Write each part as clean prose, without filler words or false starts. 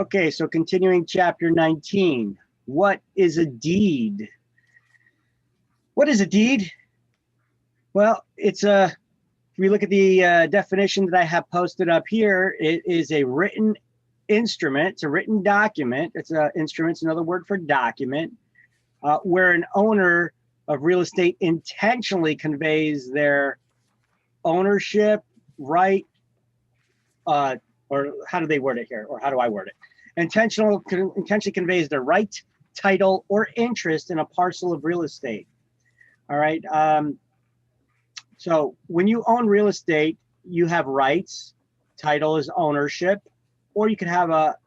Okay, so continuing chapter 19. What is a deed? What is a deed? Well, if we look at the definition that I have posted up here, it is a written instrument. It's a written document. Instrument's another word for document, where an owner of real estate intentionally conveys their ownership, right, or how do they word it here, or how do I word it? Intentionally conveys their right, title, or interest in a parcel of real estate. All right. So when you own real estate, you have rights. Title is ownership, or you could have a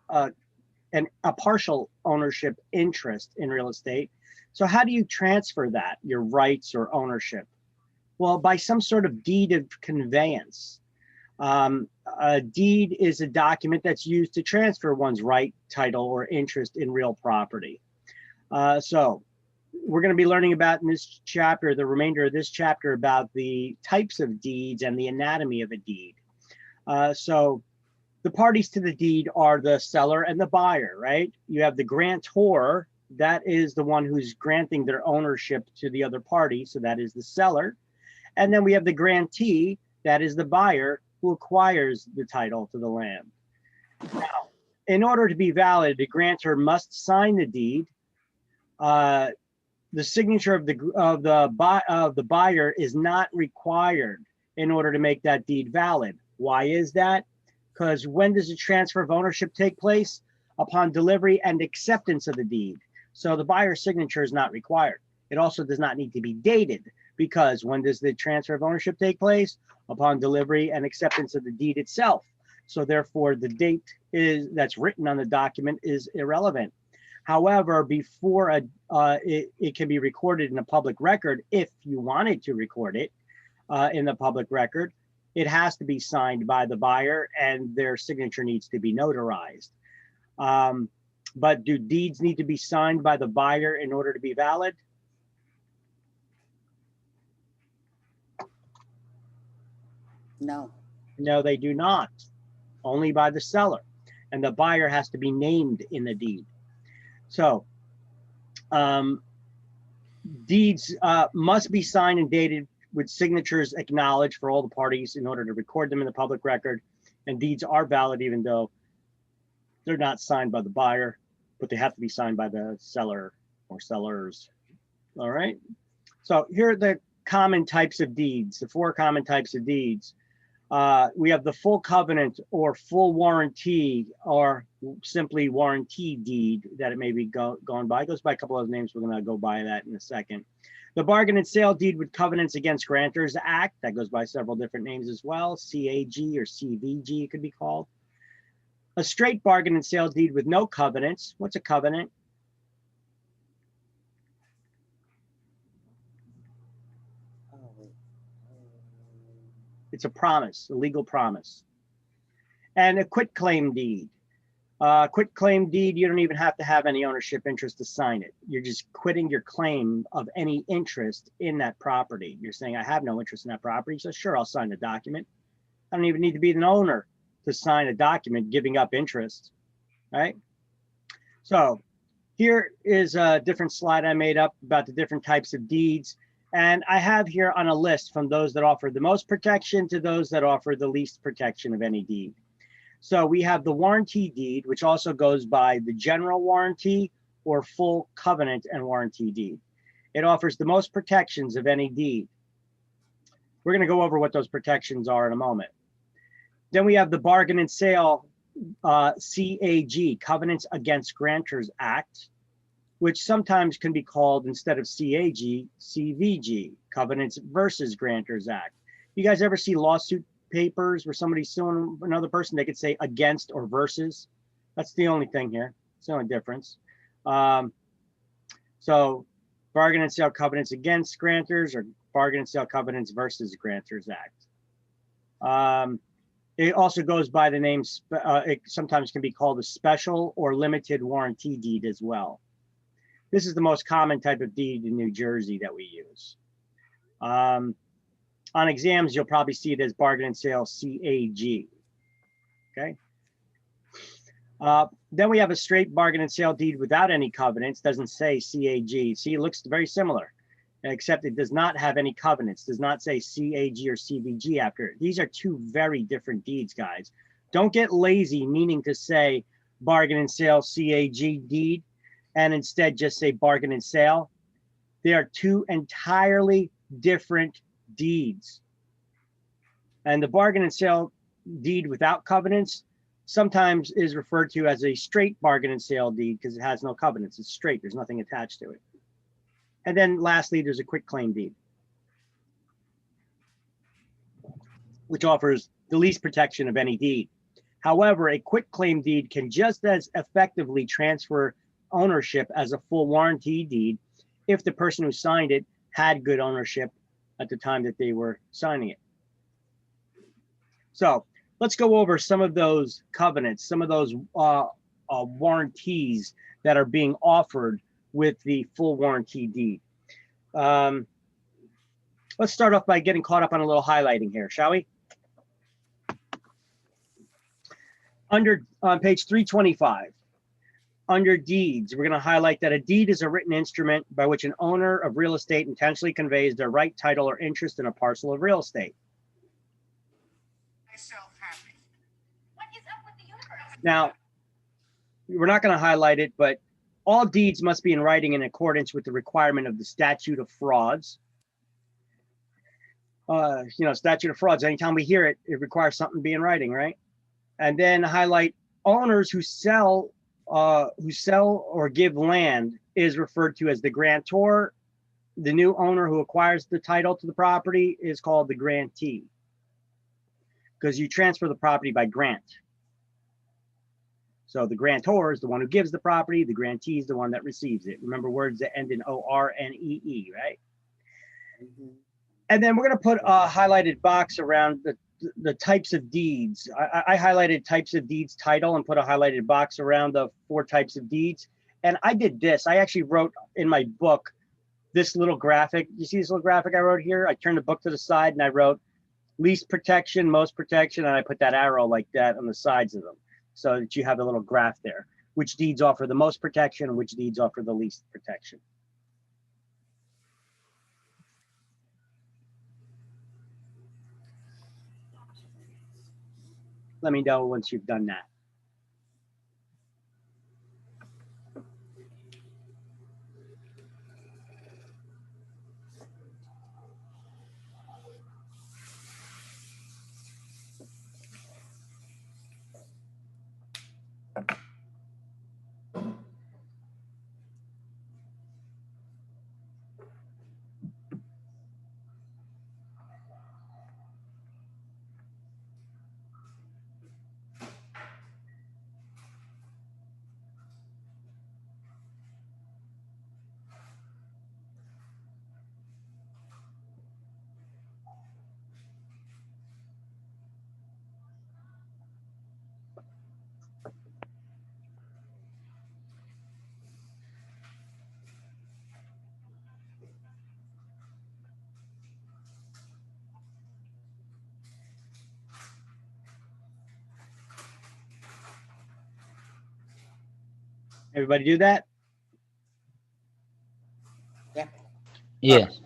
partial ownership interest in real estate. So how do you transfer that, your rights or ownership? Well, by some sort of deed of conveyance. A deed is a document that's used to transfer one's right, title, or interest in real property. So we're going to be learning about in this chapter, the remainder of this chapter, about the types of deeds and the anatomy of a deed. So the parties to the deed are the seller and the buyer, right? You have the grantor, that is the one who's granting their ownership to the other party, so that is the seller. And then we have the grantee, that is the buyer, who acquires the title to the land. Now, in order to be valid, the grantor must sign the deed. The signature of the buyer is not required in order to make that deed valid. Why is that? Because when does the transfer of ownership take place? Upon delivery and acceptance of the deed. So the buyer's signature is not required. It also does not need to be dated, because when does the transfer of ownership take place? Upon delivery and acceptance of the deed itself. So therefore, the date that's written on the document is irrelevant. However, before it can be recorded in a public record, if you wanted to record it in the public record, it has to be signed by the buyer and their signature needs to be notarized. But do deeds need to be signed by the buyer in order to be valid? No. No, they do not. Only by the seller. And the buyer has to be named in the deed. So deeds must be signed and dated with signatures acknowledged for all the parties in order to record them in the public record. And deeds are valid even though they're not signed by the buyer, but they have to be signed by the seller or sellers. All right. So here are the common types of deeds, the 4 common types of deeds. We have the full covenant or full warranty, or simply warranty deed that it may be gone by. It goes by a couple of names. We're going to go by that in a second. The bargain and sale deed with covenants against grantors act, that goes by several different names as well. CAG or CVG it could be called. A straight bargain and sale deed with no covenants. What's a covenant? It's a promise, a legal promise. And a quitclaim deed. Quitclaim deed, you don't even have to have any ownership interest to sign it. You're just quitting your claim of any interest in that property. You're saying, I have no interest in that property, so sure, I'll sign the document. I don't even need to be an owner to sign a document giving up interest, right? So here is a different slide I made up about the different types of deeds. And I have here on a list from those that offer the most protection to those that offer the least protection of any deed. So we have the warranty deed, which also goes by the general warranty or full covenant and warranty deed. It offers the most protections of any deed. We're going to go over what those protections are in a moment. Then we have the bargain and sale CAG, Covenants Against Grantors Act, which sometimes can be called, instead of CAG, CVG, Covenants versus Grantors Act. You guys ever see lawsuit papers where somebody's suing another person? They could say against or versus. That's the only thing here. It's the only difference. So bargain and sale covenants against grantors, or bargain and sale covenants versus Grantors Act. It also goes by the name, it sometimes can be called a special or limited warranty deed as well. This is the most common type of deed in New Jersey that we use. On exams, you'll probably see it as bargain and sale CAG. Okay. Then we have a straight bargain and sale deed without any covenants, doesn't say CAG. See, it looks very similar, except it does not have any covenants, does not say CAG or CVG after it. These are two very different deeds, guys. Don't get lazy, meaning to say bargain and sale CAG deed, and instead just say bargain and sale. They are two entirely different deeds. And the bargain and sale deed without covenants sometimes is referred to as a straight bargain and sale deed because it has no covenants. It's straight. There's nothing attached to it. And then lastly, there's a quit claim deed, which offers the least protection of any deed. However, a quit claim deed can just as effectively transfer ownership as a full warranty deed if the person who signed it had good ownership at the time that they were signing it. So let's go over some of those covenants, some of those warranties that are being offered with the full warranty deed. Let's start off by getting caught up on a little highlighting here, shall we? On page 325, under deeds, we're going to highlight that a deed is a written instrument by which an owner of real estate intentionally conveys their right, title, or interest in a parcel of real estate. Now, we're not going to highlight it, but all deeds must be in writing in accordance with the requirement of the statute of frauds. Statute of frauds, anytime we hear it, it requires something to be in writing, right? And then highlight owners who sell or give land is referred to as the grantor. The new owner who acquires the title to the property is called the grantee, because you transfer the property by grant. So the grantor is the one who gives the property, the grantee is the one that receives it. Remember words that end in O-R-N-E-E, right? Mm-hmm. And then we're going to put a highlighted box around the types of deeds. I highlighted types of deeds title and put a highlighted box around the 4 types of deeds. And I did this. I actually wrote in my book this little graphic. You see this little graphic I wrote here? I turned the book to the side and I wrote least protection, most protection, and I put that arrow like that on the sides of them so that you have a little graph there. Which deeds offer the most protection and which deeds offer the least protection. Let me know once you've done that. Everybody do that? Yeah. Yes.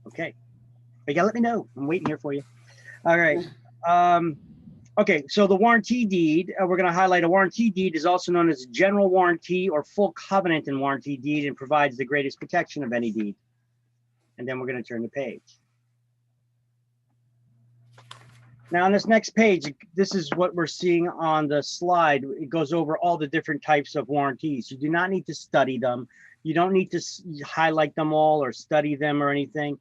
Okay. You gotta let me know. I'm waiting here for you. All right. Okay, so the warranty deed, we're going to highlight a warranty deed is also known as a general warranty or full covenant and warranty deed and provides the greatest protection of any deed. And then we're going to turn the page. Now on this next page, this is what we're seeing on the slide. It goes over all the different types of warranties. You do not need to study them. You don't need to highlight them all or study them or anything.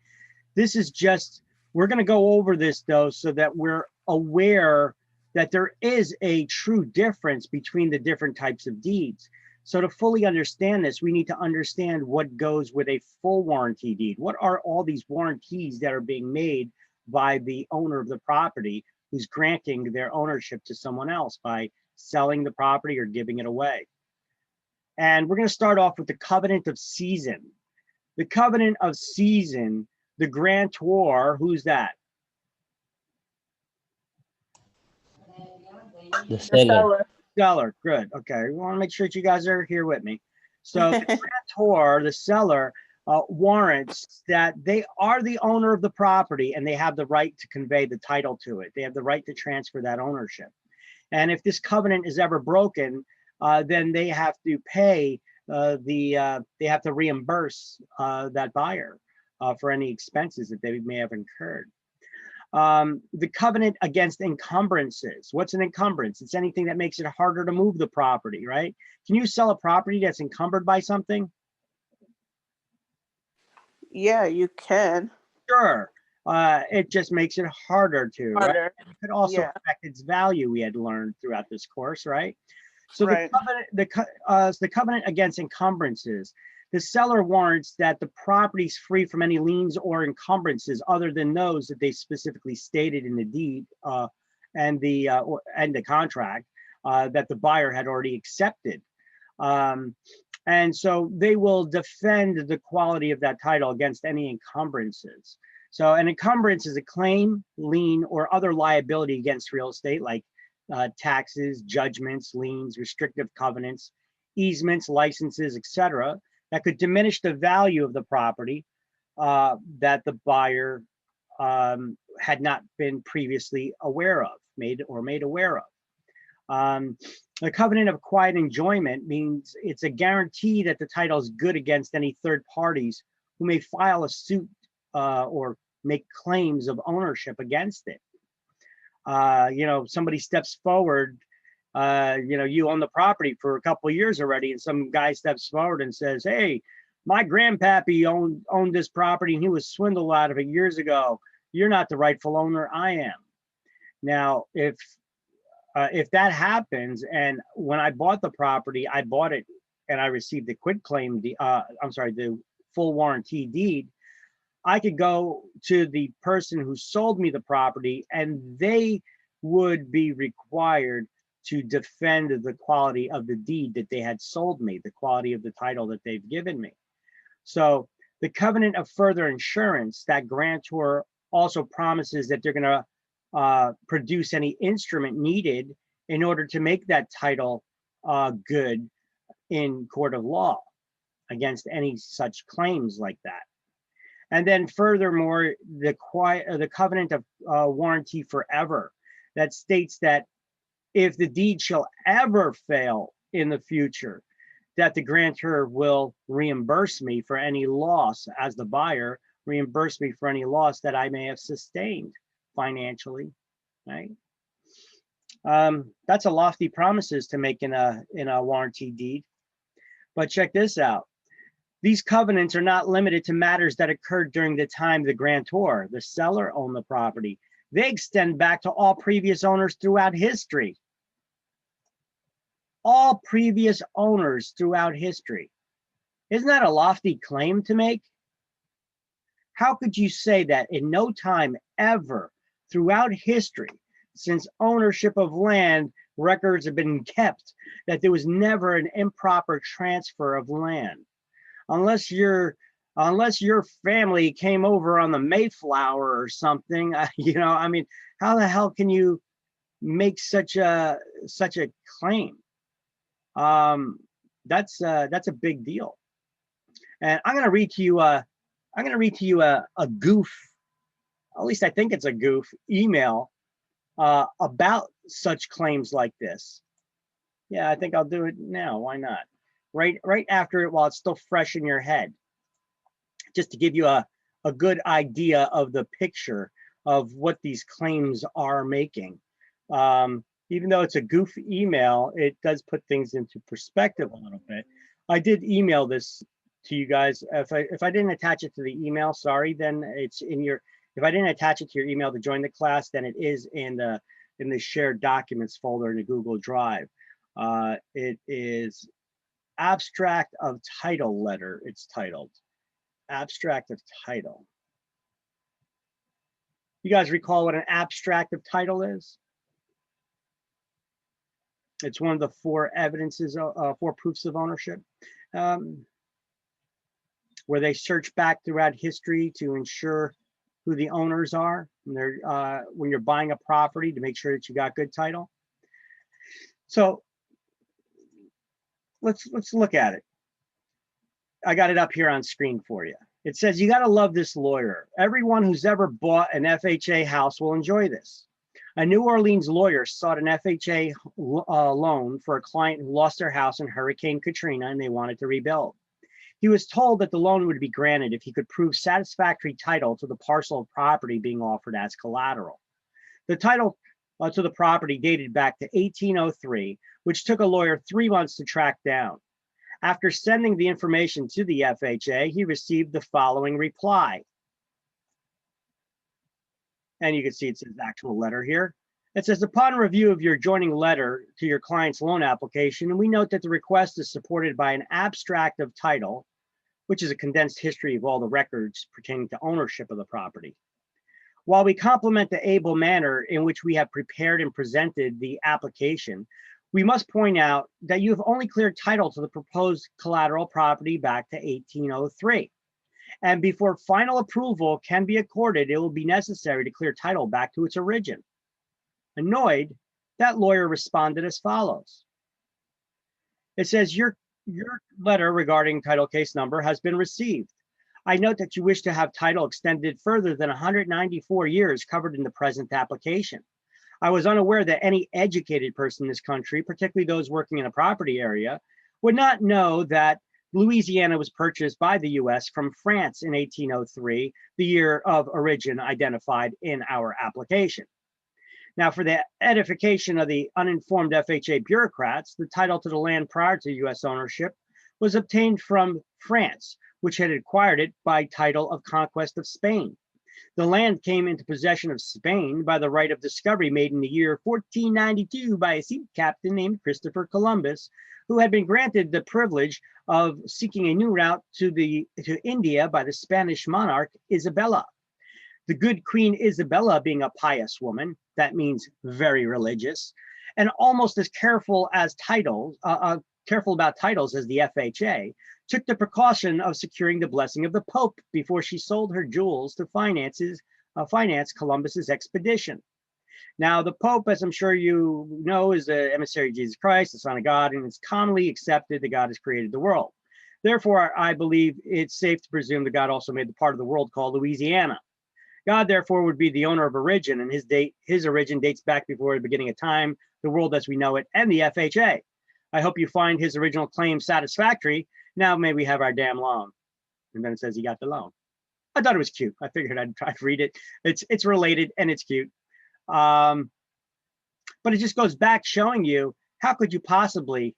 This is just, we're going to go over this though, so that we're aware that there is a true difference between the different types of deeds. So to fully understand this, we need to understand what goes with a full warranty deed. What are all these warranties that are being made by the owner of the property who's granting their ownership to someone else by selling the property or giving it away? And we're going to start off with the covenant of season. The covenant of season, the grantor, who's that? The seller. Seller, good. Okay, we want to make sure that you guys are here with me. So the grantor, the seller, warrants that they are the owner of the property and they have the right to convey the title to it. They have the right to transfer that ownership. And if this covenant is ever broken, then they have to pay they have to reimburse that buyer for any expenses that they may have incurred. The covenant against encumbrances. What's an encumbrance? It's anything that makes it harder to move the property, right? Can you sell a property that's encumbered by something? Yeah, you can. Sure. It just makes it harder to, right? Harder. It could also Yeah. affect its value, we had learned throughout this course, right? So Right. the covenant against encumbrances. The seller warrants that the property is free from any liens or encumbrances other than those that they specifically stated in the deed and the contract that the buyer had already accepted. And so they will defend the quality of that title against any encumbrances. So an encumbrance is a claim, lien, or other liability against real estate, like taxes, judgments, liens, restrictive covenants, easements, licenses, etc., that could diminish the value of the property that the buyer had not been previously aware of, made aware of. The covenant of quiet enjoyment means it's a guarantee that the title is good against any third parties who may file a suit or make claims of ownership against it. Somebody steps forward, you own the property for a couple of years already, and some guy steps forward and says, hey, my grandpappy owned this property and he was swindled out of it years ago. You're not the rightful owner, I am. Now, if that happens, and when I bought the property, I bought it and I received the the full warranty deed, I could go to the person who sold me the property and they would be required to defend the quality of the deed that they had sold me, the quality of the title that they've given me. So the covenant of further insurance, that grantor also promises that they're going to produce any instrument needed in order to make that title good in court of law against any such claims like that. And then furthermore, the covenant of warranty forever, that states that if the deed shall ever fail in the future, that the grantor will reimburse me for any loss, as the buyer, reimburse me for any loss that I may have sustained financially, right? That's a lofty promises to make in a warranty deed. But check this out. These covenants are not limited to matters that occurred during the time the grantor, the seller, owned the property. They extend back to all previous owners throughout history. All previous owners throughout history. Isn't that a lofty claim to make? How could you say that in no time ever throughout history, since ownership of land records have been kept, that there was never an improper transfer of land? Unless your family came over on the Mayflower or something, I mean, how the hell can you make such a claim? That's a big deal. And I'm going to read to you a goof, at least I think it's a goof, email about such claims like this. Yeah, I think I'll do it now. Why not? Right after it, while it's still fresh in your head, just to give you a good idea of the picture of what these claims are making. Even though it's a goof email, it does put things into perspective a little bit. I did email this to you guys. If I didn't attach it to the email, sorry, then it's in your, if I didn't attach it to your email to join the class, then it is in the shared documents folder in the Google Drive. It is abstract of title letter, it's titled. Abstract of title. You guys recall what an abstract of title is? It's one of the four evidences, four proofs of ownership, where they search back throughout history to ensure who the owners are. And they're, when you're buying a property, to make sure that you got good title. So let's look at it. I got it up here on screen for you. It says, you got to love this lawyer. Everyone who's ever bought an FHA house will enjoy this. A New Orleans lawyer sought an FHA loan for a client who lost their house in Hurricane Katrina and they wanted to rebuild. He was told that the loan would be granted if he could prove satisfactory title to the parcel of property being offered as collateral. The title to the property dated back to 1803, which took a lawyer 3 months to track down. After sending the information to the FHA, he received the following reply. And you can see it's his actual letter here. It says, upon review of your joining letter to your client's loan application, we note that the request is supported by an abstract of title, which is a condensed history of all the records pertaining to ownership of the property. While we compliment the able manner in which we have prepared and presented the application, we must point out that you have only cleared title to the proposed collateral property back to 1803. And before final approval can be accorded, it will be necessary to clear title back to its origin. Annoyed, that lawyer responded as follows. It says, your letter regarding title case number has been received. I note that you wish to have title extended further than 194 years covered in the present application. I was unaware that any educated person in this country, particularly those working in a property area, would not know that Louisiana was purchased by the US from France in 1803, the year of origin identified in our application. Now, for the edification of the uninformed FHA bureaucrats, the title to the land prior to US ownership was obtained from France, which had acquired it by title of conquest of Spain. The land came into possession of Spain by the right of discovery made in the year 1492 by a sea captain named Christopher Columbus, who had been granted the privilege of seeking a new route to India by the Spanish monarch Isabella. The good Queen Isabella, being a pious woman, that means very religious, and almost as careful about titles as the FHA, took the precaution of securing the blessing of the Pope before she sold her jewels to finance Columbus's expedition. Now, the Pope, as I'm sure you know, is the emissary of Jesus Christ, the Son of God, and it's commonly accepted that God has created the world. Therefore, I believe it's safe to presume that God also made the part of the world called Louisiana. God, therefore, would be the owner of origin, and his origin dates back before the beginning of time, the world as we know it, and the FHA. I hope you find his original claim satisfactory. Now may we have our damn loan. And then it says he got the loan. I thought it was cute. I figured I'd try to read it. It's related and it's cute. But it just goes back showing you, how could you possibly,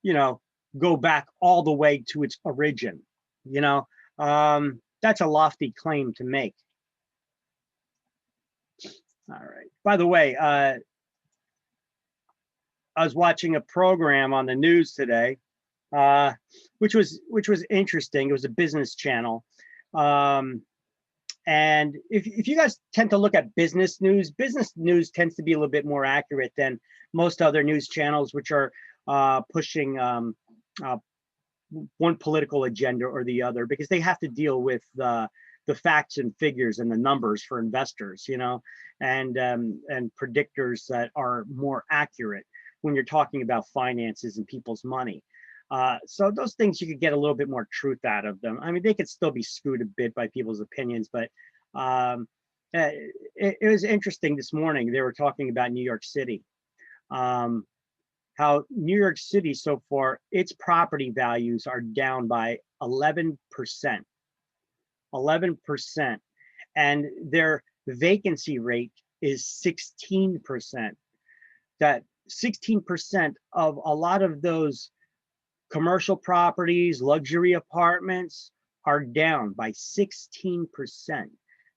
go back all the way to its origin? That's a lofty claim to make. All right. By the way, I was watching a program on the news today, which was interesting. It was a business channel. And if you guys tend to look at business news tends to be a little bit more accurate than most other news channels, which are pushing one political agenda or the other, because they have to deal with the facts and figures and the numbers for investors, and predictors that are more accurate when you're talking about finances and people's money. So those things, you could get a little bit more truth out of them. I mean, they could still be skewed a bit by people's opinions, but it was interesting this morning. They were talking about New York City, how New York City so far, its property values are down by 11%. 11%, and their vacancy rate is 16%. That 16% of a lot of those commercial properties, luxury apartments, are down by 16%.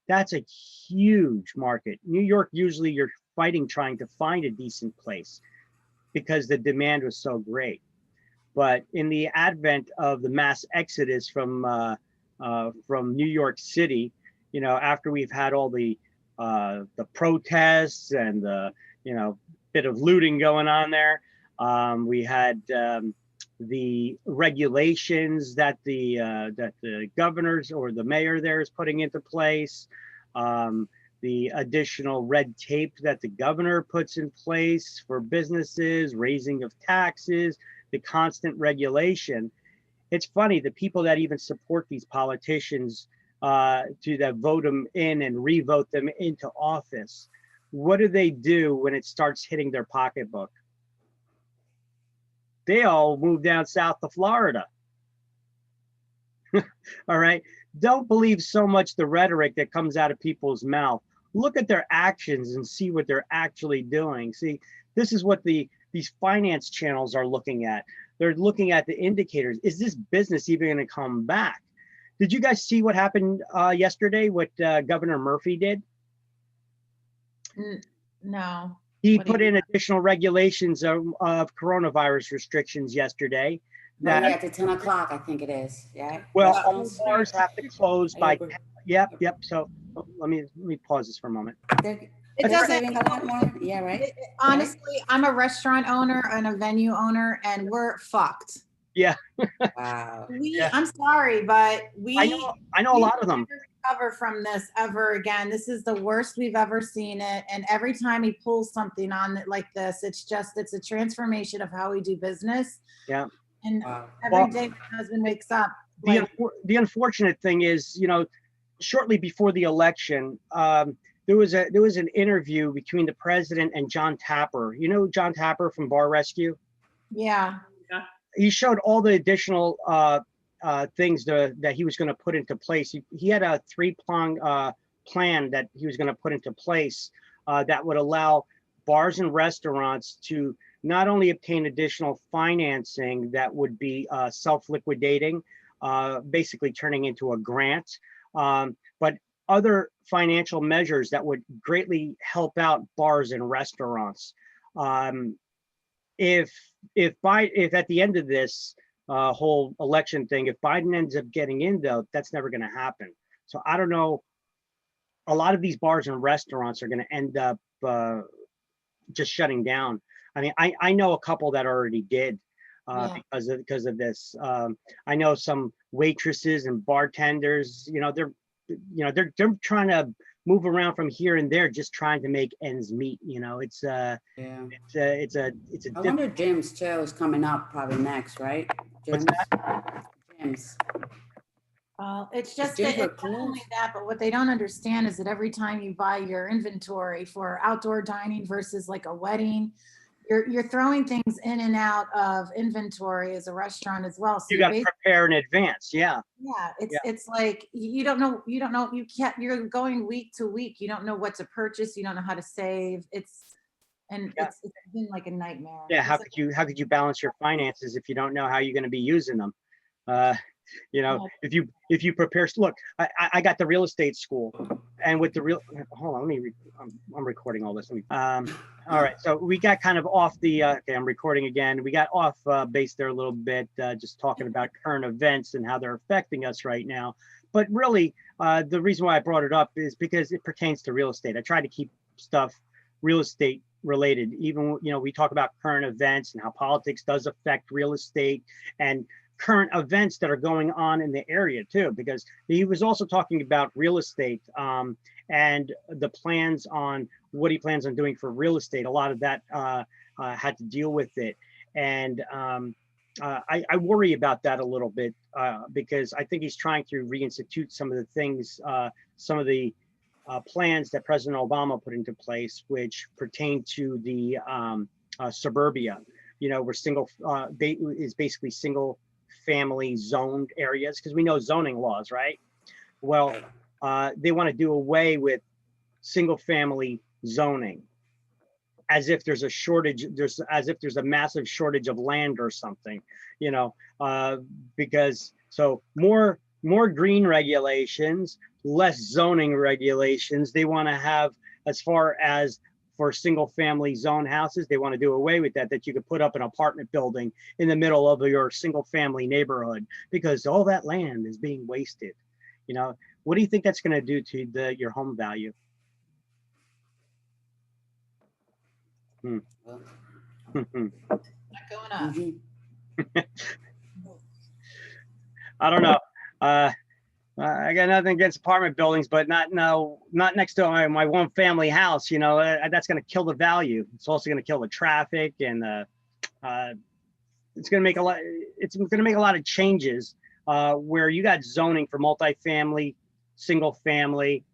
That's a huge market. New York, usually you're fighting trying to find a decent place because the demand was so great. But in the advent of the mass exodus from New York City, after we've had all the protests and the bit of looting going on there, we had the regulations that the governors or the mayor there is putting into place, the additional red tape that the governor puts in place for businesses, raising of taxes, the constant regulation. It's funny, the people that even support these politicians to that vote them in and re-vote them into office, what do they do when it starts hitting their pocketbook? They all move down south to Florida. All right. Don't believe so much the rhetoric that comes out of people's mouth. Look at their actions and see what they're actually doing. See, this is what these finance channels are looking at. They're looking at the indicators. Is this business even going to come back? Did you guys see what happened yesterday, what Governor Murphy did? No. He What do put you in mean? additional regulations of coronavirus restrictions yesterday. Yeah, That, to 10 o'clock, I think it is. Yeah. well, Yeah. all bars have to close I by, agree. yep. So let me pause this for a moment. They're, It they're doesn't, saving a lot more. Yeah, right. honestly, I'm a restaurant owner and a venue owner, and we're fucked. Wow. Yeah. I'm sorry, but I know a we lot of them. will never recover from this ever again. This is the worst we've ever seen it. And every time he pulls something on it like this, it's a transformation of how we do business. Yeah. And Wow. every Well, day my husband wakes up, the unfortunate thing is, you know, shortly before the election, there was an interview between the president and John Tapper. You know John Tapper from Bar Rescue? yeah. He showed all the additional things that he was going to put into place. He had a three-prong plan that he was going to put into place that would allow bars and restaurants to not only obtain additional financing that would be self-liquidating, basically turning into a grant, but other financial measures that would greatly help out bars and restaurants. If at the end of this whole election thing, if Biden ends up getting in, though, that's never going to happen. So I don't know. A lot of these bars and restaurants are going to end up just shutting down. I mean, I know a couple that already did Yeah. because of this. I know some waitresses and bartenders. You know, they're trying to move around from here and there, just trying to make ends meet. You know, it's Yeah. it's a I wonder Jim's too is coming up probably next, right? What's Jim's. It's just gyms that were it's not only closed. that, but what they don't understand is that every time you buy your inventory for outdoor dining versus like a wedding, you're throwing things in and out of inventory as a restaurant as well. So you got to prepare in advance. Yeah. yeah, it's like you don't know, you can't, you're going week to week. You don't know what to purchase. You don't know how to save. It's been like a nightmare. Yeah. It's like- How could you balance your finances if you don't know how you're going to be using them? You know, if you prepare, look, I got the real estate school, and with the hold on, I'm recording all this. All right, so we got kind of off the, okay, I'm recording again. We got off base there a little bit, just talking about current events and how they're affecting us right now. But really, the reason why I brought it up is because it pertains to real estate. I try to keep stuff real estate related. Even, you know, we talk about current events and how politics does affect real estate and current events that are going on in the area too, because he was also talking about real estate and the plans on what he plans on doing for real estate. A lot of that had to deal with it. And I worry about that a little bit because I think he's trying to reinstitute some of the things, some of the plans that President Obama put into place, which pertain to the suburbia, you know, where is basically single family zoned areas, because we know zoning laws, right? Well, they want to do away with single family zoning as if there's a shortage, as if there's a massive shortage of land or something, you know, because so more green regulations, less zoning regulations. They want to have, as far as for single family zone houses, they want to do away with that you could put up an apartment building in the middle of your single family neighborhood, because all that land is being wasted. You know, what do you think that's going to do to your home value? Well, not going up. mhm. I don't know. I got nothing against apartment buildings, but not next to my one family house. You know, that's going to kill the value. It's also going to kill the traffic and it's going to make a lot. It's going to make a lot of changes where you got zoning for multifamily, single family,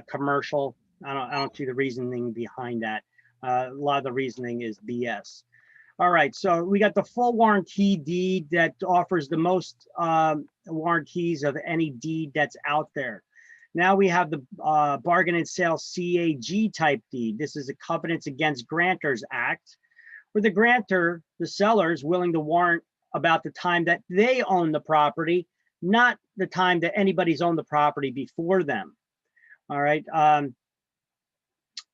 commercial. I don't see the reasoning behind that. A lot of the reasoning is BS. All right, so we got the full warranty deed that offers the most warranties of any deed that's out there. Now we have the bargain and sale CAG type deed. This is a Covenants Against Grantors Act, where the grantor, the seller, is willing to warrant about the time that they own the property, not the time that anybody's owned the property before them. All right.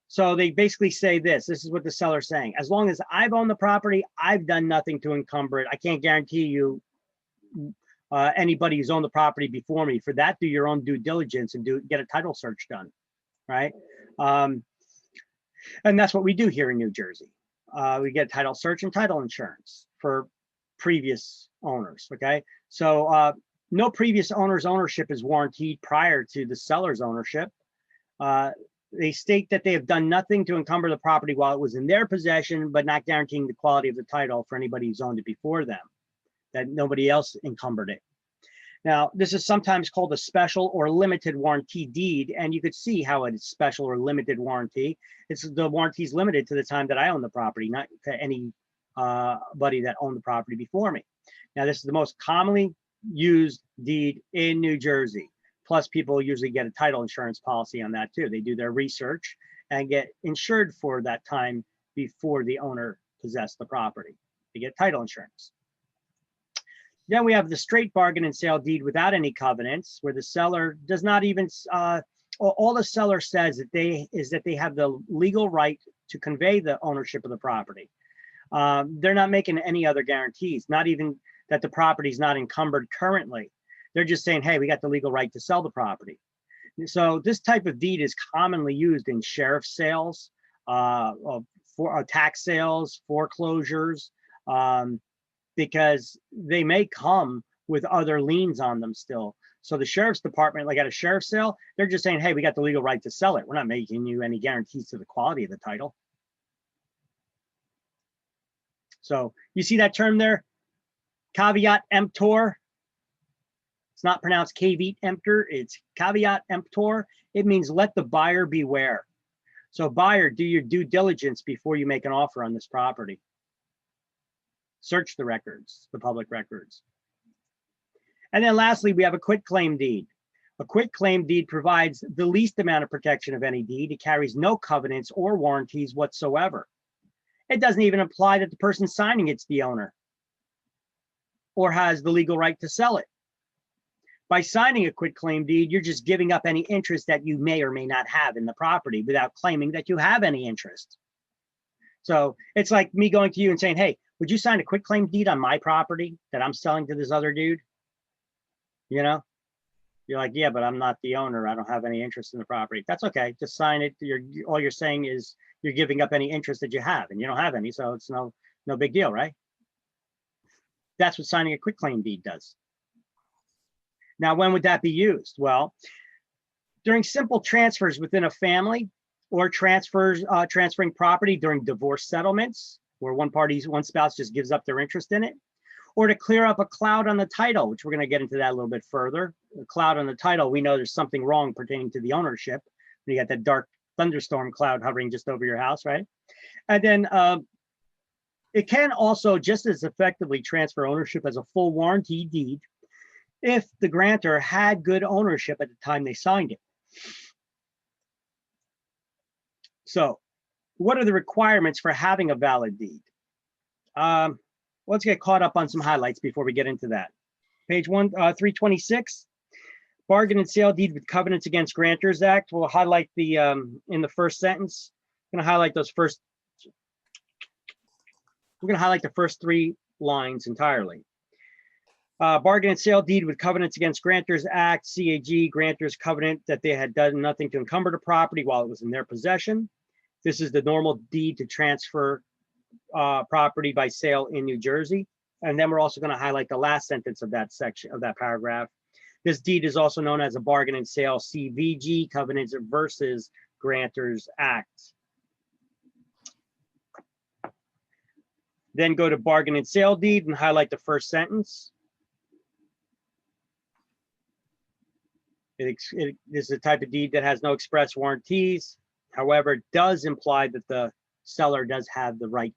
So they basically say this is what the seller's saying. As long as I've owned the property, I've done nothing to encumber it. I can't guarantee you anybody who's owned the property before me. For that, do your own due diligence and get a title search done, right? And that's what we do here in New Jersey. We get title search and title insurance for previous owners, okay? So no previous owner's ownership is warranted prior to the seller's ownership. They state that they have done nothing to encumber the property while it was in their possession, but not guaranteeing the quality of the title for anybody who's owned it before them, that nobody else encumbered it. Now, this is sometimes called a special or limited warranty deed, and you could see how it is special or limited warranty. The warranty is limited to the time that I own the property, not to anybody that owned the property before me. Now, this is the most commonly used deed in New Jersey. Plus, people usually get a title insurance policy on that too. They do their research and get insured for that time before the owner possessed the property. They get title insurance. Then we have the straight bargain and sale deed without any covenants, where the seller does not even, all the seller says that they have the legal right to convey the ownership of the property. They're not making any other guarantees, not even that the property is not encumbered currently. They're just saying, hey, we got the legal right to sell the property. So this type of deed is commonly used in sheriff's sales, for tax sales, foreclosures, because they may come with other liens on them still. So the sheriff's department, like at a sheriff's sale, they're just saying, hey, we got the legal right to sell it. We're not making you any guarantees to the quality of the title. So you see that term there, caveat emptor. It's not pronounced caveat emptor, it's caveat emptor. It means let the buyer beware. So buyer, do your due diligence before you make an offer on this property. Search the records, the public records. And then lastly, we have a quitclaim deed. A quitclaim deed provides the least amount of protection of any deed. It carries no covenants or warranties whatsoever. It doesn't even imply that the person signing it's the owner or has the legal right to sell it. By signing a quitclaim deed, you're just giving up any interest that you may or may not have in the property without claiming that you have any interest. So it's like me going to you and saying, hey, would you sign a quitclaim deed on my property that I'm selling to this other dude? You know, you're like, yeah, but I'm not the owner. I don't have any interest in the property. That's okay. Just sign it. All you're saying is you're giving up any interest that you have, and you don't have any. So it's no big deal, right? That's what signing a quitclaim deed does. Now, when would that be used? Well, during simple transfers within a family, or transferring property during divorce settlements, where one spouse just gives up their interest in it, or to clear up a cloud on the title, which we're going to get into that a little bit further. The cloud on the title, we know there's something wrong pertaining to the ownership. You got that dark thunderstorm cloud hovering just over your house, right? And then it can also just as effectively transfer ownership as a full warranty deed if the grantor had good ownership at the time they signed it. So what are the requirements for having a valid deed? Let's get caught up on some highlights before we get into that. Page 326, bargain and sale deed with Covenants Against Grantors Act. We'll highlight the, in the first sentence, we're gonna highlight we're gonna highlight the first 3 lines entirely. Bargain and sale deed with Covenants Against Grantors Act, CAG, grantors covenant that they had done nothing to encumber the property while it was in their possession. This is the normal deed to transfer property by sale in New Jersey. And then we're also going to highlight the last sentence of that section of that paragraph. This deed is also known as a bargain and sale CVG, Covenants versus Grantors Act. Then go to bargain and sale deed and highlight the first sentence. This is a type of deed that has no express warranties. However, it does imply that the seller does have the right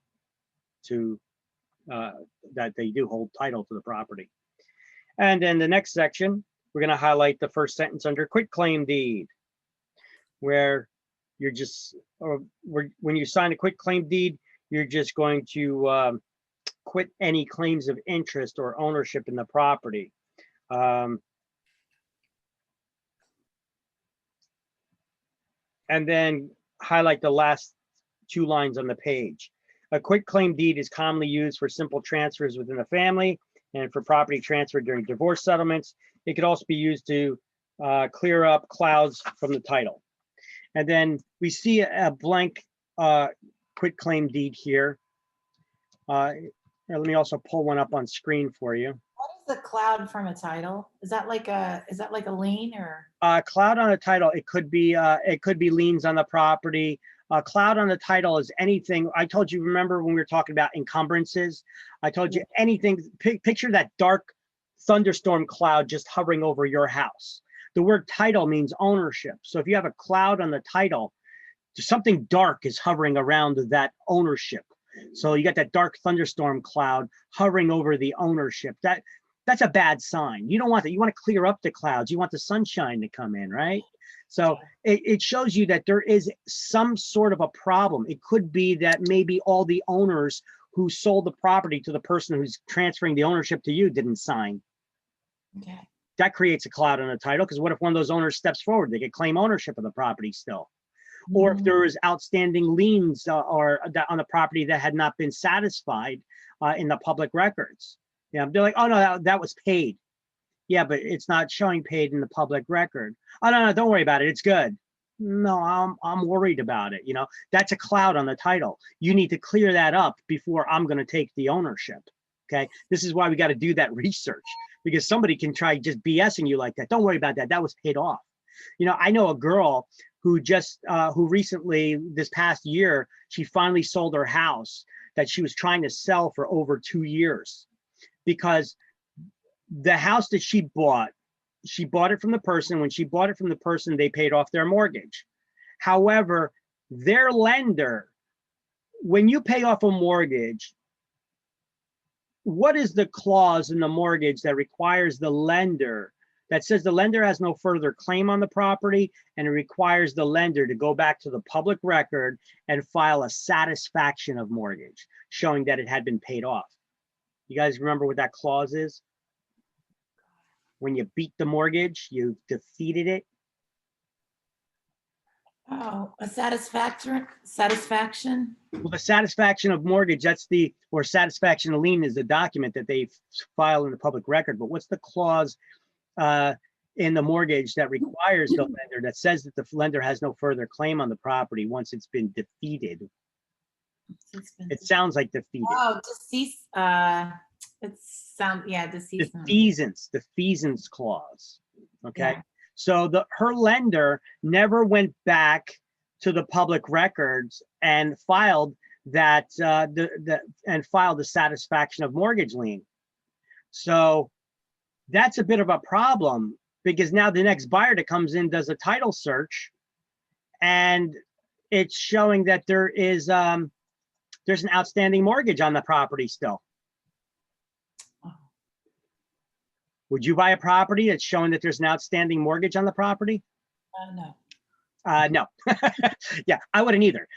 to, that they do hold title to the property. And then the next section, we're going to highlight the first sentence under quitclaim deed, where you're just, when you sign a quitclaim deed, you're just going to quit any claims of interest or ownership in the property. And then highlight the last 2 lines on the page. A quitclaim deed is commonly used for simple transfers within a family and for property transfer during divorce settlements. It could also be used to clear up clouds from the title. And then we see a blank quitclaim deed here. Here, let me also pull one up on screen for you. What is the cloud from a title? Is that like a lien or? Cloud on a title, it could be liens on the property. Cloud on the title is anything. I told you, remember when we were talking about encumbrances? I told you anything, picture that dark thunderstorm cloud just hovering over your house. The word title means ownership. So if you have a cloud on the title, something dark is hovering around that ownership. So you got that dark thunderstorm cloud hovering over the ownership. That's a bad sign. You don't want that. You want to clear up the clouds. You want the sunshine to come in, right? So it shows you that there is some sort of a problem. It could be that maybe all the owners who sold the property to the person who's transferring the ownership to you didn't sign. Okay. That creates a cloud on the title, because what if one of those owners steps forward? They could claim ownership of the property still. Or if there is outstanding liens or on the property that had not been satisfied in the public records. Yeah, they're like, oh no, that was paid. Yeah, but it's not showing paid in the public record. Oh no, don't worry about it. It's good. No, I'm worried about it. You know, that's a cloud on the title. You need to clear that up before I'm going to take the ownership. Okay, this is why we got to do that research, because somebody can try just BSing you like that. Don't worry about that. That was paid off. You know, I know a girl who who recently, this past year, she finally sold her house that she was trying to sell for over 2 years, because the house that she bought it from the person. When she bought it from the person, they paid off their mortgage. However, their lender, when you pay off a mortgage, what is the clause in the mortgage that requires the lender, that says the lender has no further claim on the property, and it requires the lender to go back to the public record and file a satisfaction of mortgage showing that it had been paid off? You guys remember what that clause is? When you beat the mortgage, you defeated it. Oh, a satisfaction? Well, the satisfaction of mortgage, or satisfaction of lien is the document that they file in the public record. But what's the clause in the mortgage that requires the lender, that says that the lender has no further claim on the property once it's been defeated? It sounds like defeated. Oh, deceased. Deceased. Defeasance clause. Okay. Yeah. So her lender never went back to the public records and filed that filed the satisfaction of mortgage lien. So that's a bit of a problem, because now the next buyer that comes in does a title search, and it's showing that there's an outstanding mortgage on the property still. Would you buy a property that's showing that there's an outstanding mortgage on the property? No. No. Yeah, I wouldn't either.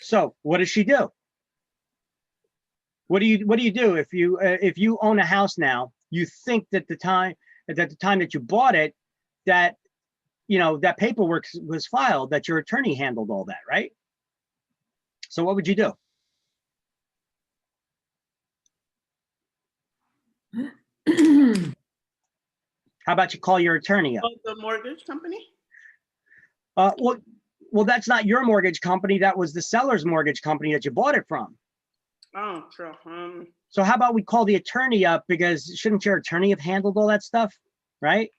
So what does she do? What do you do if you own a house now? You think that the time that you bought it, that that paperwork was filed, that your attorney handled all that, right? So what would you do? How about you call your attorney up? Oh, the mortgage company? Well, that's not your mortgage company. That was the seller's mortgage company that you bought it from. Oh, true. So how about we call the attorney up, because shouldn't your attorney have handled all that stuff, right?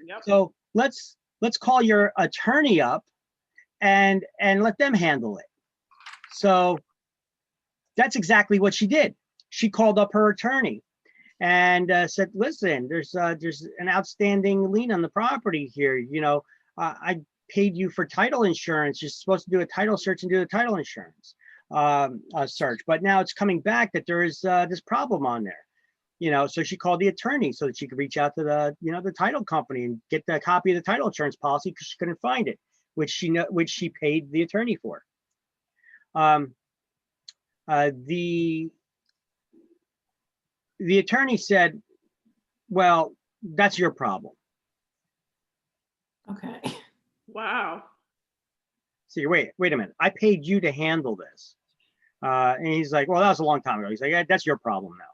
Yep. So let's call your attorney up and let them handle it. So That's exactly what she did. She called up her attorney and said, "Listen, there's an outstanding lien on the property here. You know, I paid you for title insurance. You're supposed to do a title search and do the title insurance search, but now it's coming back that there is this problem on there." You know, so she called the attorney so that she could reach out to the title company and get the copy of the title insurance policy because she couldn't find it, which she paid the attorney for. The attorney said, "Well, that's your problem." Okay. Wow. See, wait a minute. I paid you to handle this. And he's like, "Well, that was a long time ago." He's like, "Yeah, that's your problem now."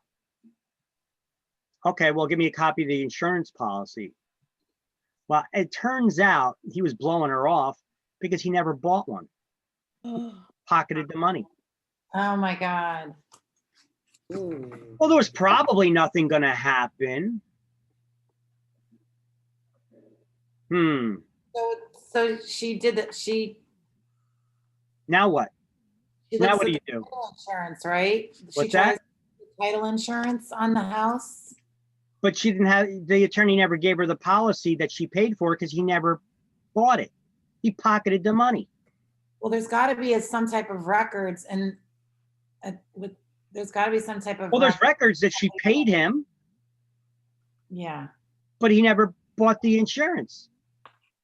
Okay, well, give me a copy of the insurance policy. Well, it turns out he was blowing her off because he never bought one, pocketed the money. Oh my God. Ooh. Well, there was probably nothing going to happen. So she did that. Now what? She Now looks what at do you the do? title insurance, right? She What's tries that? the title insurance on the house. But she didn't have, the attorney never gave her the policy that she paid for because he never bought it. He pocketed the money. Well, there's got to be some type of records, and there's got to be some type of. Well, there's records that she paid him, Yeah. but he never bought the insurance.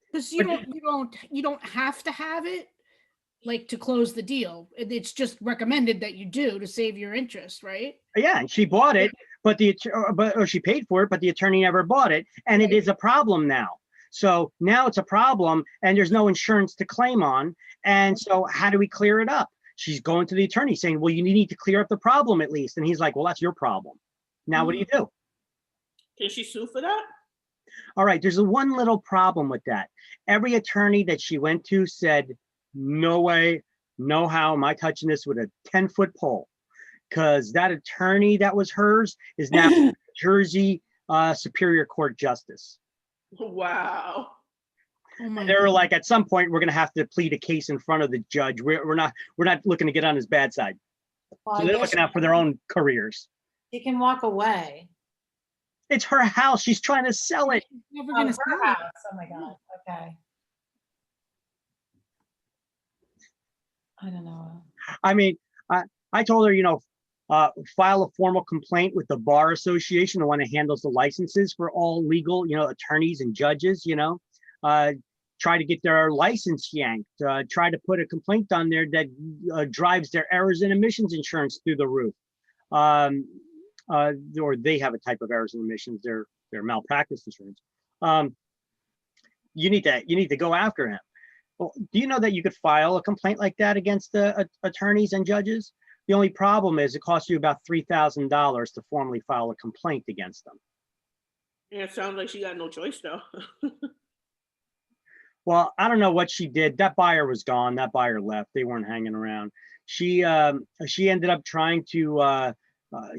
Because you don't have to have it like to close the deal. It's just recommended that you do to save your interest, right? Yeah, and she bought it, but or she paid for it, but the attorney never bought it, and it is a problem now. So now it's a problem, and there's no insurance to claim on. And so how do we clear it up? She's going to the attorney saying, "Well, you need to clear up the problem at least." And he's like, "Well, that's your problem. Now what do you do?" Can she sue for that? All right, there's one little problem with that. Every attorney that she went to said, "No way, no how am I touching this with a 10-foot pole?" Because that attorney that was hers is now Jersey Superior Court Justice. Wow. Oh my They were God. like, at some point, we're going to have to plead a case in front of the judge. We're not looking to get on his bad side. Well, So I they're guess looking out for their own careers. she can walk away. It's her house. She's trying to sell it. Never Oh, gonna her sell it. house. Oh my God. Okay. I don't know. I mean, I told her, file a formal complaint with the Bar Association, the one that handles the licenses for all legal, attorneys and judges, try to get their license yanked, try to put a complaint on there that drives their errors and omissions insurance through the roof. Or they have a type of errors and omissions, their malpractice insurance. You need to go after him. Well, do you know that you could file a complaint like that against the attorneys and judges? The only problem is it costs you about $3,000 to formally file a complaint against them. Yeah, it sounds like she got no choice though. Well, I don't know what she did. That buyer was gone. That buyer left. They weren't hanging around. She ended up trying to.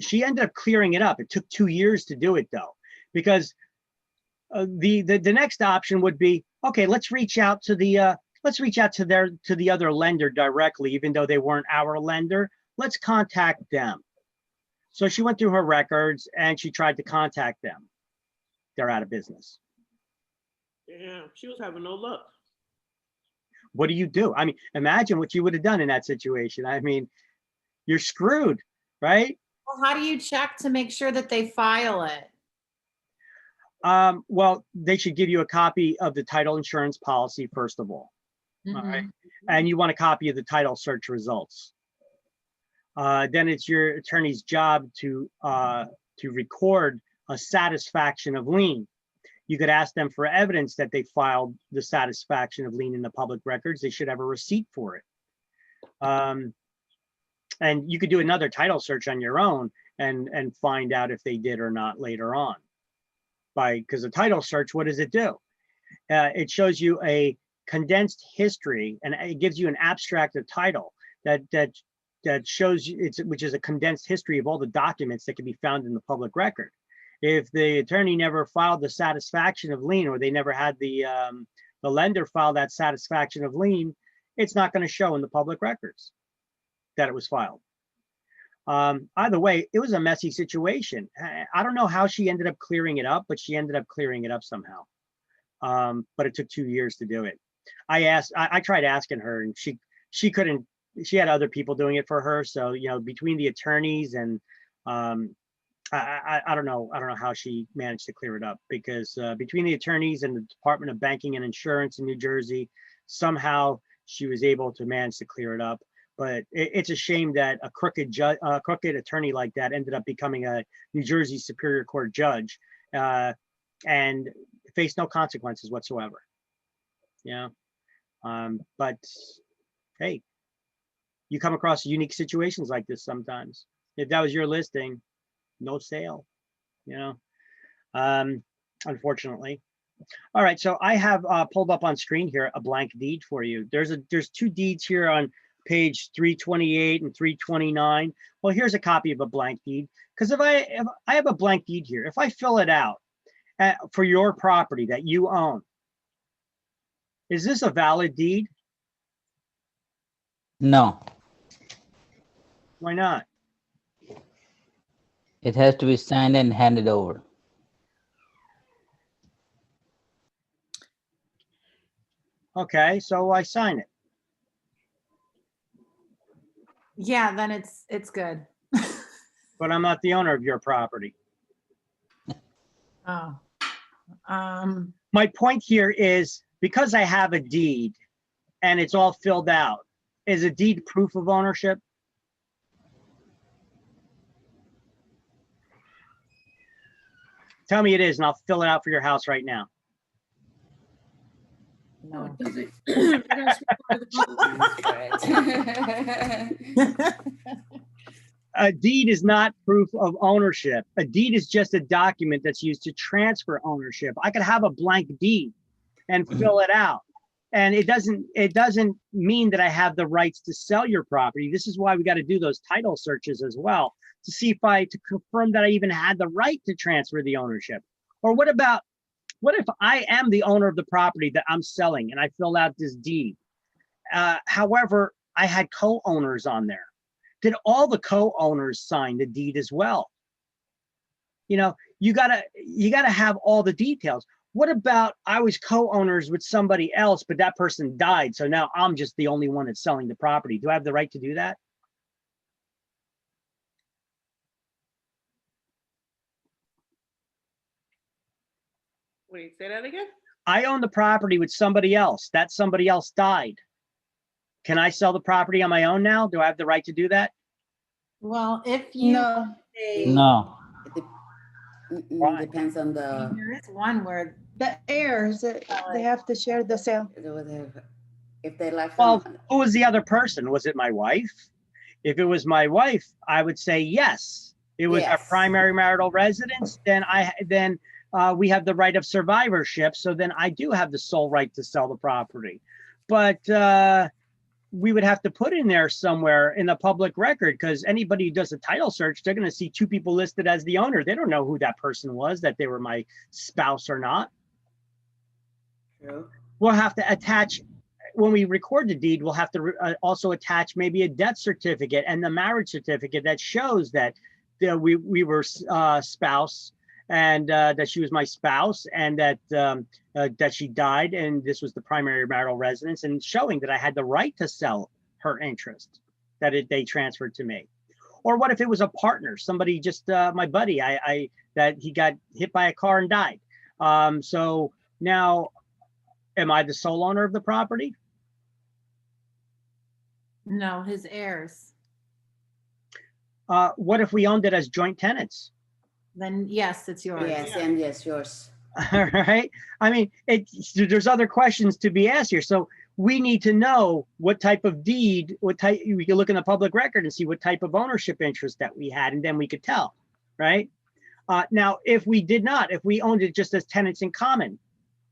She ended up clearing it up. It took 2 years to do it though, because the next option would be, okay, let's reach out to the other lender directly, even though they weren't our lender. Let's contact them. So she went through her records and she tried to contact them. They're out of business. Damn, she was having no luck. What do you do? I mean, imagine what you would have done in that situation. I mean, you're screwed, right? Well, how do you check to make sure that they file it? Well, they should give you a copy of the title insurance policy, first of all. All right. And you want a copy of the title search results. Then it's your attorney's job to record a satisfaction of lien. You could ask them for evidence that they filed the satisfaction of lien in the public records. They should have a receipt for it. And you could do another title search on your own and find out if they did or not later on. Because a title search, what does it do? It shows you a condensed history, and it gives you an abstract of title that shows you which is a condensed history of all the documents that can be found in the public record. If the attorney never filed the satisfaction of lien, or they never had the lender file that satisfaction of lien, it's not going to show in the public records that it was filed. Either way, it was a messy situation. I don't know how she ended up clearing it up, but she ended up clearing it up somehow. But it took 2 years to do it. I tried asking her, and she couldn't. She had other people doing it for her. So, you know, between the attorneys and I don't know how she managed to clear it up, because between the attorneys and the Department of Banking and Insurance in New Jersey, somehow she was able to manage to clear it up. But it's a shame that a crooked attorney like that ended up becoming a New Jersey Superior Court judge and faced no consequences whatsoever. Yeah. But hey, you come across unique situations like this sometimes. If that was your listing, no sale, you know, unfortunately. All right, so I have pulled up on screen here a blank deed for you. There's 2 deeds here on page 328 and 329. Well, here's a copy of a blank deed, because if I have a blank deed here, if I fill it out for your property that you own, is this a valid deed? No, Why not? it has to be signed and handed over. Okay, so I sign it. Yeah, then it's good. But I'm not the owner of your property. Oh. My point here is, because I have a deed and it's all filled out, is a deed proof of ownership? Tell me it is, and I'll fill it out for your house right now. No, No. it doesn't. You're gonna speak for the company. A deed is not proof of ownership. A deed is just a document that's used to transfer ownership. I could have a blank deed and fill it out, and it doesn't mean that I have the rights to sell your property. This is why we got to do those title searches as well, to see to confirm that I even had the right to transfer the ownership. Or what if I am the owner of the property that I'm selling and I filled out this deed? However, I had co-owners on there. Did all the co-owners sign the deed as well? You know, you gotta have all the details. What about I was co-owners with somebody else, but that person died, so now I'm just the only one that's selling the property? Do I have the right to do that? Wait, say that again? I own the property with somebody else. That somebody else died. Can I sell the property on my own now? Do I have the right to do that? Well, if you, No. No, Why? Depends on the, there is one where, The heirs, they have to share the sale. if they left. Well, them- who was the other person? Was it my wife? If it was my wife, I would say yes. It was our Yes. primary marital residence. Then we have the right of survivorship. So then I do have the sole right to sell the property. But we would have to put in there somewhere in the public record, because anybody who does a title search, they're going to see 2 people listed as the owner. They don't know who that person was, that they were my spouse or not. True. We'll have to attach, when we record the deed, we'll have to also attach maybe a death certificate and the marriage certificate that shows that we were spouse, and that she was my spouse, and that she died, and this was the primary marital residence, and showing that I had the right to sell her interest, that they transferred to me. Or what if it was a partner, somebody just my buddy, that he got hit by a car and died. So now, am I the sole owner of the property? no, his heirs, What if we owned it as joint tenants? then yes, it's yours. Yes, and yes, yours. All right. I mean, there's other questions to be asked here. So we need to know what type of deed, we can look in the public record and see what type of ownership interest that we had, and then we could tell, right? Now, if we did not, if we owned it just as tenants in common,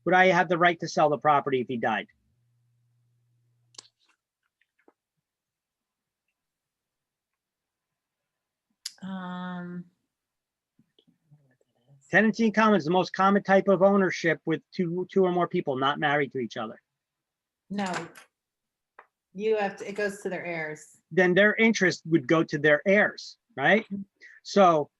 would I have the right to sell the property if he died? Tenancy in common is the most common type of ownership with two or more people not married to each other. No. You have to, it goes to their heirs. Then their interest would go to their heirs. right? So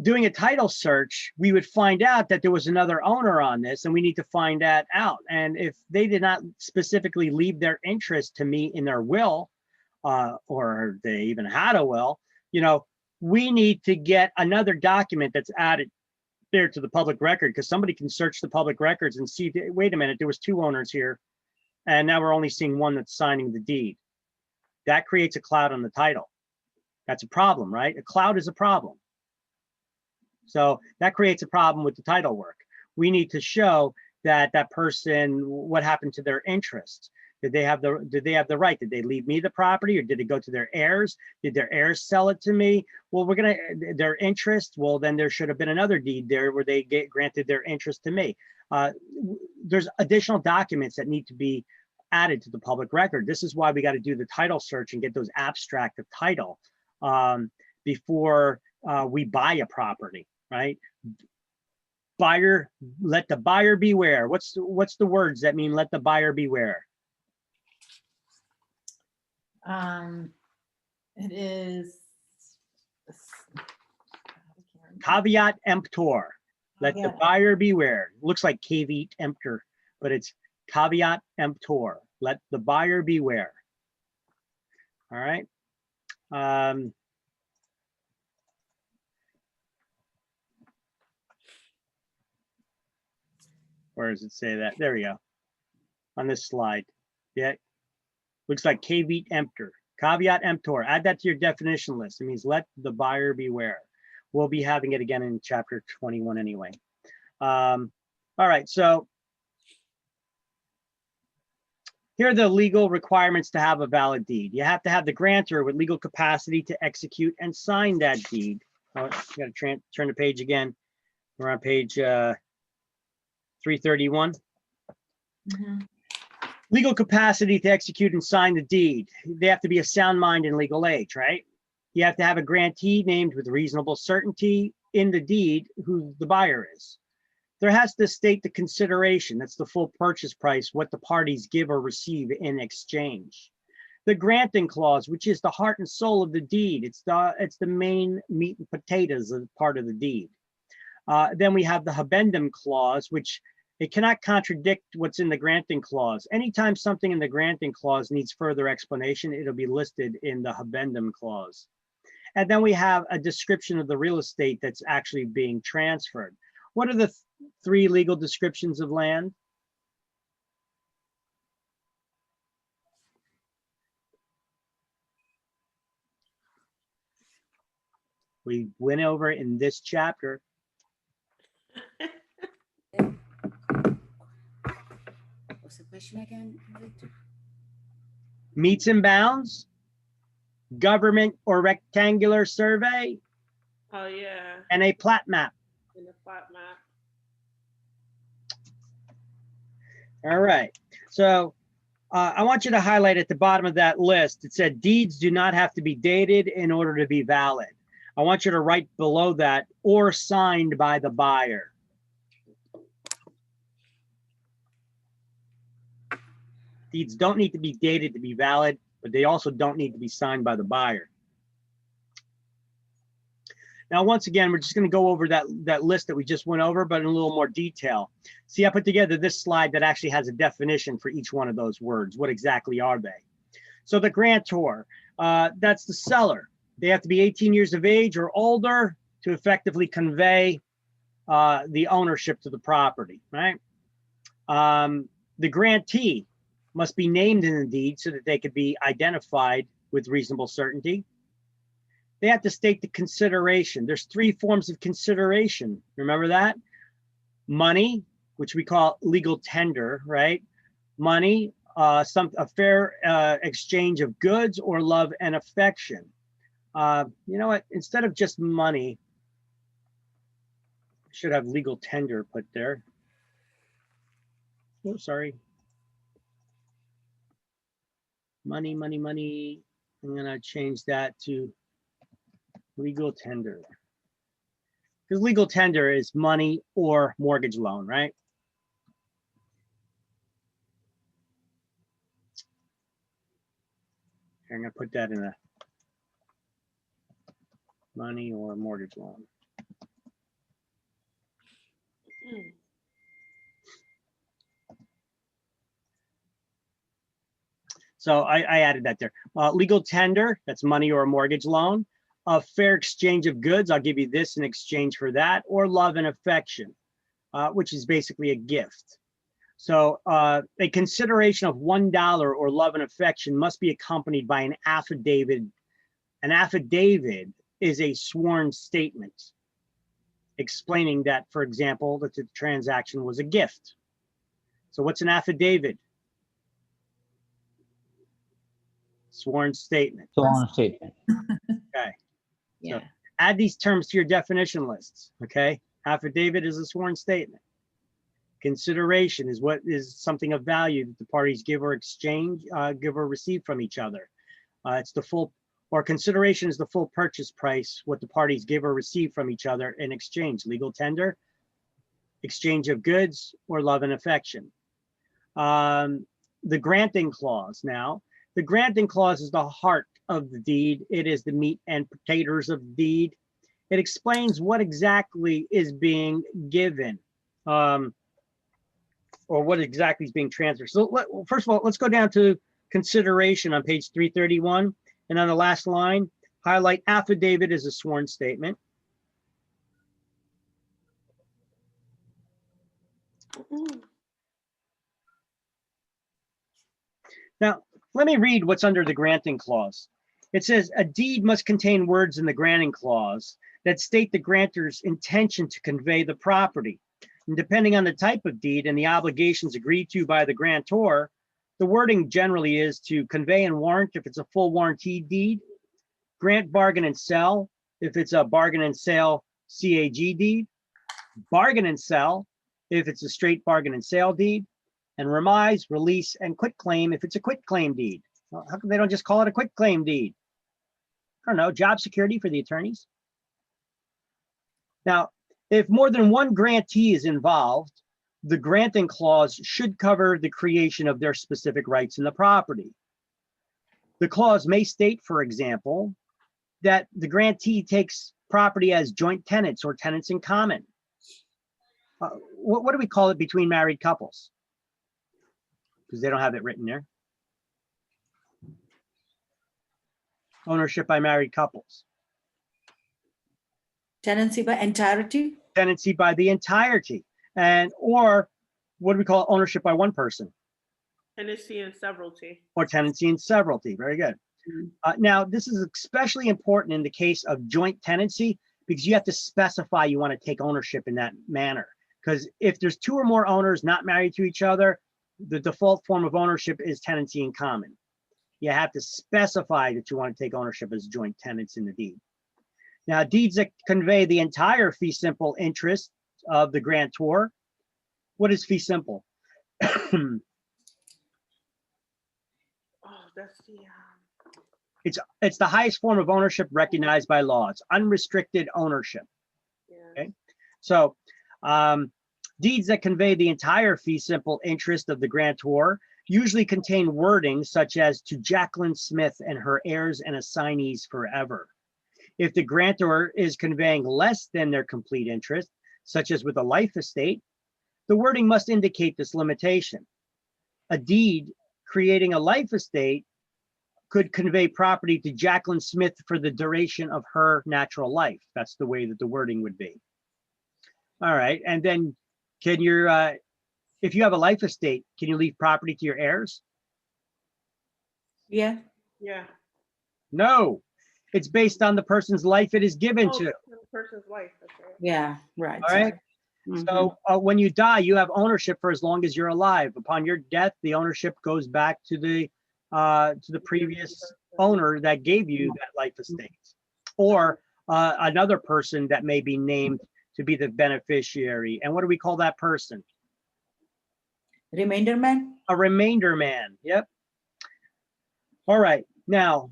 doing a title search, we would find out that there was another owner on this, and we need to find that out. And if they did not specifically leave their interest to me in their will, or they even had a will, we need to get another document that's added there to the public record, because somebody can search the public records and see, wait a minute, there was 2 owners here, and now we're only seeing one that's signing the deed. That creates a cloud on the title. That's a problem, right? A cloud is a problem. So that creates a problem with the title work. We need to show that that person, what happened to their interest? Did they have the right? Did they leave me the property, or did it go to their heirs? Did their heirs sell it to me? Well, their interest. Well, then there should have been another deed there where they granted their interest to me. There's additional documents that need to be added to the public record. This is why we got to do the title search and get those abstract of title before we buy a property, right? Buyer, let the buyer beware. What's the words that mean let the buyer beware? It is. Caveat emptor. Let the buyer beware. Looks like caveat emptor, but it's caveat emptor. Let the buyer beware. All right. Where does it say that? There we go. On this slide. Yeah. Looks like caveat emptor. Caveat emptor. Add that to your definition list. It means let the buyer beware. We'll be having it again in chapter 21 anyway. All right. So here are the legal requirements to have a valid deed. You have to have the grantor with legal capacity to execute and sign that deed. Oh, you got to turn the page again. We're on page 331. Mhm. Legal capacity to execute and sign the deed. They have to be of sound mind and legal age, right? You have to have a grantee named with reasonable certainty in the deed who the buyer is. There has to state the consideration, that's the full purchase price, what the parties give or receive in exchange. The granting clause, which is the heart and soul of the deed, it's the main meat and potatoes of part of the deed. Then we have the habendum clause, which it cannot contradict what's in the granting clause. Anytime something in the granting clause needs further explanation, it'll be listed in the habendum clause. And then we have a description of the real estate that's actually being transferred. What are the 3 legal descriptions of land? We went over in this chapter. What's the question again, Victor? Meets and bounds, government or rectangular survey, Oh, yeah, and a plat map. in the plot map. All right. So I want you to highlight at the bottom of that list, it said deeds do not have to be dated in order to be valid. I want you to write below that, or signed by the buyer. Deeds don't need to be dated to be valid, but they also don't need to be signed by the buyer. Now, once again, we're just going to go over that list that we just went over, but in a little more detail. See, I put together this slide that actually has a definition for each one of those words. What exactly are they? So the grantor, that's the seller. They have to be 18 years of age or older to effectively convey the ownership to the property, right? The grantee must be named in the deed so that they could be identified with reasonable certainty. They have to state the consideration. There's 3 forms of consideration. Remember that? Money, which we call legal tender, right? Money, a fair exchange of goods or love and affection. You know what? Instead of just money, I should have legal tender put there. Oh, sorry. Money, money, money. I'm gonna change that to legal tender. Because legal tender is money or mortgage loan, right? I'm gonna put that in a Money or mortgage loan. Mm. So I added that there. Legal tender, that's money or a mortgage loan. A fair exchange of goods, I'll give you this in exchange for that, or love and affection, which is basically a gift. So a consideration of $1 or love and affection must be accompanied by an affidavit. An affidavit is a sworn statement explaining that, for example, that the transaction was a gift. So what's an affidavit? Sworn statement. Sworn statement. So add these terms to your definition lists, okay? Affidavit is a sworn statement. Consideration is what is something of value that the parties give or exchange, give or receive from each other. It's the full, or consideration is the full purchase price, what the parties give or receive from each other in exchange. Legal tender, exchange of goods, or love and affection. The granting clause now. The granting clause is the heart of the deed. It is the meat and potatoes of the deed. It explains what exactly is being given, or what exactly is being transferred. So first of all, let's go down to consideration on page 331. And on the last line, highlight affidavit is a sworn statement. Mm. Now, let me read what's under the granting clause. It says a deed must contain words in the granting clause that state the grantor's intention to convey the property. And depending on the type of deed and the obligations agreed to by the grantor, the wording generally is to convey and warrant if it's a full warranty deed, grant, bargain, and sell if it's a bargain and sale CAG deed, bargain and sell if it's a straight bargain and sale deed, and remise, release, and quit claim if it's a quit claim deed. Well, how come they don't just call it a quit claim deed? I don't know, job security for the attorneys. Now, if more than one grantee is involved, the granting clause should cover the creation of their specific rights in the property. The clause may state, for example, that the grantee takes property as joint tenants or tenants in common. What do we call it between married couples? Because they don't have it written there. Ownership by married couples. Tenancy by entirety? Tenancy by the entirety. And, or what do we call ownership by one person? Tenancy and severalty. Or tenancy and severalty. Very good. Now, this is especially important in the case of joint tenancy because you have to specify you want to take ownership in that manner. Because if there's two or more owners not married to each other, the default form of ownership is tenancy in common. You have to specify that you want to take ownership as joint tenants in the deed. Now, deeds that convey the entire fee simple interest of the grantor. What is fee simple? Oh, that's the. It's the highest form of ownership recognized by law. It's unrestricted ownership. Yeah. Okay, so deeds that convey the entire fee simple interest of the grantor usually contain wording such as to Jacqueline Smith and her heirs and assignees forever. If the grantor is conveying less than their complete interest, such as with a life estate, the wording must indicate this limitation. A deed creating a life estate could convey property to Jacqueline Smith for the duration of her natural life. That's the way that the wording would be. All right, and then can your, if you have a life estate, can you leave property to your heirs? Yeah. Yeah. No, it's based on the person's life it is given Oh, to. the person's wife. That's right. Yeah, right. All right. So when you die, you have ownership for as long as you're alive. Upon your death, the ownership goes back to the previous owner that gave you that life estate, or another person that may be named to be the beneficiary. And what do we call that person? Remainder man? A remainder man. Yep. All right. Now,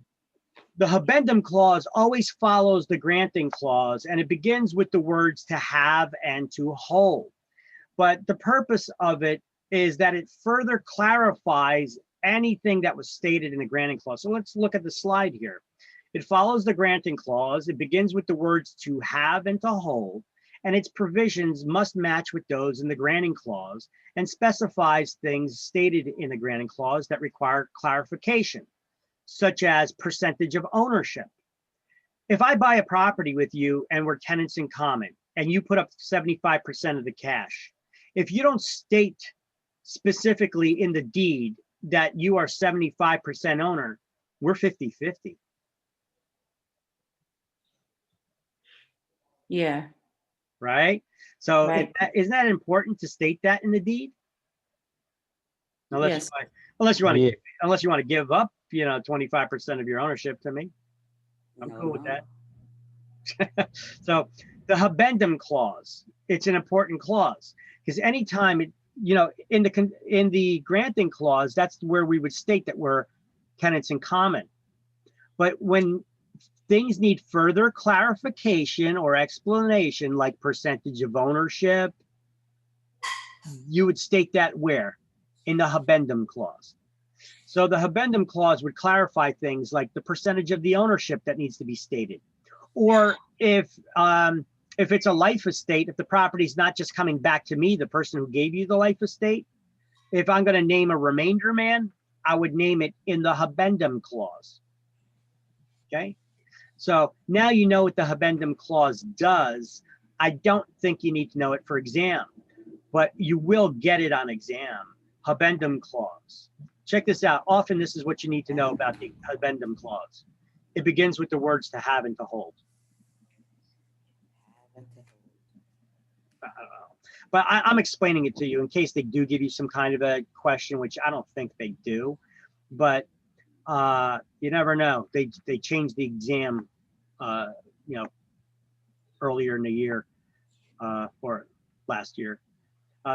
the habendum clause always follows the granting clause, and it begins with the words to have and to hold. But the purpose of it is that it further clarifies anything that was stated in the granting clause. So let's look at the slide here. It follows the granting clause. It begins with the words to have and to hold, and its provisions must match with those in the granting clause and specifies things stated in the granting clause that require clarification, such as percentage of ownership. If I buy a property with you and we're tenants in common and you put up 75% of the cash, if you don't state specifically in the deed that you are 75% owner, we're 50-50. Yeah, Right? So Right. isn't that important to state that in the deed? Unless Yes. unless you want to Yeah. unless you want to give up, 25% of your ownership to me. I'm No, cool with no. that. So the habendum clause, it's an important clause because anytime in the granting clause, that's where we would state that we're tenants in common. But when things need further clarification or explanation, like percentage of ownership, you would state that where? In the habendum clause. So the habendum clause would clarify things like the percentage of the ownership that needs to be stated. Or if it's a life estate, if the property is not just coming back to me, the person who gave you the life estate, if I'm going to name a remainder man, I would name it in the habendum clause. Okay. So now you know what the habendum clause does. I don't think you need to know it for exam, but you will get it on exam. Habendum clause. Check this out. Often this is what you need to know about the habendum clause. It begins with the words to have and to hold. I don't know. But I'm explaining it to you in case they do give you some kind of a question, which I don't think they do. But you never know. They changed the exam, earlier in the year or last year.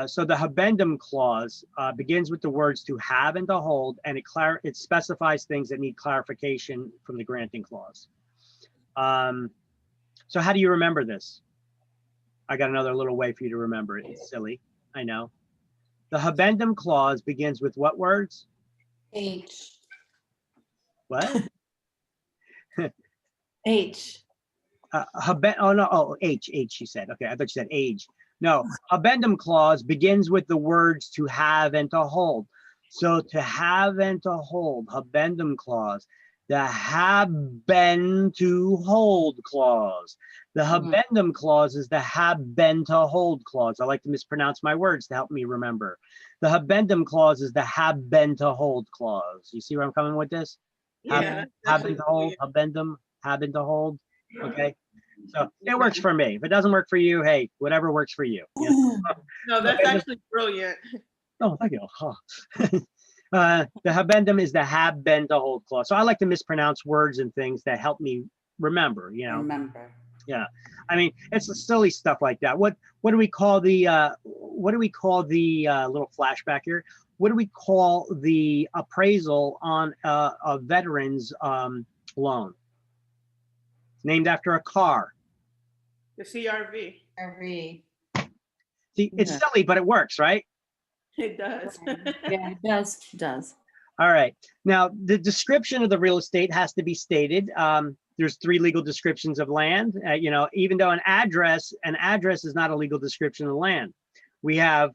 So the habendum clause begins with the words to have and to hold, and it specifies things that need clarification from the granting clause. So how do you remember this? I got another little way for you to remember it. It's silly, I know. The habendum clause begins with what words? H. What? H. H, you said. Okay, I thought you said age. No, habendum clause begins with the words to have and to hold. So to have and to hold, habendum clause, the haben to hold clause. The habendum clause is the haben to hold clause. I like to mispronounce my words to help me remember. The habendum clause is the haben to hold clause. You see where I'm coming with this? Yeah. Haben to hold, habendum, haben to hold. Okay. So it works for me. If it doesn't work for you, hey, whatever works for you. No, that's actually brilliant. Oh, thank you. Huh. The habendum is the haben to hold clause. So I like to mispronounce words and things that help me remember, Remember. Yeah. I mean, it's silly stuff like that. What do we call the little flashback here? What do we call the appraisal on a veteran's loan? Named after a car. The CRV. RV. See, it's Yeah. silly, but it works, right? It does. Yeah, it does. All right. Now, the description of the real estate has to be stated. There's 3 legal descriptions of land. Even though an address is not a legal description of land. We have,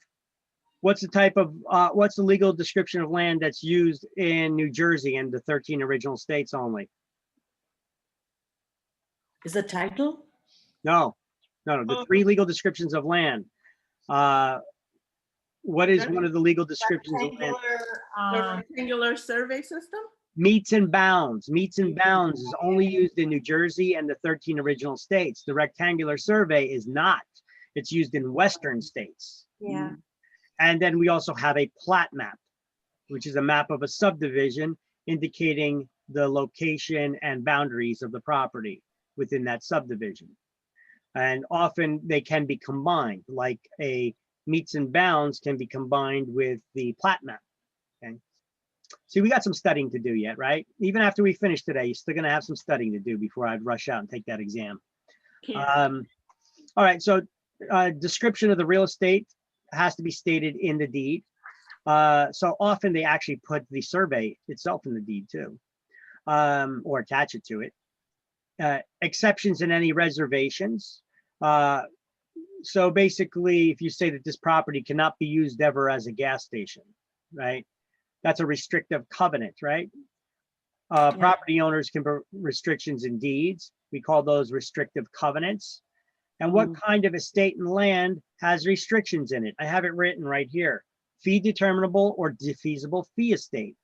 what's the legal description of land that's used in New Jersey and the 13 original states only? Is the title? No. The 3 legal descriptions of land. What is one of the legal descriptions of land? The rectangular survey system? Meets and bounds. Meets and bounds is only used in New Jersey and the 13 original states. The rectangular survey is not. It's used in Western states. Yeah. And then we also have a plat map, which is a map of a subdivision indicating the location and boundaries of the property within that subdivision. And often they can be combined, like a meets and bounds can be combined with the plat map. Okay. See, we got some studying to do yet, right? Even after we finish today, you're still gonna have some studying to do before I'd rush out and take that exam. Yeah. All right, so description of the real estate has to be stated in the deed. So often they actually put the survey itself in the deed too, or attach it to it. exceptions in any reservations. So basically, if you say that this property cannot be used ever as a gas station, right? That's a restrictive covenant, right? Property owners can put restrictions in deeds. We call those restrictive covenants. And what kind of estate and land has restrictions in it? I have it written right here. Fee determinable or defeasible fee estate,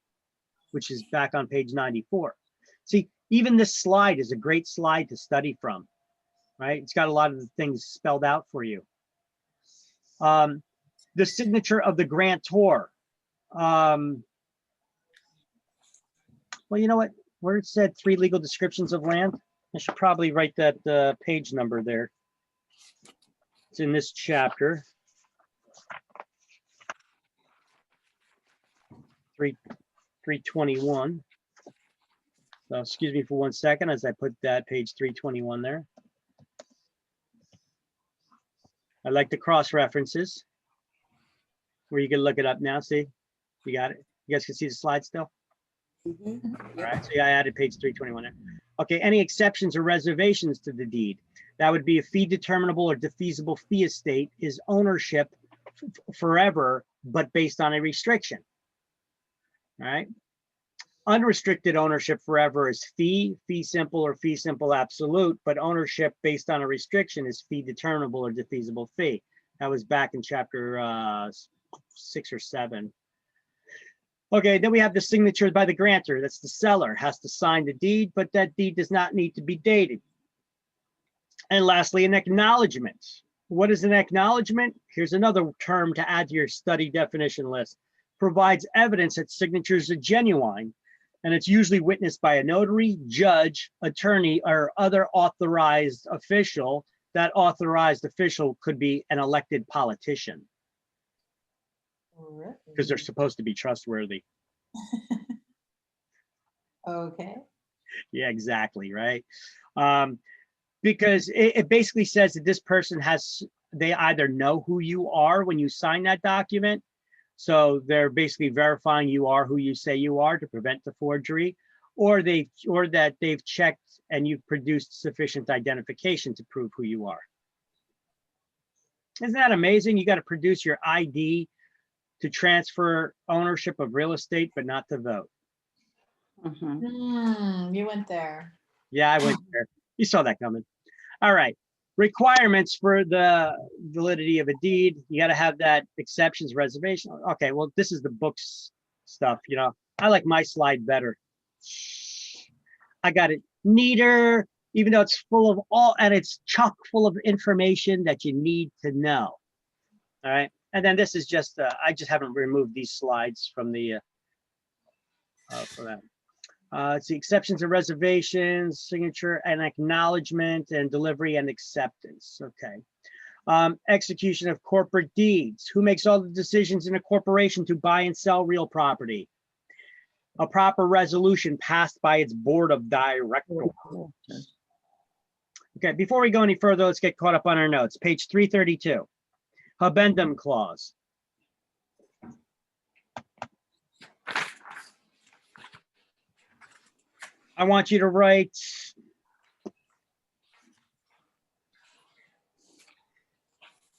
which is back on page 94. See, even this slide is a great slide to study from, right? It's got a lot of the things spelled out for you. The signature of the grantor. Well, you know what? Where it said 3 legal descriptions of land, I should probably write that page number there. It's in this chapter. 321. So excuse me for 1 second as I put that page 321 there. I like the cross references where you can look it up now. See, you got it. You guys can see the slide still. All right, so yeah, I added page 321 there. Okay, any exceptions or reservations to the deed? That would be a fee determinable or defeasible fee estate is ownership forever, but based on a restriction. All right. Unrestricted ownership forever is fee simple or fee simple absolute, but ownership based on a restriction is fee determinable or defeasible fee. That was back in chapter 6 or 7. Okay, then we have the signature by the grantor. That's the seller has to sign the deed, but that deed does not need to be dated. And lastly, an acknowledgement. What is an acknowledgement? Here's another term to add to your study definition list. Provides evidence that signatures are genuine, and it's usually witnessed by a notary, judge, attorney, or other authorized official. That authorized official could be an elected politician because they're supposed to be trustworthy. Okay. Yeah, exactly, right? Because it basically says that this person they either know who you are when you sign that document, so they're basically verifying you are who you say you are to prevent the forgery, or that they've checked and you've produced sufficient identification to prove who you are. Isn't that amazing? You got to produce your ID to transfer ownership of real estate, but not to vote. You went there. Yeah, I went there. You saw that coming. All right. Requirements for the validity of a deed. You got to have that exceptions reservation. Okay, well, this is the books stuff, you know. I like my slide better. I got it neater, even though it's full of and it's chock full of information that you need to know. All right. And then this is just, I just haven't removed these slides from the, for that. It's the exceptions and reservations, signature and acknowledgement, and delivery and acceptance. Okay. Execution of corporate deeds. Who makes all the decisions in a corporation to buy and sell real property? A proper resolution passed by its board of directors. Okay, before we go any further, let's get caught up on our notes. Page 332, habendum clause. I want you to write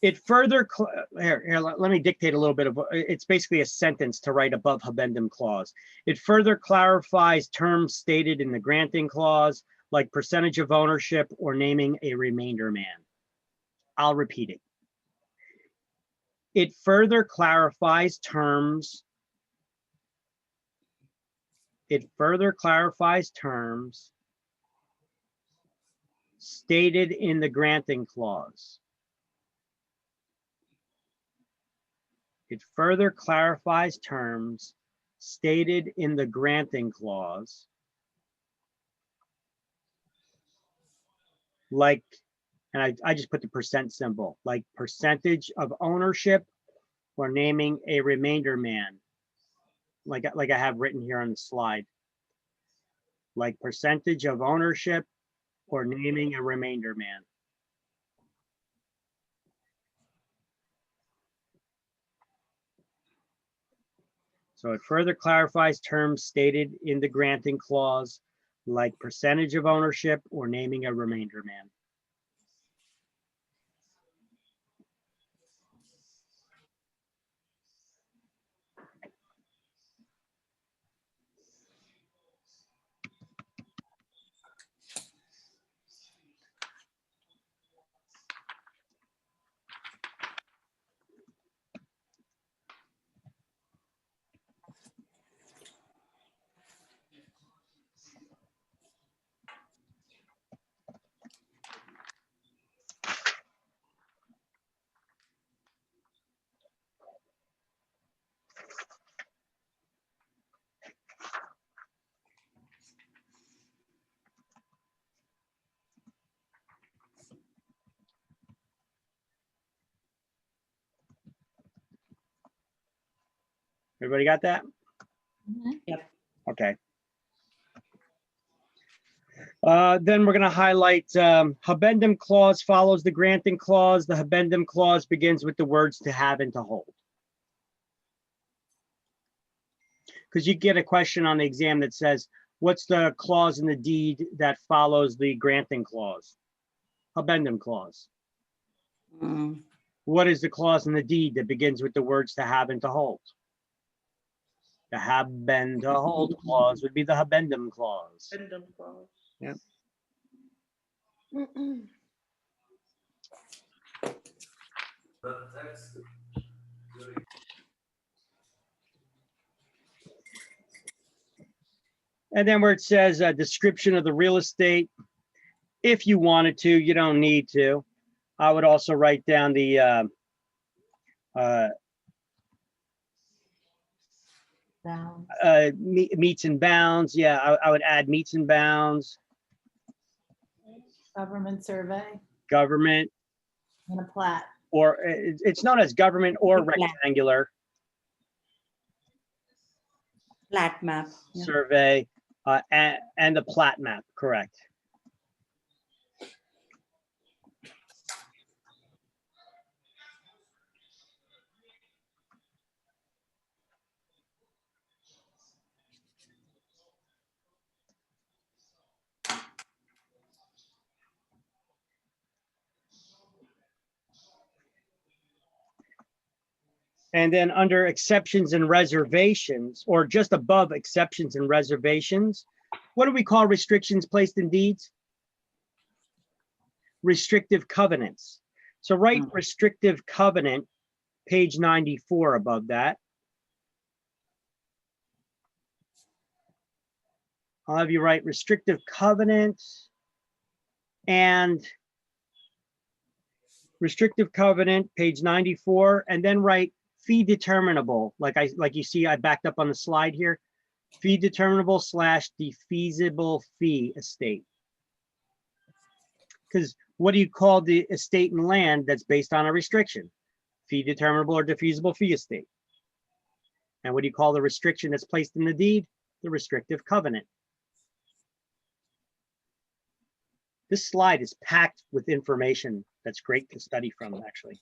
it further. Here, let me dictate a little bit of, it's basically a sentence to write above habendum clause. It further clarifies terms stated in the granting clause, like percentage of ownership or naming a remainder man. I'll repeat it. It further clarifies terms. It further clarifies terms stated in the granting clause. It further clarifies terms stated in the granting clause, like, and I just put the percent symbol, like percentage of ownership or naming a remainder man. Like I have written here on the slide, like percentage of ownership or naming a remainder man. So it further clarifies terms stated in the granting clause, like percentage of ownership or naming a remainder man. Everybody got that? Mhm. Okay. Then we're going to highlight habendum clause follows the granting clause. The habendum clause begins with the words to have and to hold. Because you get a question on the exam that says, what's the clause in the deed that follows the granting clause? Habendum clause. Mm, What is the clause in the deed that begins with the words to have and to hold? The have and to hold clause would be the habendum clause. Addendum clause. Yeah. And then where it says a description of the real estate, if you wanted to, you don't need to. I would also write down the Bounds. meets and bounds. Yeah, I would add meets and bounds, Government survey government, and a plat. or it's known as government or Plat. rectangular Flat map. Yeah. survey, and the plat map, correct. And then under exceptions and reservations, or just above exceptions and reservations, what do we call restrictions placed in deeds? Restrictive covenants. So write restrictive covenant, page 94 above that. I'll have you write restrictive covenant and restrictive covenant, page 94, and then write fee determinable, like you see I backed up on the slide here, fee determinable / defeasible fee estate. Because what do you call the estate and land that's based on a restriction? Fee determinable or defeasible fee estate. And what do you call the restriction that's placed in the deed? The restrictive covenant. This slide is packed with information that's great to study from, actually.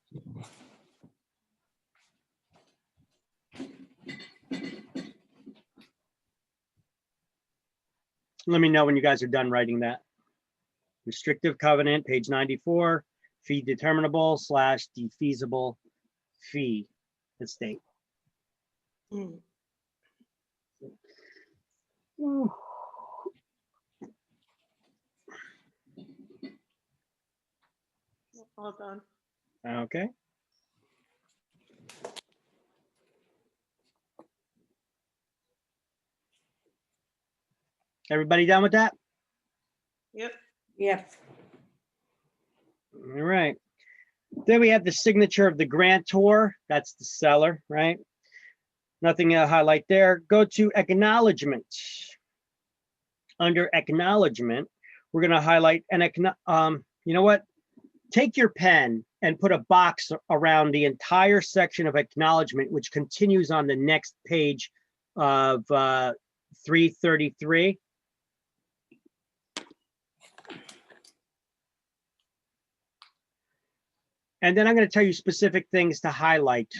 Let me know when you guys are done writing that. Restrictive covenant, page 94, fee determinable / defeasible fee estate. All done. Okay. Everybody done with that? Yep. Yep. All right. Then we have the signature of the grantor. That's the seller, right? Nothing to highlight there. Go to acknowledgement. Under acknowledgement, we're going to highlight an you know what? Take your pen and put a box around the entire section of acknowledgement, which continues on the next page of 333. And then I'm going to tell you specific things to highlight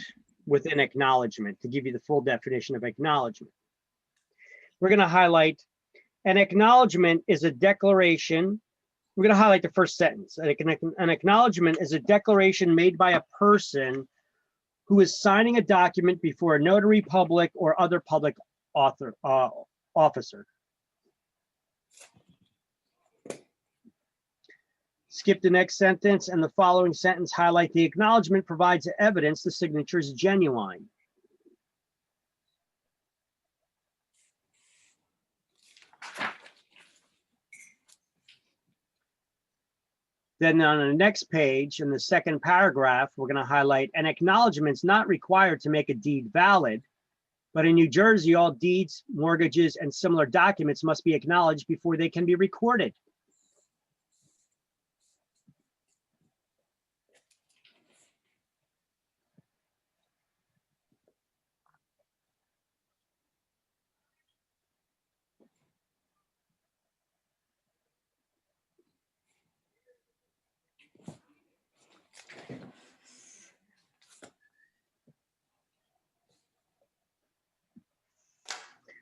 within acknowledgement to give you the full definition of acknowledgement. We're going to highlight An acknowledgement is a declaration. We're going to highlight the first sentence. An acknowledgement is a declaration made by a person who is signing a document before a notary public or other public officer. Skip the next sentence, and the following sentence highlight the acknowledgement provides evidence the signature is genuine. Then on the next page, in the second paragraph, we're going to highlight an acknowledgement is not required to make a deed valid, but in New Jersey, all deeds, mortgages, and similar documents must be acknowledged before they can be recorded.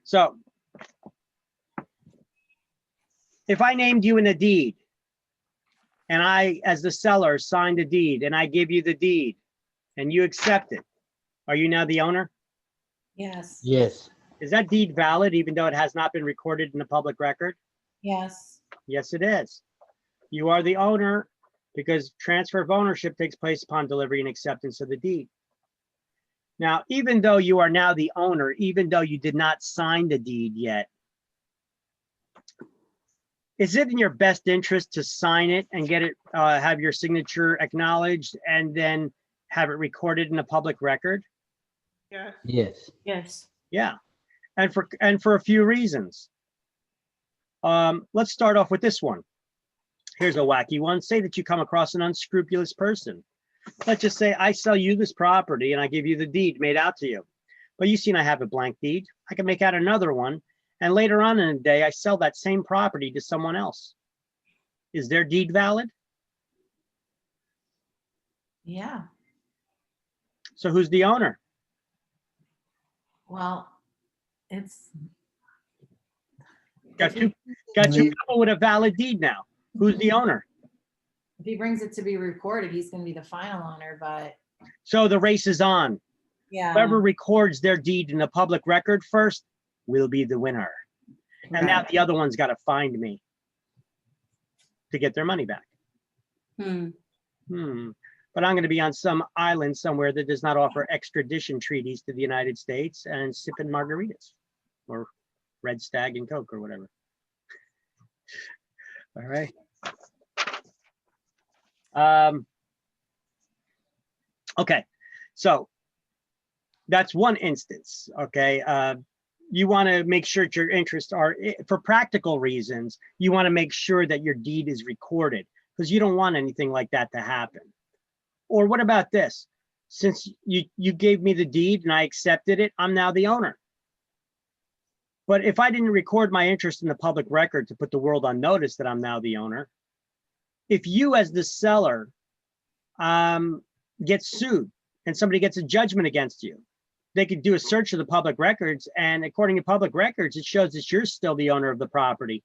So if I named you in a deed and I, as the seller, signed a deed and I give you the deed and you accept it, are you now the owner? Yes, Yes. Is that deed valid even though it has not been recorded in the public record? yes, Yes, it is. You are the owner because transfer of ownership takes place upon delivery and acceptance of the deed. Now, even though you are now the owner, even though you did not sign the deed yet, is it in your best interest to sign it and get it, have your signature acknowledged and then have it recorded in a public record? Yes. Yes. yes. Yeah, and for a few reasons. Let's start off with this one. Here's a wacky one. Say that you come across an unscrupulous person. Let's just say I sell you this property and I give you the deed made out to you. But you've seen I have a blank deed. I can make out another one. And later on in the day, I sell that same property to someone else. Is their deed valid? Yeah, So who's the owner? well, it's. Got if he- two people with a valid deed now. Who's the owner? If he brings it to be recorded, he's gonna be the final owner, but So the race is on. yeah. Whoever records their deed in the public record first will be the winner. And now right. the other one's got to find me to get their money back. But I'm going to be on some island somewhere that does not offer extradition treaties to the United States and sipping margaritas or Red Stag and Coke or whatever. All right. Okay, so that's one instance. Okay, you want to make sure that your interests are, for practical reasons, you want to make sure that your deed is recorded because you don't want anything like that to happen. Or what about this? Since you gave me the deed and I accepted it, I'm now the owner. But if I didn't record my interest in the public record to put the world on notice that I'm now the owner, if you as the seller get sued and somebody gets a judgment against you, they could do a search of the public records, and according to public records, it shows that you're still the owner of the property.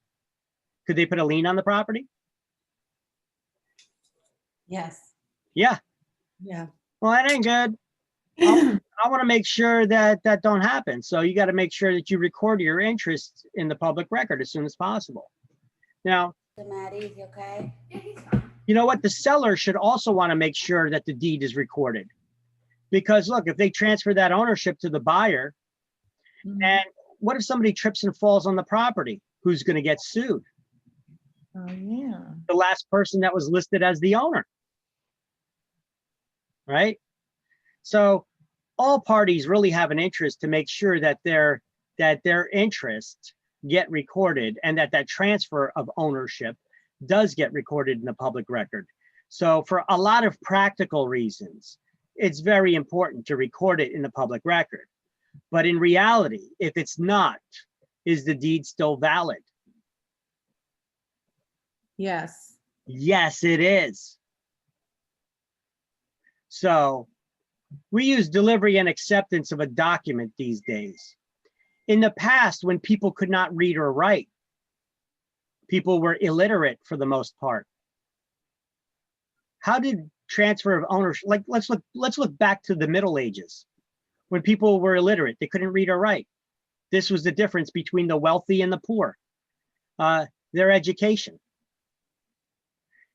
Could they put a lien on the property? Yes, Yeah. yeah. Well, that ain't good. I want to make sure that that don't happen. So you got to make sure that you record your interest in the public record as soon as possible. Now, Maddie, you okay? you know what? The seller should also want to make sure that the deed is recorded. Because look, if they transfer that ownership to the buyer, Mhm. and what if somebody trips and falls on the property? Who's going to get sued? Oh, yeah. The last person that was listed as the owner. Right? So all parties really have an interest to make sure that their interests get recorded and that transfer of ownership does get recorded in the public record. So for a lot of practical reasons, it's very important to record it in the public record. But in reality, if it's not, is the deed still valid? Yes. Yes, it is. So we use delivery and acceptance of a document these days. In the past, when people could not read or write, People were illiterate for the most part. How did transfer of ownership, like let's look back to the Middle Ages when people were illiterate, they couldn't read or write. This was the difference between the wealthy and the poor, their education.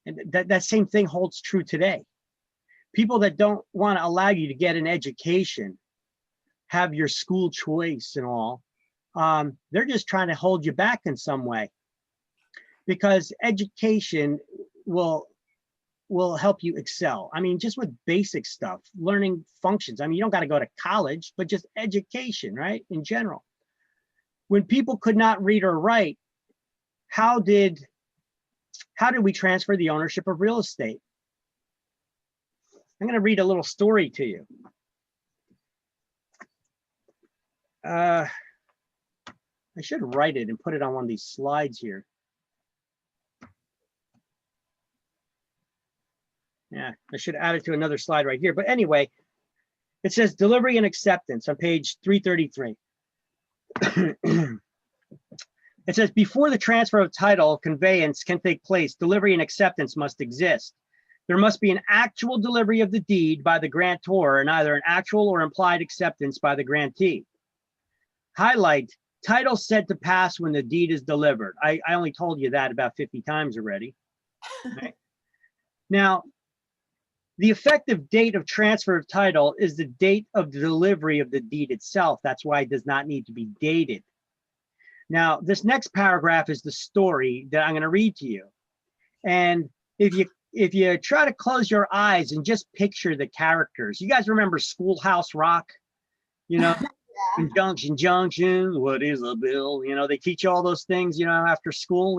And that same thing holds true today. People that don't want to allow you to get an education, have your school choice and all, they're just trying to hold you back in some way, because education will help you excel. I mean, just with basic stuff, learning functions. I mean, you don't got to go to college, but just education, right? In general. When people could not read or write, how did we transfer the ownership of real estate? I'm going to read a little story to you. I should write it and put it on one of these slides here. Yeah, I should add it to another slide right here. But anyway, it says delivery and acceptance on page 333. It says before the transfer of title conveyance can take place, delivery and acceptance must exist. There must be an actual delivery of the deed by the grantor and either an actual or implied acceptance by the grantee. Highlight, title said to pass when the deed is delivered. I only told you that about 50 times already. Right? Now, the effective date of transfer of title is the date of the delivery of the deed itself. That's why it does not need to be dated. Now, this next paragraph is the story that I'm going to read to you. And if you try to close your eyes and just picture the characters, you guys remember Schoolhouse Rock? You know, Junction, Junction, what is a bill? You know, they teach you all those things, you know, after school.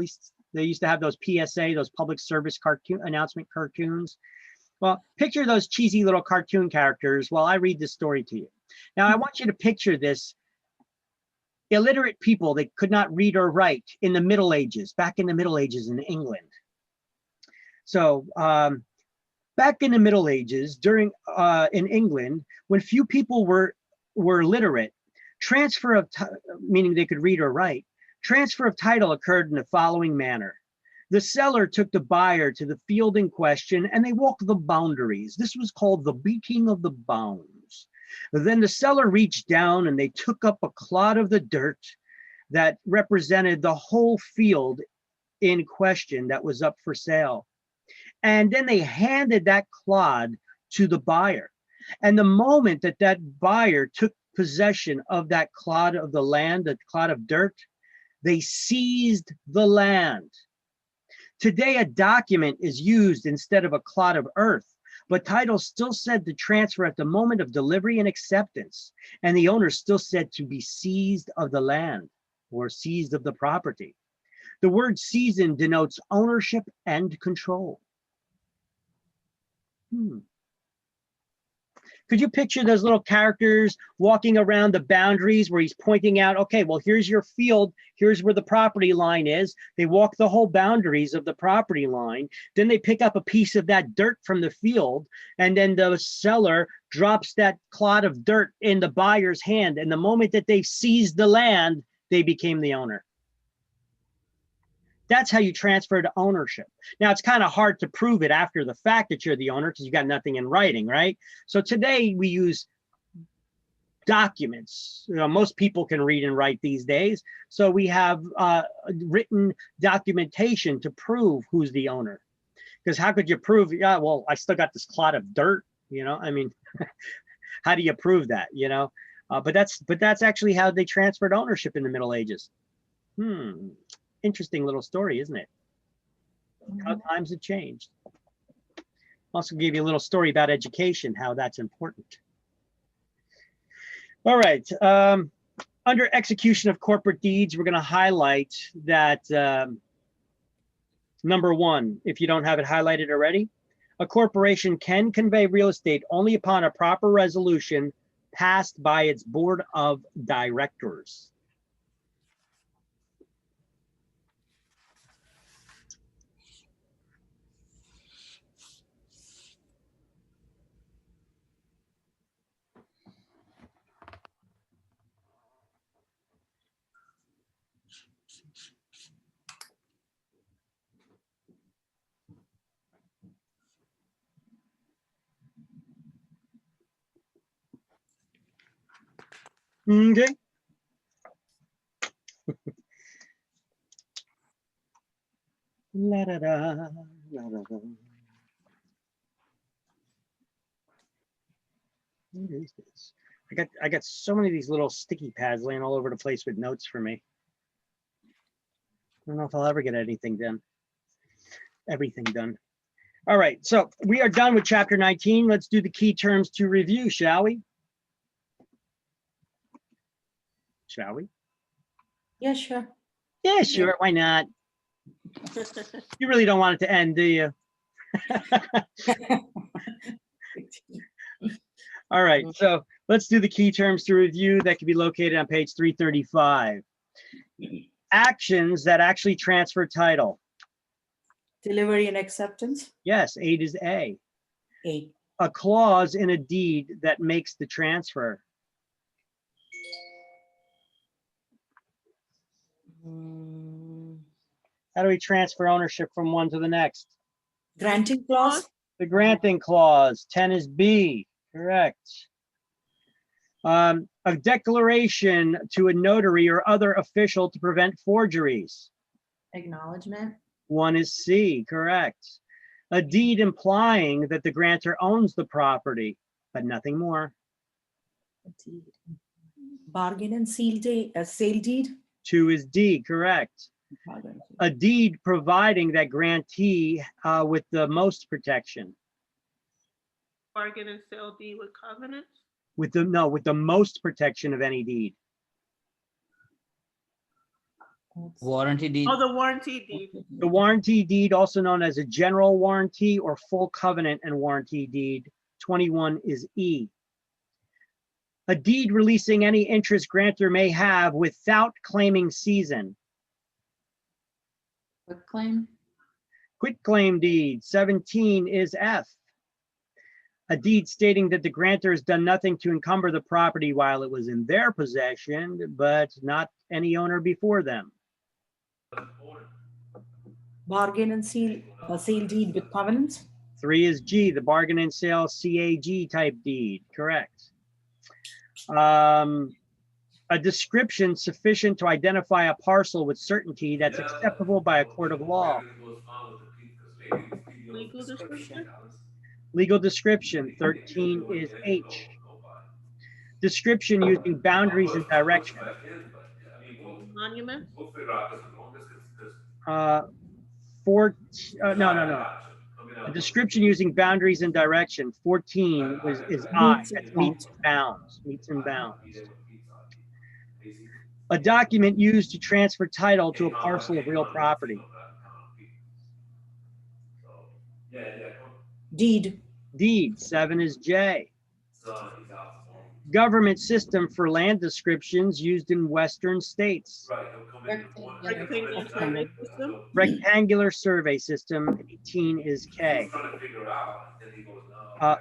They used to have those PSA, those public service cartoon announcement cartoons. Well, picture those cheesy little cartoon characters while I read this story to you. Now, I want you to picture this. Illiterate people that could not read or write in the Middle Ages, back in the Middle Ages in England. So back in the Middle Ages, during in England, when few people were literate, transfer of meaning they could read or write, transfer of title occurred in the following manner. The seller took the buyer to the field in question and they walked the boundaries. This was called the beating of the bounds. Then the seller reached down and they took up a clod of the dirt that represented the whole field in question that was up for sale. And then they handed that clod to the buyer. And the moment that that buyer took possession of that clod of the land, that clod of dirt, they seized the land. Today, a document is used instead of a clod of earth, but title still said to transfer at the moment of delivery and acceptance, and the owner still said to be seized of the land or seized of the property. The word seized denotes ownership and control. Could you picture those little characters walking around the boundaries where he's pointing out, okay, well, here's your field, here's where the property line is. They walk the whole boundaries of the property line. Then they pick up a piece of that dirt from the field, and then the seller drops that clod of dirt in the buyer's hand. And the moment that they seized the land, they became the owner. That's how you transfer to ownership. Now, it's kind of hard to prove it after the fact that you're the owner because you got nothing in writing, right? So today we use documents. You know, most people can read and write these days. So we have written documentation to prove who's the owner. Because how could you prove, yeah, well, I still got this clod of dirt, you know? I mean, how do you prove that, you know? But that's actually how they transferred ownership in the Middle Ages. Interesting little story, isn't it? How times have changed. Also gave you a little story about education, how that's important. All right. Under execution of corporate deeds, we're going to highlight that number one, if you don't have it highlighted already, a corporation can convey real estate only upon a proper resolution passed by its board of directors. Okay. La da da, la da da. What is this? I got so many of these little sticky pads laying all over the place with notes for me. I don't know if I'll ever get anything done. Everything done. All right, so we are done with chapter 19. Let's do the key terms to review, shall we? Shall we? Yeah, sure. Yeah, sure. Why not? You really don't want it to end, do you? All right, so let's do the key terms to review that can be located on page 335. Actions that actually transfer title. Delivery and acceptance. Yes, 8 is A. 8. A clause in a deed that makes the transfer. How do we transfer ownership from one to the next? Granting clause. The granting clause, 10 is B, correct. A declaration to a notary or other official to prevent forgeries. Acknowledgement. 1 is C, correct. A deed implying that the grantor owns the property, but nothing more. Bargain and seal deed. Sale deed. 2 is D, correct. A deed providing that grantee with the most protection. Bargain and sale deed with covenants. With the most protection of any deed. Warranty deed. Oh, the warranty deed. The warranty deed, also known as a general warranty or full covenant and warranty deed, 21 is E. A deed releasing any interest grantor may have without claiming season. Quick claim. Quit claim deed, 17 is F. A deed stating that the grantor has done nothing to encumber the property while it was in their possession, but not any owner before them. Bargain and sale deed with covenants. 3 is G, the bargain and sale CAG type deed, correct. A description sufficient to identify a parcel with certainty that's acceptable by a court of law. Legal description. Legal description, 13 is H. Description using boundaries and direction. Monument. No. A description using boundaries and direction, 14 is I, that's meets and bounds, meets and bounds. A document used to transfer title to a parcel of real property. Deed. Deed, 7 is J. Government system for land descriptions used in Western states. Rectangular survey system. Rectangular survey system, 18 is K.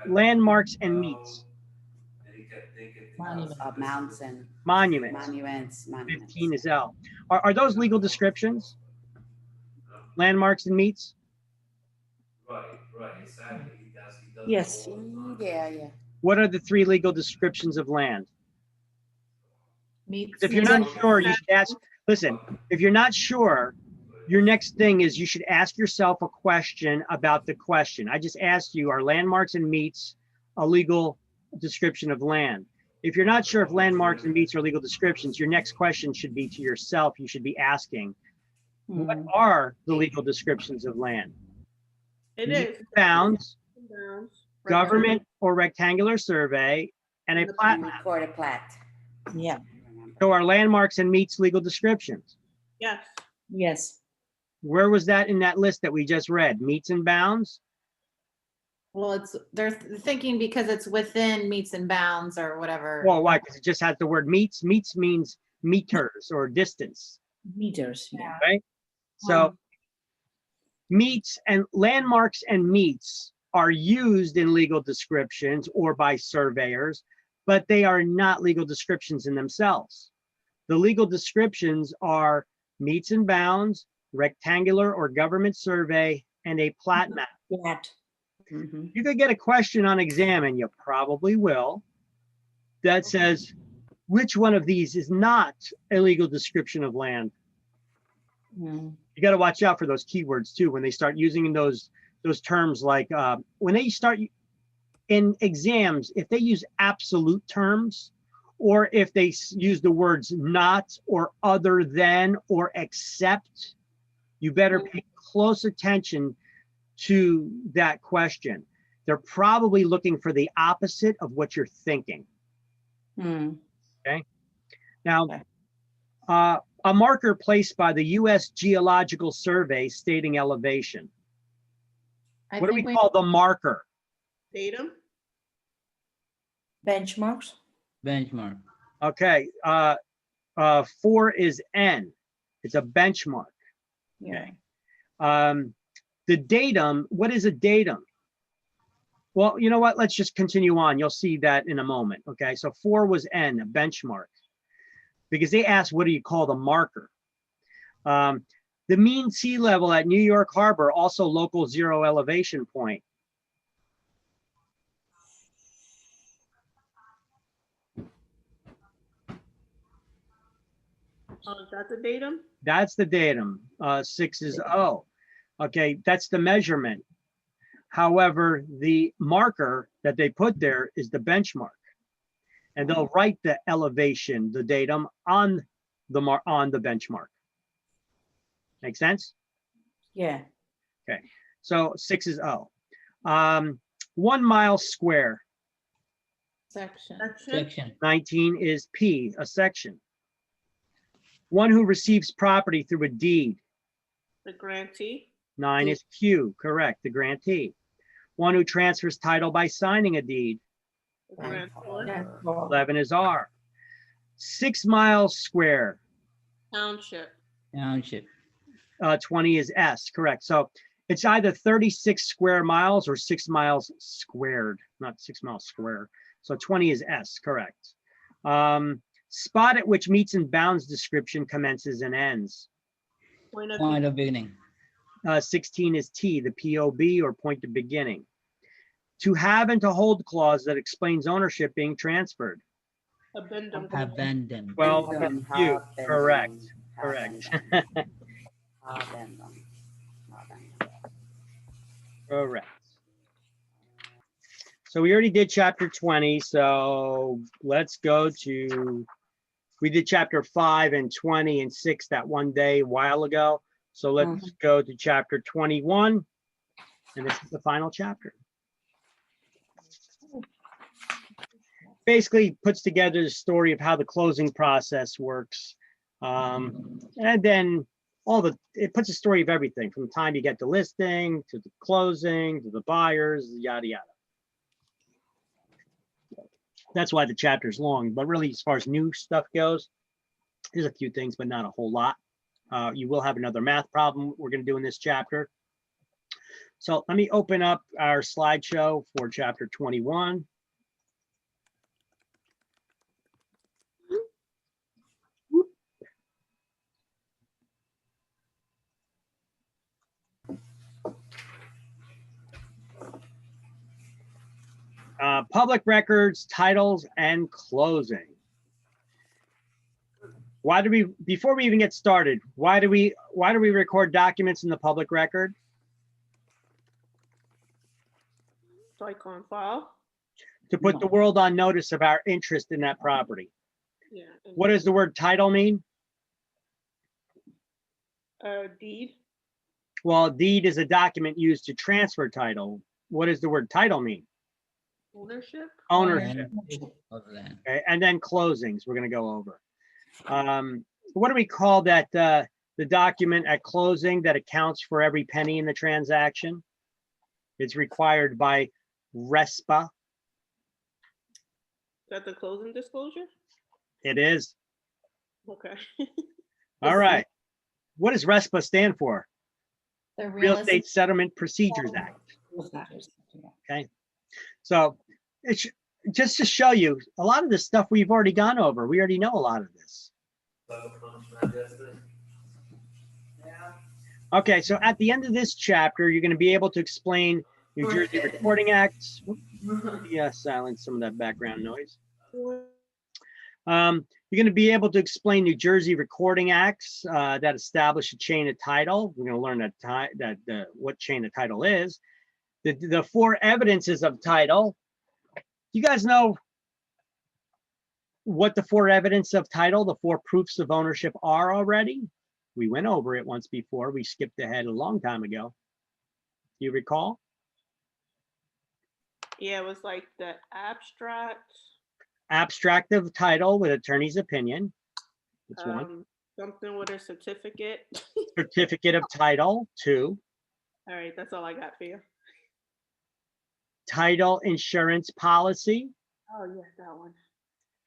Landmarks and meets. Mounts and Monuments, monuments. 15 is L. Are those legal descriptions? Landmarks and meets? Yes. Yeah. What are the 3 legal descriptions of land? Meets. If you're not sure, you should ask, listen, if you're not sure, your next thing is you should ask yourself a question about the question. I just asked you, are landmarks and meets a legal description of land? If you're not sure if landmarks and meets are legal descriptions, your next question should be to yourself. You should be asking, what are the legal descriptions of land? It is. Bounds, Bounds. government or rectangular survey, and a plat map. Record a plat. Yeah. So are landmarks and meets legal descriptions? Yes. Yes. Where was that in that list that we just read? Meets and bounds? Well, they're thinking because it's within meets and bounds or whatever. Well, why? Because it just has the word meets. Meets means meters or distance, Meters. Yeah. right? So meets and landmarks and meets are used in legal descriptions or by surveyors, but they are not legal descriptions in themselves. The legal descriptions are meets and bounds, rectangular or government survey, and a plat map. Plat. You could get a question on exam, and you probably will, that says, Which one of these is not a legal description of land? Hmm. You got to watch out for those keywords too when they start using those terms, like when they start in exams, if they use absolute terms, or if they use the words not or other than or except, you better pay close attention to that question. They're probably looking for the opposite of what you're thinking. Hmm. Now, Okay. a marker placed by the U.S. Geological Survey stating elevation. I What do we think call the marker? Datum? Benchmarks? benchmark, Okay, 4 is N. It's a benchmark. Yeah. The datum, what is a datum? Well, you know what? Let's just continue on. You'll see that in a moment. Okay, so 4 was N, a benchmark. Because they asked, what do you call the marker? The mean sea level at New York Harbor, also local zero elevation point. Oh, is that the datum? That's the datum. 6 is O. Okay, that's the measurement. However, the marker that they put there is the benchmark. And they'll write the elevation, the datum on the benchmark. Make sense? Yeah. So 6 is O. 1 mile square. section. Section? section, 19 is P, a section. One who receives property through a deed. The grantee? 9 is Q, correct, the grantee. One who transfers title by signing a deed. The grantor? Yeah. 11 is R. 6 miles square. Township? township, 20 is S, correct. So it's either 36 square miles or 6 miles squared, not 6 miles square. So 20 is S, correct. Spot at which meets and bounds description commences and ends. Point of point of beginning, 16 is T, the POB or point of beginning. To have and to hold clause that explains ownership being transferred. addendum. abandoned, 12 is Addendum, Q, addendum, correct, correct. addendum, addendum. Correct. So we already did chapter 20, so let's go to, we did chapter 5 and 20 and 6 that one day a while ago. So let's go to chapter 21, and this is the final chapter. Basically puts together the story of how the closing process works. And then it puts a story of everything from the time you get the listing to the closing to the buyers, yada, yada. That's why the chapter's long, but really as far as new stuff goes, there's a few things, but not a whole lot. You will have another math problem we're going to do in this chapter. So let me open up our slideshow for chapter 21. Public records, titles, and closing. Why do we, before we even get started, why do we record documents in the public record? Strike on file? To put the world on notice of our interest in that property. Yeah. and, What does the word title mean? Deed? Well, deed is a document used to transfer title. What does the word title mean? Ownership? Ownership. of land, Okay, and then closings, we're gonna go over. What do we call that, the document at closing that accounts for every penny in the transaction? It's required by RESPA. Is that the closing disclosure? It is. Okay. All right. What does RESPA stand for? The Real Estate Settlement Procedures Act. Okay. So it's just to show you a lot of this stuff we've already gone over. We already know a lot of this. Okay, so at the end of this chapter, you're going to be able to explain New Jersey Recording Act. Yeah, silence some of that background noise. You're going to be able to explain New Jersey recording acts that establish a chain of title. We're going to learn what chain of title is. The 4 evidences of title. You guys know what the 4 evidence of title, the 4 proofs of ownership are already? We went over it once before. We skipped ahead a long time ago. Do you recall? Yeah, it was like the abstract. Abstract of title with attorney's opinion. That's 1. Something with a certificate. Certificate of title, 2. All right, that's all I got for you. Title insurance policy, Oh, yes, that one.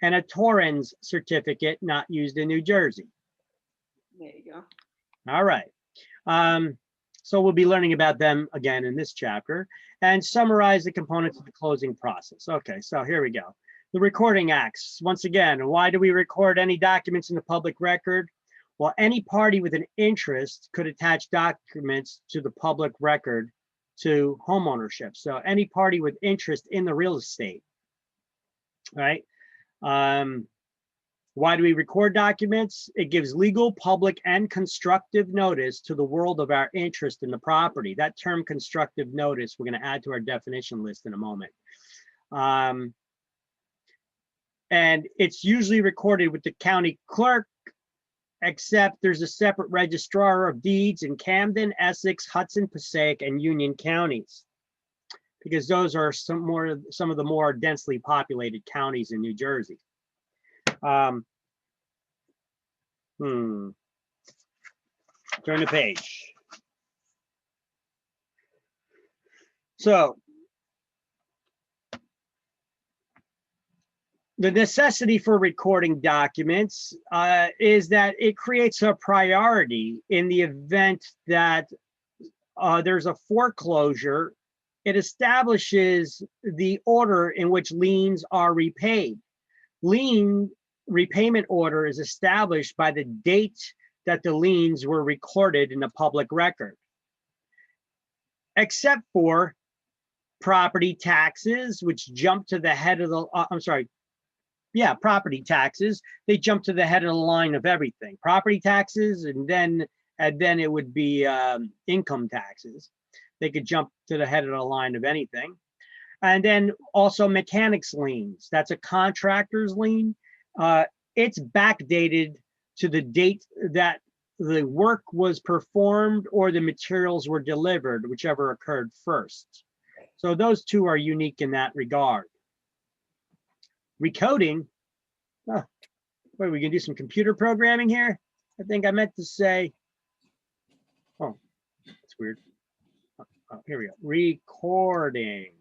and a Torrens certificate not used in New Jersey. There you go. All right. So we'll be learning about them again in this chapter and summarize the components of the closing process. Okay, so here we go. The recording acts. Once again, why do we record any documents in the public record? Well, any party with an interest could attach documents to the public record to homeownership. So any party with interest in the real estate, right? Why do we record documents? It gives legal, public, and constructive notice to the world of our interest in the property. That term constructive notice, we're going to add to our definition list in a moment. And it's usually recorded with the county clerk, except there's a separate registrar of deeds in Camden, Essex, Hudson, Passaic, and Union counties, because those are some of the more densely populated counties in New Jersey. Turn the page. So the necessity for recording documents is that it creates a priority in the event that there's a foreclosure. It establishes the order in which liens are repaid. Lien repayment order is established by the date that the liens were recorded in the public record, except for property taxes, which jump to the head of the, property taxes. They jump to the head of the line of everything. Property taxes, and then it would be income taxes. They could jump to the head of the line of anything. And then also mechanics liens. That's a contractor's lien. It's backdated to the date that the work was performed or the materials were delivered, whichever occurred first. So those two are unique in that regard. Recoding. Oh, wait, we can do some computer programming here? I think I meant to say, oh, that's weird. Oh, here we go. Recording.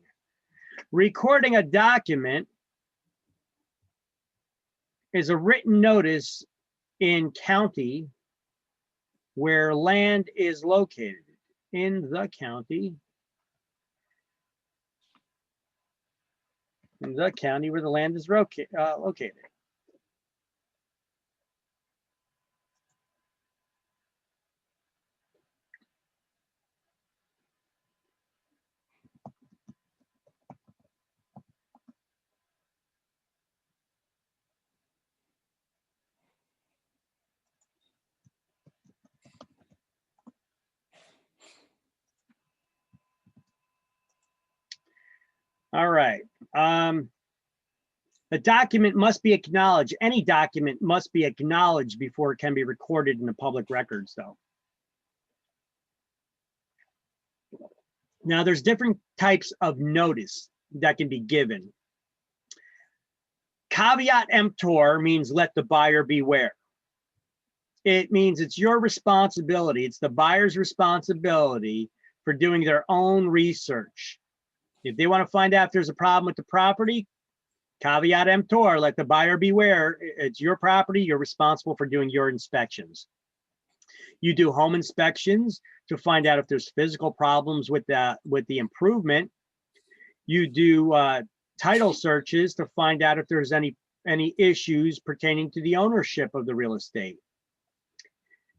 Recording a document is a written notice in county where land is located. In the county. In the county where the land is located. All right. The document must be acknowledged. Any document must be acknowledged before it can be recorded in the public records, though. Now, there's different types of notice that can be given. Caveat emptor means let the buyer beware. It means it's your responsibility. It's the buyer's responsibility for doing their own research. If they want to find out if there's a problem with the property, caveat emptor, let the buyer beware. It's your property. You're responsible for doing your inspections. You do home inspections to find out if there's physical problems with the improvement. You do title searches to find out if there's any issues pertaining to the ownership of the real estate.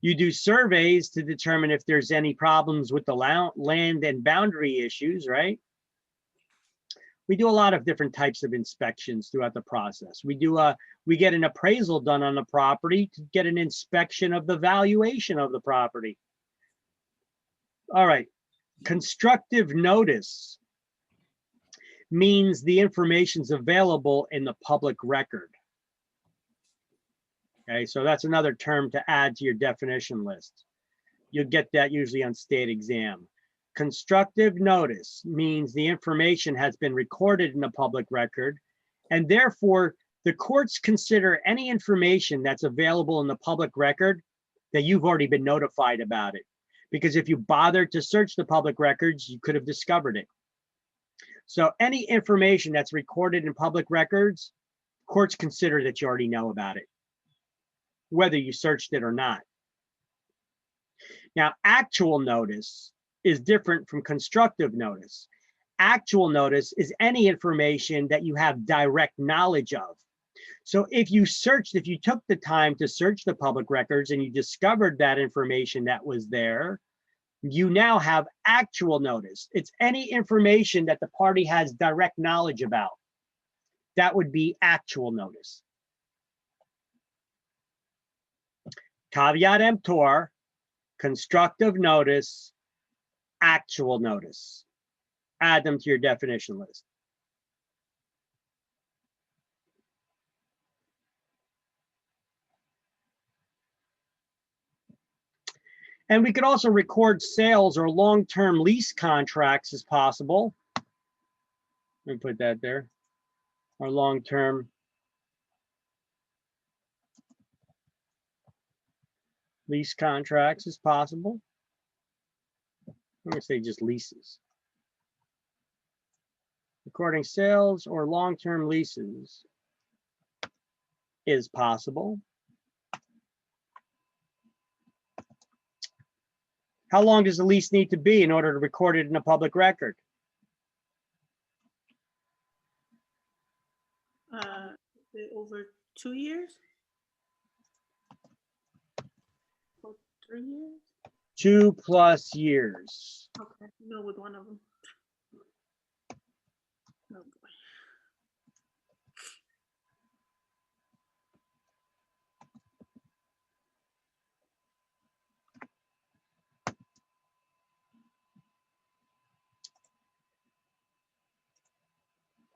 You do surveys to determine if there's any problems with the land and boundary issues, right? We do a lot of different types of inspections throughout the process. We get an appraisal done on the property to get an inspection of the valuation of the property. All right, constructive notice means the information's available in the public record. Okay, so that's another term to add to your definition list. You'll get that usually on state exam. Constructive notice means the information has been recorded in the public record, and therefore the courts consider any information that's available in the public record that you've already been notified about it. Because if you bothered to search the public records, you could have discovered it. So any information that's recorded in public records, courts consider that you already know about it, whether you searched it or not. Now, actual notice is different from constructive notice. Actual notice is any information that you have direct knowledge of. So if you took the time to search the public records and you discovered that information that was there, you now have actual notice. It's any information that the party has direct knowledge about. That would be actual notice. Caveat emptor, constructive notice, actual notice. Add them to your definition list. And we could also record sales or long-term lease contracts as possible. Let me put that there. Or long-term lease contracts is possible. I'm going to say just leases. Recording sales or long-term leases is possible. How long does the lease need to be in order to record it in a public record? Over 2 years? Or 3 years? 2+ years. Okay, no, with one of them. Oh, boy.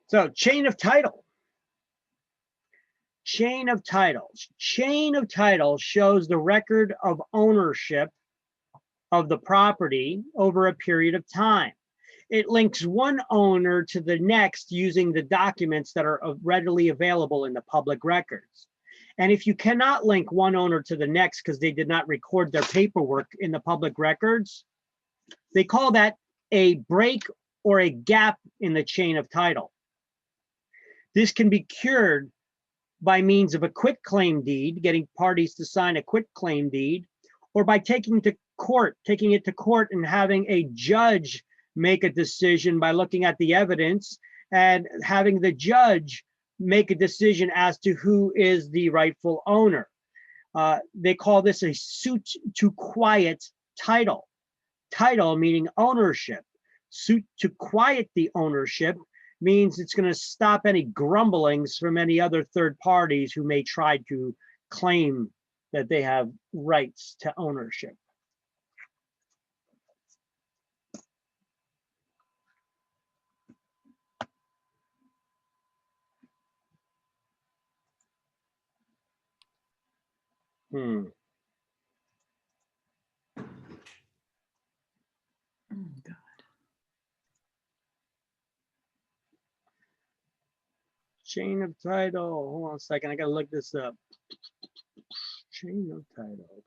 So chain of title. Chain of title. Chain of title shows the record of ownership of the property over a period of time. It links one owner to the next using the documents that are readily available in the public records. And if you cannot link one owner to the next because they did not record their paperwork in the public records, they call that a break or a gap in the chain of title. This can be cured by means of a quitclaim deed, getting parties to sign a quitclaim deed, or by taking it to court and having a judge make a decision by looking at the evidence and having the judge make a decision as to who is the rightful owner. They call this a suit to quiet title. Title meaning ownership. Suit to quiet the ownership means it's going to stop any grumblings from any other third parties who may try to claim that they have rights to ownership. Oh, God. Chain of title. Hold on a second. I got to look this up. Chain of title.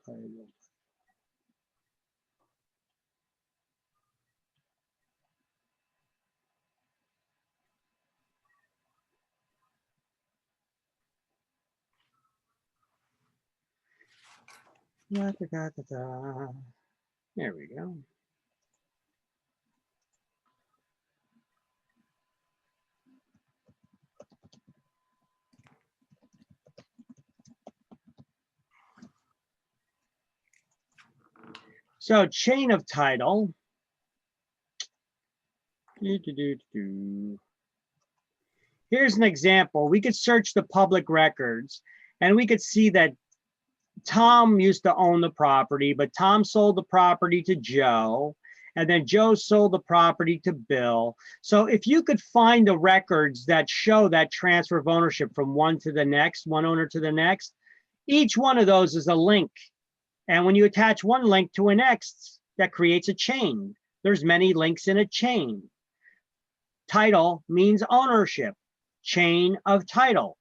There we go. So chain of title. Here's an example. We could search the public records and we could see that Tom used to own the property, but Tom sold the property to Joe, and then Joe sold the property to Bill. So if you could find the records that show that transfer of ownership from one to the next, one owner to the next, each one of those is a link. And when you attach one link to a next, that creates a chain. There's many links in a chain. Title means ownership, chain of title,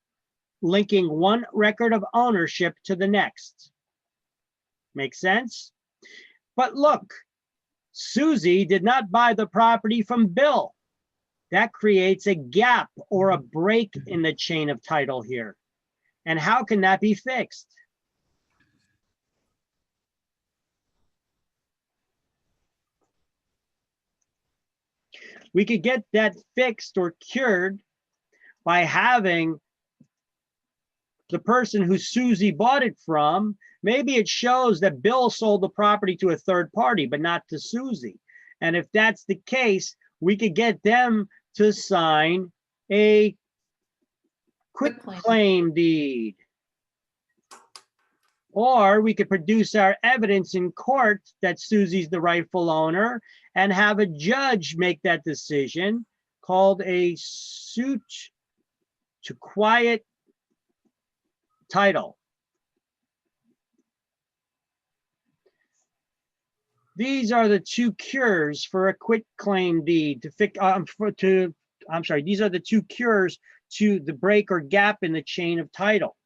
linking one record of ownership to the next. Make sense? But look, Susie did not buy the property from Bill. That creates a gap or a break in the chain of title here. And how can that be fixed? We could get that fixed or cured by having the person who Susie bought it from, maybe it shows that Bill sold the property to a third party, but not to Susie. And if that's the case, we could get them to sign a quitclaim deed. Or we could produce our evidence in court that Susie's the rightful owner and have a judge make that decision, called a suit to quiet title. These are the two cures for a quitclaim deed to fix. These are the two cures to the break or gap in the chain of title.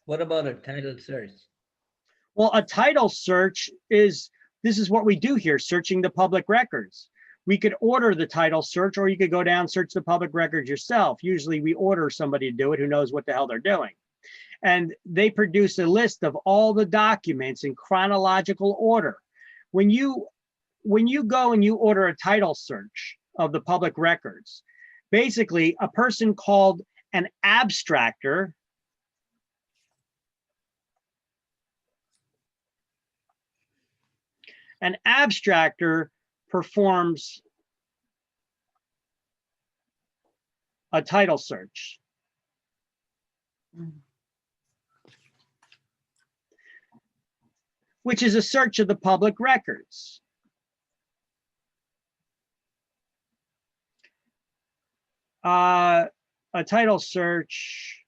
What about a title search? Well, a title search this is what we do here, searching the public records. We could order the title search, or you could go down, search the public records yourself. Usually we order somebody to do it who knows what the hell they're doing. And they produce a list of all the documents in chronological order. When you go and you order a title search of the public records, basically a person called an abstractor performs a title search. Which is a search of the public records. A title search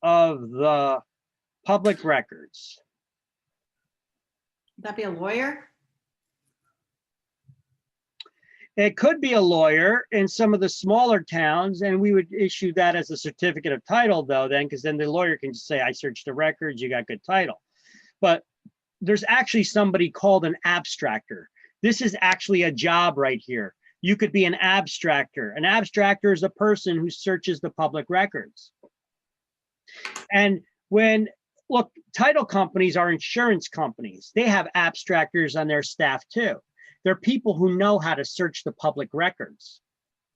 of the public records. Would that be a lawyer? It could be a lawyer in some of the smaller towns, and we would issue that as a certificate of title, though, then, because then the lawyer can just say, I searched the records, you got good title. But there's actually somebody called an abstractor. This is actually a job right here. You could be an abstractor. An abstractor is a person who searches the public records. And look, title companies are insurance companies. They have abstractors on their staff too. They're people who know how to search the public records.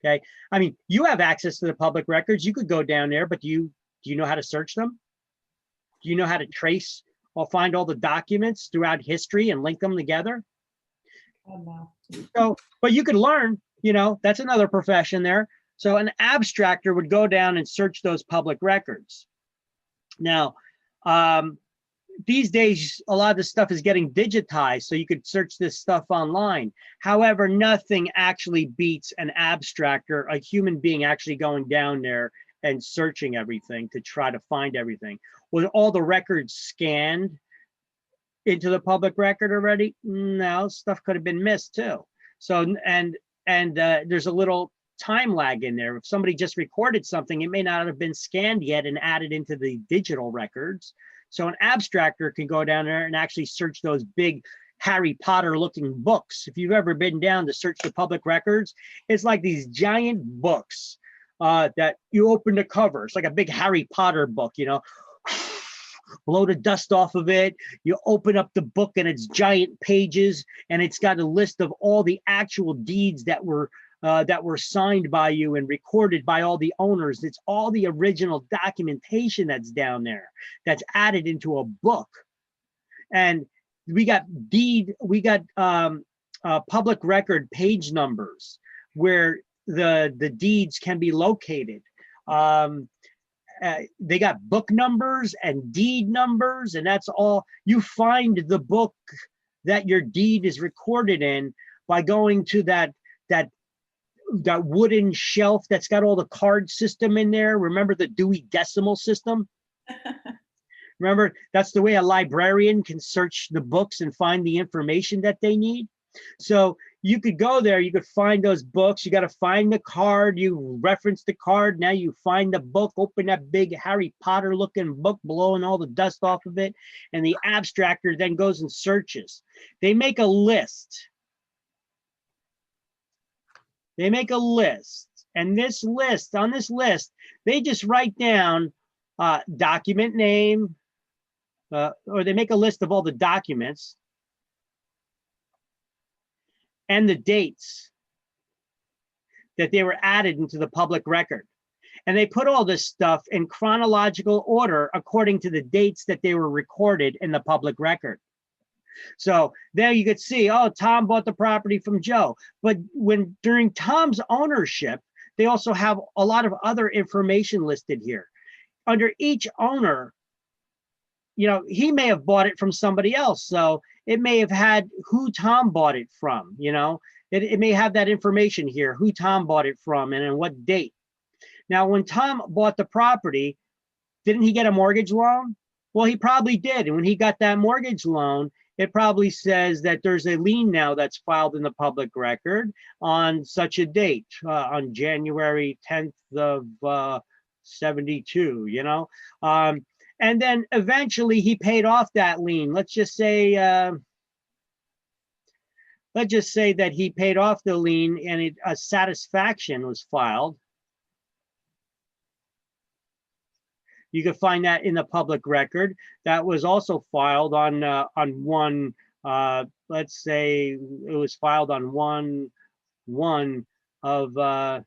Okay. I mean, you have access to the public records. You could go down there, but do you know how to search them? Do you know how to trace or find all the documents throughout history and link them together? Oh, no. So, but you could learn, that's another profession there. So an abstractor would go down and search those public records. Now, these days, a lot of this stuff is getting digitized, so you could search this stuff online. However, nothing actually beats an abstractor, a human being actually going down there and searching everything to try to find everything. With all the records scanned into the public record already, no, stuff could have been missed too. So, and there's a little time lag in there. If somebody just recorded something, it may not have been scanned yet and added into the digital records. So an abstractor can go down there and actually search those big Harry Potter looking books. If you've ever been down to search the public records, it's like these giant books that you open the cover. It's like a big Harry Potter book, blow the dust off of it. You open up the book and it's giant pages, and it's got a list of all the actual deeds that were signed by you and recorded by all the owners. It's all the original documentation that's down there that's added into a book. And we got public record page numbers where the deeds can be located. They got book numbers and deed numbers, and that's all. You find the book that your deed is recorded in by going to that wooden shelf that's got all the card system in there. Remember the Dewey Decimal System? Remember, that's the way a librarian can search the books and find the information that they need. So you could go there, you could find those books, you got to find the card, you reference the card, now you find the book, open that big Harry Potter looking book, blowing all the dust off of it, and the abstractor then goes and searches. They make a list. They make a list, and this list, on this list, they just write down document name, or they make a list of all the documents and the dates that they were added into the public record. And they put all this stuff in chronological order according to the dates that they were recorded in the public record. So there you could see, oh, Tom bought the property from Joe. But when during Tom's ownership, they also have a lot of other information listed here. Under each owner, you know, he may have bought it from somebody else. So it may have had who Tom bought it from, you know, it may have that information here, who Tom bought it from and on what date. Now, when Tom bought the property, didn't he get a mortgage loan? Well, he probably did. And when he got that mortgage loan, it probably says that there's a lien now that's filed in the public record on such a date, on January 10th of 72, you know? And then eventually he paid off that lien. Let's just say that he paid off the lien and a satisfaction was filed. You can find that in the public record. That was also filed on one, let's say it was filed on 1/1 of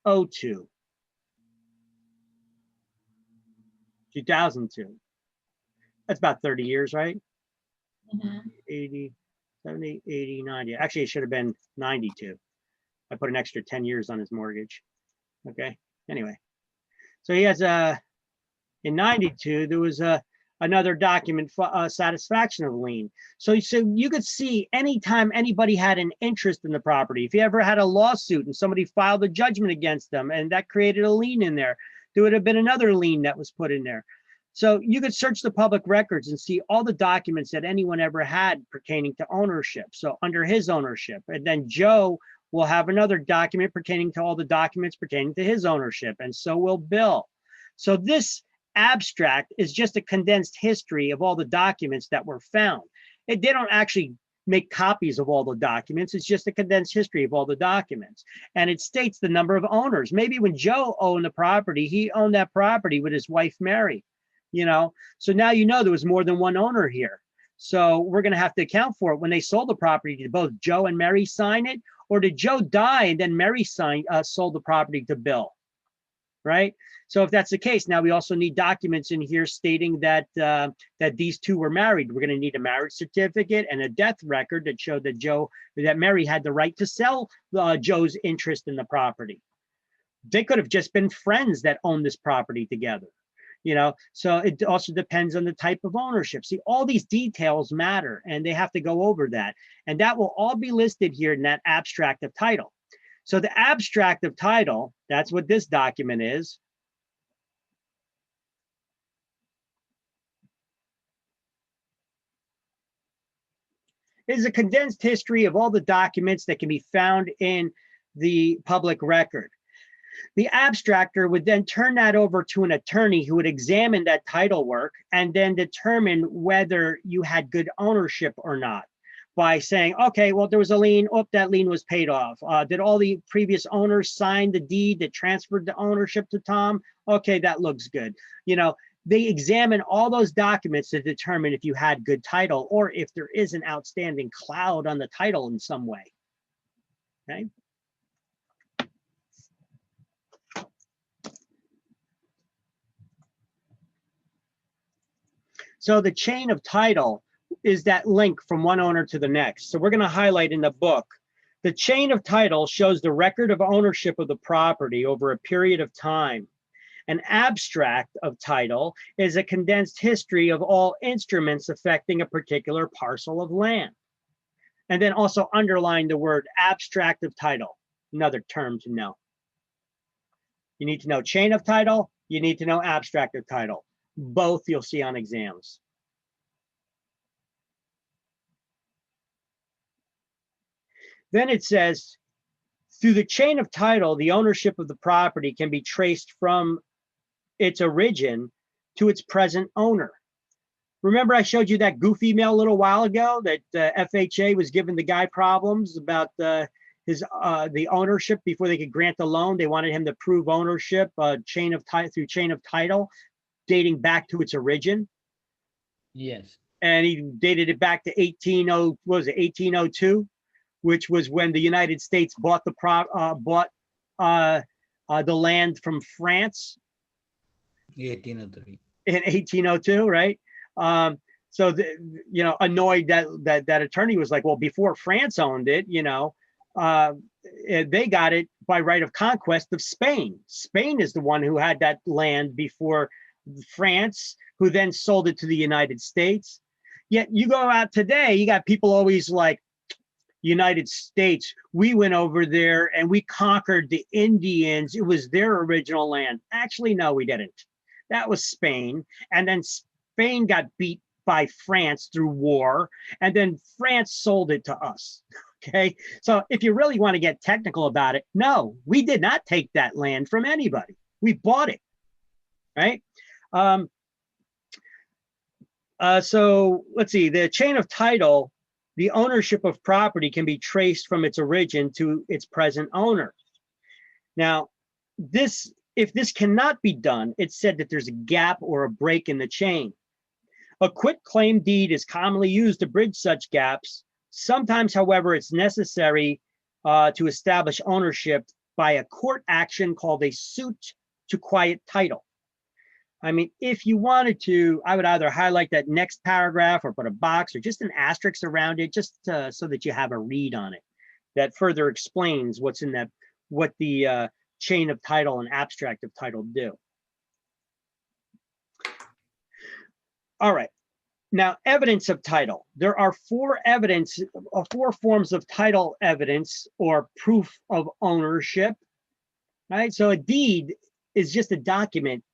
02, 2002. That's about 30 years, right? 80, 70, 80, 90. Actually, it should have been 92. I put an extra 10 years on his mortgage. Okay. Anyway, so he has in 92, there was another document for satisfaction of lien. So you could see anytime anybody had an interest in the property, if you ever had a lawsuit and somebody filed a judgment against them and that created a lien in there, there would have been another lien that was put in there. So you could search the public records and see all the documents that anyone ever had pertaining to ownership. So under his ownership, and then Joe will have another document pertaining to all the documents pertaining to his ownership, and so will Bill. So this abstract is just a condensed history of all the documents that were found. They don't actually make copies of all the documents. It's just a condensed history of all the documents. And it states the number of owners. Maybe when Joe owned the property, he owned that property with his wife, Mary. You know, so now you know there was more than one owner here. So we're going to have to account for it. When they sold the property, did both Joe and Mary sign it? Or did Joe die and then Mary sold the property to Bill? Right? So if that's the case, now we also need documents in here stating that that these two were married. We're going to need a marriage certificate and a death record that showed that Mary had the right to sell Joe's interest in the property. They could have just been friends that owned this property together. You know, so it also depends on the type of ownership. See, all these details matter and they have to go over that. And that will all be listed here in that abstract of title. So the abstract of title, that's what this document is. It is a condensed history of all the documents that can be found in the public record. The abstractor would then turn that over to an attorney who would examine that title work and then determine whether you had good ownership or not by saying, okay, well, there was a lien. Oh, that lien was paid off. Did all the previous owners sign the deed that transferred the ownership to Tom? Okay, that looks good. You know, they examine all those documents to determine if you had good title or if there is an outstanding cloud on the title in some way. Okay. So the chain of title is that link from one owner to the next. So we're going to highlight in the book, the chain of title shows the record of ownership of the property over a period of time. An abstract of title is a condensed history of all instruments affecting a particular parcel of land. And then also underline the word abstract of title, another term to know. You need to know chain of title, you need to know abstract of title. Both you'll see on exams. Then it says, through the chain of title, the ownership of the property can be traced from its origin to its present owner. Remember I showed you that goofy email a little while ago that FHA was giving the guy problems about the ownership before they could grant the loan. They wanted him to prove ownership through chain of title, dating back to its origin. Yes. And he dated it back to 1802, which was when the United States bought the land from France. 1803. In 1802, right? So annoyed that attorney was like, well, before France owned it, they got it by right of conquest of Spain. Spain is the one who had that land before France, who then sold it to the United States. Yet you go out today, you got people always like, United States, we went over there and we conquered the Indians. It was their original land. Actually, no, we didn't. That was Spain. And then Spain got beat by France through war. And then France sold it to us. Okay. So if you really want to get technical about it, no, we did not take that land from anybody. We bought it. Right. So let's see, the chain of title, the ownership of property can be traced from its origin to its present owner. Now, if this cannot be done, it's said that there's a gap or a break in the chain. A quitclaim deed is commonly used to bridge such gaps. Sometimes, however, it's necessary to establish ownership by a court action called a suit to quiet title. I mean, if you wanted to, I would either highlight that next paragraph or put a box or just an asterisk around it, just so that you have a read on it that further explains what's in that, what the chain of title and abstract of title do. All right. Now, evidence of title. There are four forms of title evidence or proof of ownership. Right. So a deed is just a document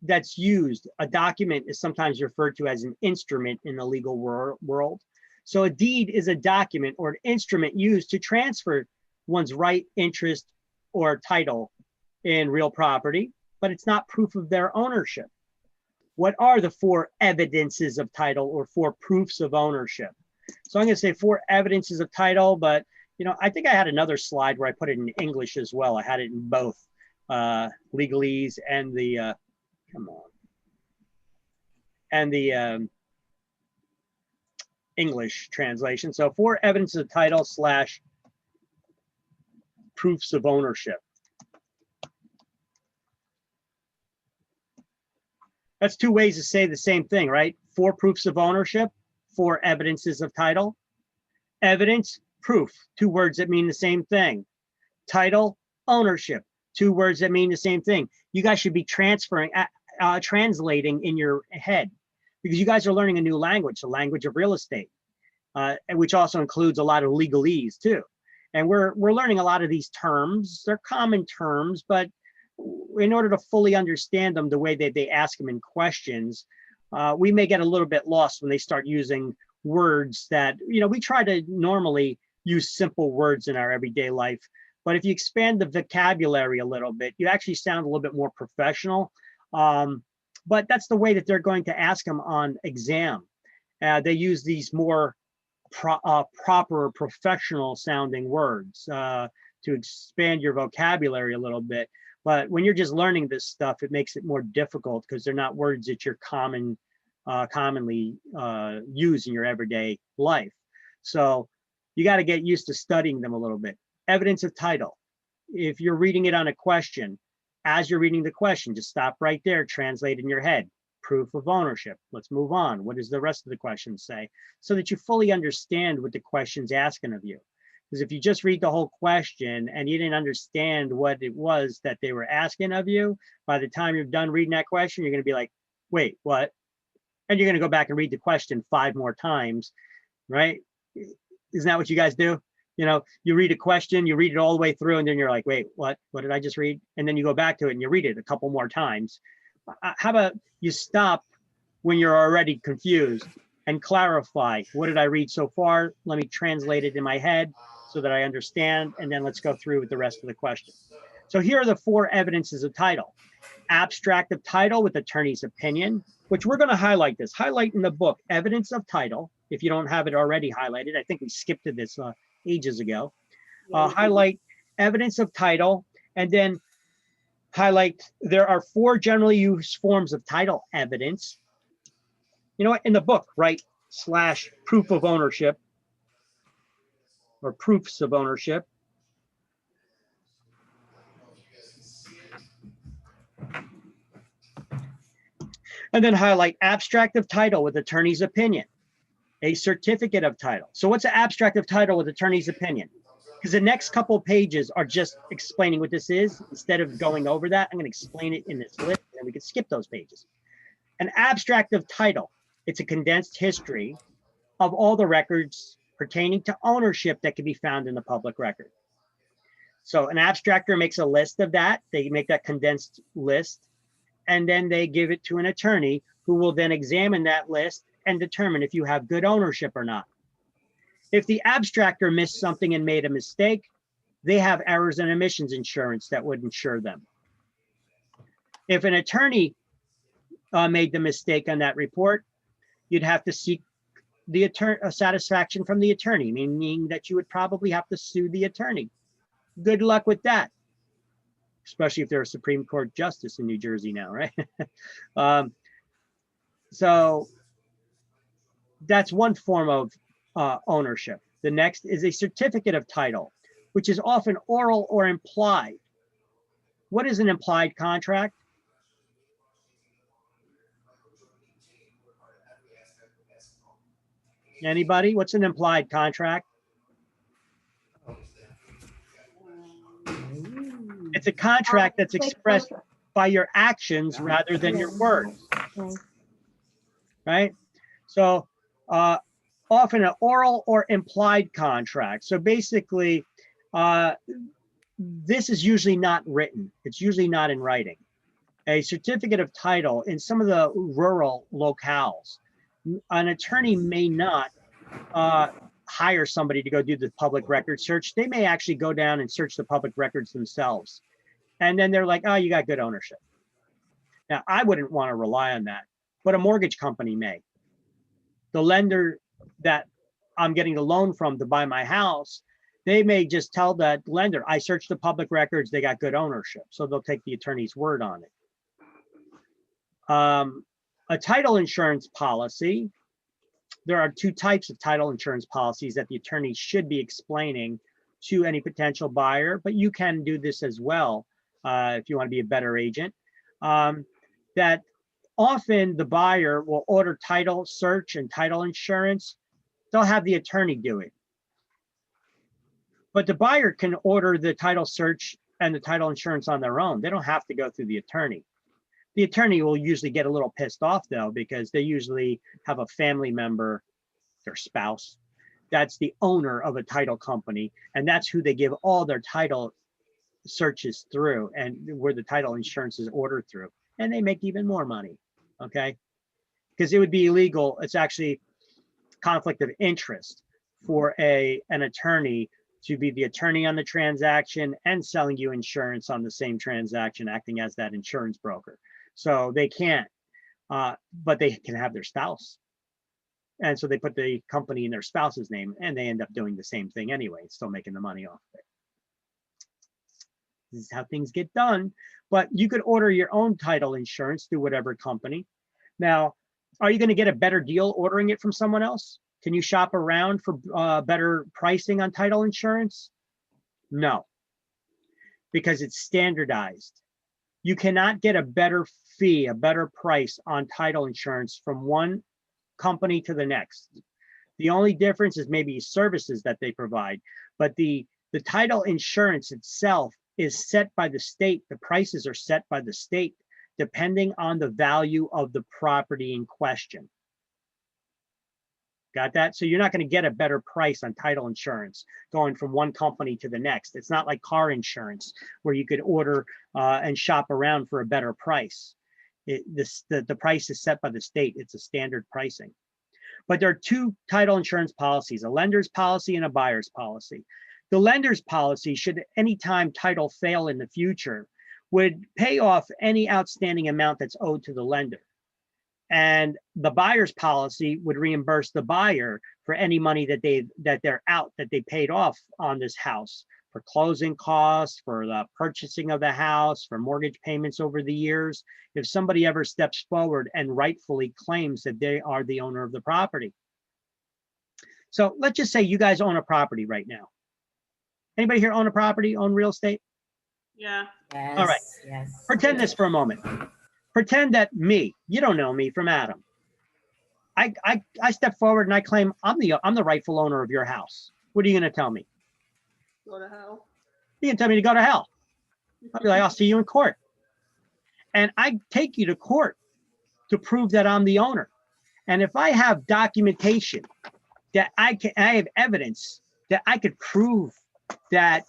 that's used. A document is sometimes referred to as an instrument in the legal world. So a deed is a document or an instrument used to transfer one's right, interest, or title in real property, but it's not proof of their ownership. What are the four evidences of title or four proofs of ownership? So I'm going to say four evidences of title, but I think I had another slide where I put it in English as well. I had it in both legalese and the English translation. So four evidences of title / proofs of ownership. That's two ways to say the same thing, right? Four proofs of ownership, four evidences of title. Evidence, proof, two words that mean the same thing. Title, ownership, two words that mean the same thing. You guys should be translating in your head, because you guys are learning a new language, the language of real estate, which also includes a lot of legalese too. And we're learning a lot of these terms. They're common terms, but in order to fully understand them the way that they ask them in questions, we may get a little bit lost when they start using words that, we try to normally use simple words in our everyday life. But if you expand the vocabulary a little bit, you actually sound a little bit more professional. But that's the way that they're going to ask them on exam. They use these more proper professional sounding words to expand your vocabulary a little bit. But when you're just learning this stuff, it makes it more difficult because they're not words that you're commonly use in your everyday life. So you got to get used to studying them a little bit. Evidence of title. If you're reading it on a question, as you're reading the question, just stop right there, translate in your head. proof of ownership. Let's move on. What does the rest of the question say? So that you fully understand what the question's asking of you. Because if you just read the whole question and you didn't understand what it was that they were asking of you, by the time you're done reading that question, you're going to be like, wait, what? And you're going to go back and read the question 5 more times, right? Isn't that what you guys do? You know, you read a question, you read it all the way through, and then you're like, wait, what did I just read? And then you go back to it and you read it a couple more times. How about you stop when you're already confused and clarify, what did I read so far? Let me translate it in my head so that I understand, and then let's go through with the rest of the question. So here are the 4 evidences of title. Abstract of title with attorney's opinion, which we're going to highlight this. Highlight in the book, evidence of title. If you don't have it already highlighted, I think we skipped to this ages ago. Highlight evidence of title, and then highlight there are 4 generally used forms of title evidence. You know what? In the book, write / proof of ownership or proofs of ownership. And then highlight abstract of title with attorney's opinion, a certificate of title. So what's an abstract of title with attorney's opinion? Because the next couple of pages are just explaining what this is. Instead of going over that, I'm going to explain it in this list, and we can skip those pages. An abstract of title, it's a condensed history of all the records pertaining to ownership that can be found in the public record. So an abstractor makes a list of that. They make that condensed list, and then they give it to an attorney who will then examine that list and determine if you have good ownership or not. If the abstractor missed something and made a mistake, they have errors and omissions insurance that would insure them. If an attorney made the mistake on that report, you'd have to seek the satisfaction from the attorney, meaning that you would probably have to sue the attorney. Good luck with that, especially if they're a Supreme Court justice in New Jersey now, right? So that's one form of ownership. The next is a certificate of title, which is often oral or implied. What is an implied contract? Anybody? What's an implied contract? It's a contract that's expressed by your actions rather than your words, right? So often an oral or implied contract. So basically, this is usually not written. It's usually not in writing. A certificate of title in some of the rural locales, an attorney may not hire somebody to go do the public record search. They may actually go down and search the public records themselves. And then they're like, oh, you got good ownership. Now, I wouldn't want to rely on that, but a mortgage company may. The lender that I'm getting a loan from to buy my house, they may just tell that lender, I searched the public records, they got good ownership. So they'll take the attorney's word on it. A title insurance policy, there are 2 types of title insurance policies that the attorney should be explaining to any potential buyer, but you can do this as well if you want to be a better agent. That often the buyer will order title search and title insurance. They'll have the attorney do it. But the buyer can order the title search and the title insurance on their own. They don't have to go through the attorney. The attorney will usually get a little pissed off though, because they usually have a family member, their spouse, that's the owner of a title company. And that's who they give all their title searches through and where the title insurance is ordered through. And they make even more money, okay? Because it would be illegal. It's actually conflict of interest for an attorney to be the attorney on the transaction and selling you insurance on the same transaction, acting as that insurance broker. So they can't, but they can have their spouse. And so they put the company in their spouse's name and they end up doing the same thing anyway, still making the money off of it. This is how things get done. But you could order your own title insurance through whatever company. Now, are you going to get a better deal ordering it from someone else? Can you shop around for better pricing on title insurance? No, because it's standardized. You cannot get a better fee, a better price on title insurance from one company to the next. The only difference is maybe services that they provide, but the title insurance itself is set by the state. The prices are set by the state depending on the value of the property in question. Got that? So you're not going to get a better price on title insurance going from one company to the next. It's not like car insurance where you could order and shop around for a better price. The price is set by the state. It's a standard pricing. But there are two title insurance policies, a lender's policy and a buyer's policy. The lender's policy, should any time title fail in the future, would pay off any outstanding amount that's owed to the lender. And the buyer's policy would reimburse the buyer for any money that they paid off on this house, for closing costs, for the purchasing of the house, for mortgage payments over the years, if somebody ever steps forward and rightfully claims that they are the owner of the property. So let's just say you guys own a property right now. Anybody here own a property, own real estate? Yeah. Yes. All right. Yes. Pretend this for a moment. Pretend that me, you don't know me from Adam. I step forward and I claim I'm the rightful owner of your house. What are you going to tell me? Go to hell. You can tell me to go to hell. I'll be like, I'll see you in court. And I take you to court to prove that I'm the owner. And if I have documentation that I have evidence that I could prove that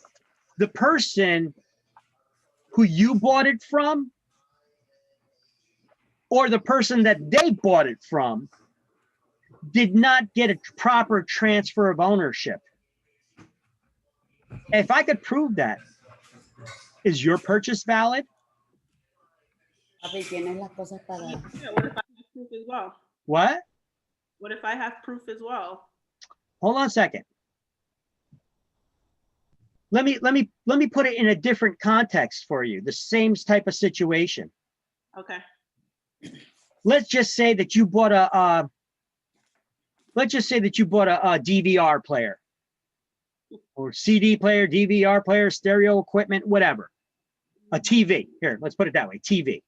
the person who you bought it from or the person that they bought it from did not get a proper transfer of ownership. If I could prove that, is your purchase valid? Papi, tienes las cosas para. Yeah, what if I have proof as well? What? What if I have proof as well? Hold on a second. Let me put it in a different context for you. The same type of situation. Okay. Let's just say that you bought a DVR player or CD player, DVR player, stereo equipment, whatever. A TV. Here, let's put it that way. TV.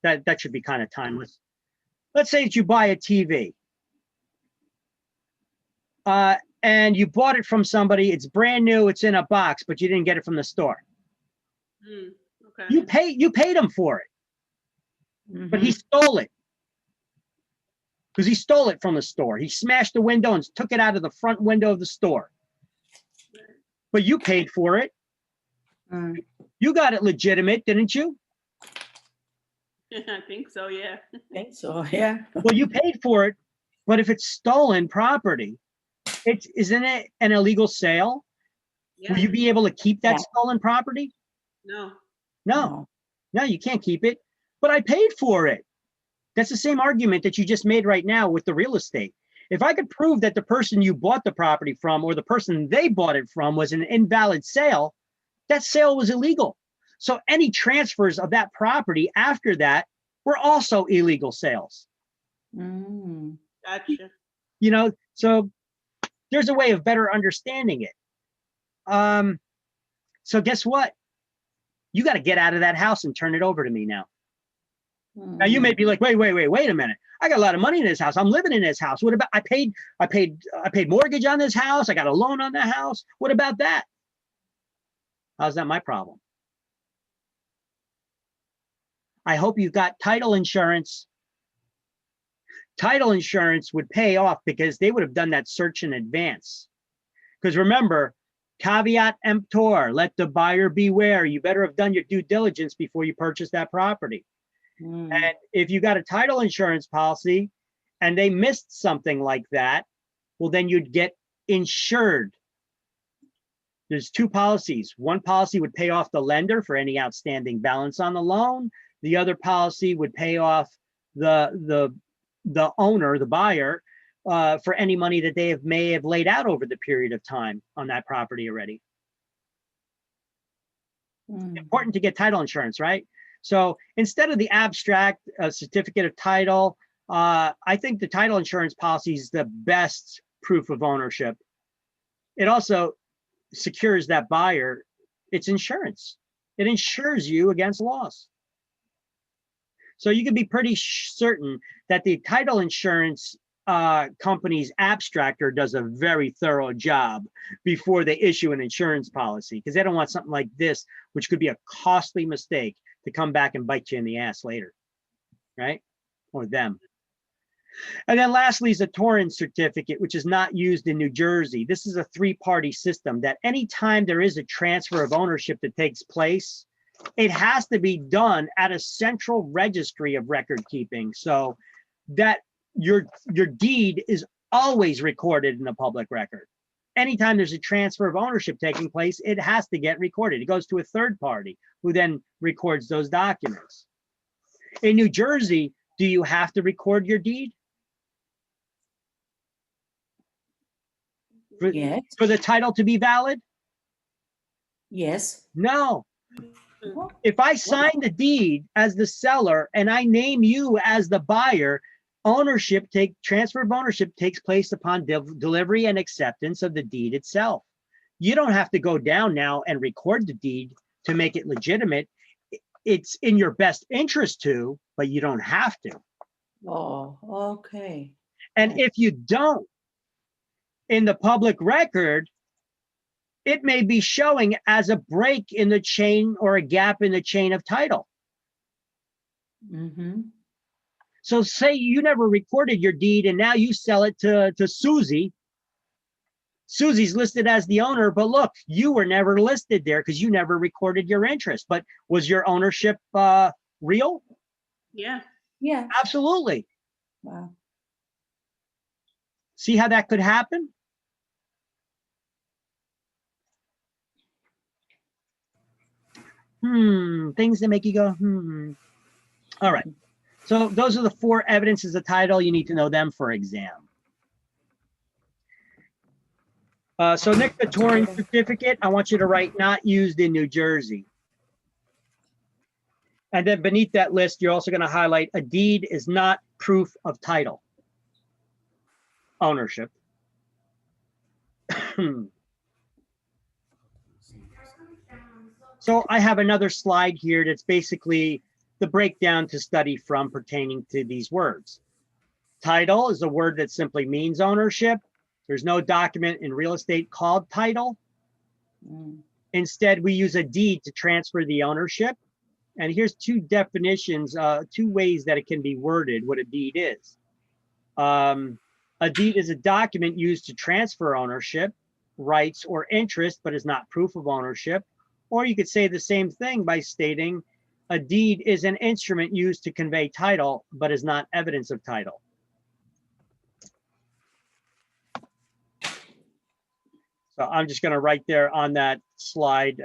That should be kind of timeless. Let's say that you buy a TV. And you bought it from somebody, it's brand new, it's in a box, but you didn't get it from the store. Okay. You paid him for it, but he stole it. Because he stole it from the store. He smashed the window and took it out of the front window of the store. But you paid for it. You got it legitimate, didn't you? I think so, yeah. I think so, yeah. Well, you paid for it, but if it's stolen property, isn't it an illegal sale? Yeah. Will you be able to keep that Yeah. stolen property? No. No, you can't keep it. But I paid for it. That's the same argument that you just made right now with the real estate. If I could prove that the person you bought the property from or the person they bought it from was an invalid sale, that sale was illegal. So any transfers of that property after that were also illegal sales. Gotcha. You know, so there's a way of better understanding it. So guess what? You got to get out of that house and turn it over to me now. Now you may be like, wait a minute. I got a lot of money in this house. I'm living in this house. What about, I paid mortgage on this house. I got a loan on the house. What about that? How's that my problem? I hope you've got title insurance. Title insurance would pay off because they would have done that search in advance. Because remember, caveat emptor, let the buyer beware. You better have done your due diligence before you purchase that property. And if you got a title insurance policy and they missed something like that, well, then you'd get insured. There's two policies. One policy would pay off the lender for any outstanding balance on the loan. The other policy would pay off the owner, the buyer, for any money that they may have laid out over the period of time on that property already. Important to get title insurance, right? So instead of the abstract certificate of title, I think the title insurance policy is the best proof of ownership. It also secures that buyer. It's insurance. It insures you against loss. So you can be pretty certain that the title insurance company's abstractor does a very thorough job before they issue an insurance policy, because they don't want something like this, which could be a costly mistake, to come back and bite you in the ass later, right? Or them. And then lastly is a Torrens certificate, which is not used in New Jersey. This is a three-party system that anytime there is a transfer of ownership that takes place, it has to be done at a central registry of record keeping, so that your deed is always recorded in the public record. Anytime there's a transfer of ownership taking place, it has to get recorded. It goes to a third party who then records those documents. In New Jersey, do you have to record your deed? Yes, For the title to be valid? yes. No. If I sign the deed as the seller and I name you as the buyer, transfer of ownership takes place upon delivery and acceptance of the deed itself. You don't have to go down now and record the deed to make it legitimate. It's in your best interest to, but you don't have to. Oh, okay. And if you don't, in the public record, it may be showing as a break in the chain or a gap in the chain of title. Mm-hmm. So say you never recorded your deed and now you sell it to Susie. Susie's listed as the owner, but look, you were never listed there because you never recorded your interest. But was your ownership real? Yeah. Yeah. Absolutely. Wow. See how that could happen? Things that make you go, All right. So those are the 4 evidences of title. You need to know them for exam. So next, the Torrens certificate, I want you to write not used in New Jersey. And then beneath that list, you're also going to highlight a deed is not proof of title, ownership. So I have another slide here that's basically the breakdown to study from pertaining to these words. Title is a word that simply means ownership. There's no document in real estate called title. Instead, we use a deed to transfer the ownership. And here's 2 definitions, 2 ways that it can be worded, what a deed is. A deed is a document used to transfer ownership, rights, or interest, but is not proof of ownership. Or you could say the same thing by stating a deed is an instrument used to convey title, but is not evidence of title. So I'm just going to write there on that slide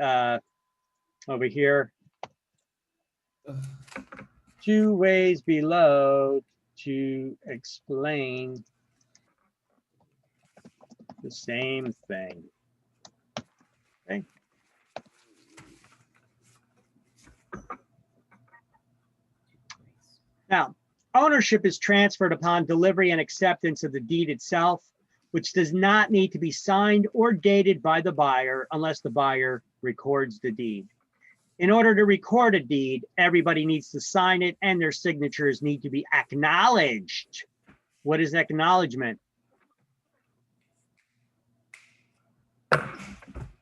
over here. 2 ways below to explain the same thing. Okay. Now, ownership is transferred upon delivery and acceptance of the deed itself, which does not need to be signed or dated by the buyer unless the buyer records the deed. In order to record a deed, everybody needs to sign it and their signatures need to be acknowledged. What is acknowledgement?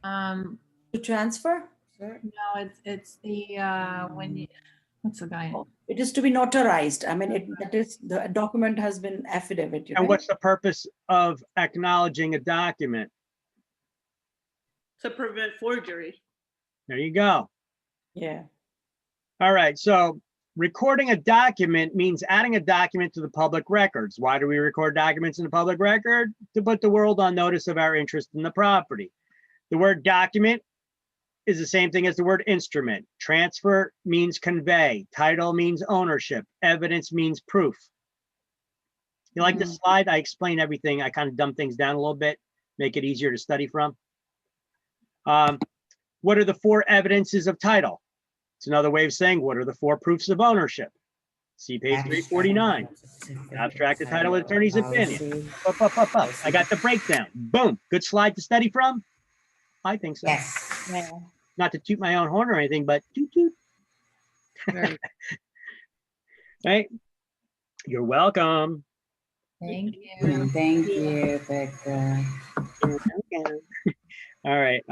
To transfer? Sir? No, it's the, when you, what's the guy? Oh, it is to be notarized. I mean, that is, the document has been affidavit. And what's the purpose of acknowledging a document? To prevent forgery. There you go. Yeah. All right, so recording a document means adding a document to the public records. Why do we record documents in the public record? To put the world on notice of our interest in the property. The word document is the same thing as the word instrument. Transfer means convey. Title means ownership. Evidence means proof. You like this slide? I explain everything. I kind of dumb things down a little bit, make it easier to study from. What are the 4 evidences of title? It's another way of saying, what are the 4 proofs of ownership? See page 349. Abstracted title attorney's opinion. I got the breakdown. Boom. Good slide to study from? I think so. Yes. Yeah. Not to toot my own horn or anything, but toot toot. Hey, you're welcome. Thank you. Thank you, Victor. You're welcome. All right.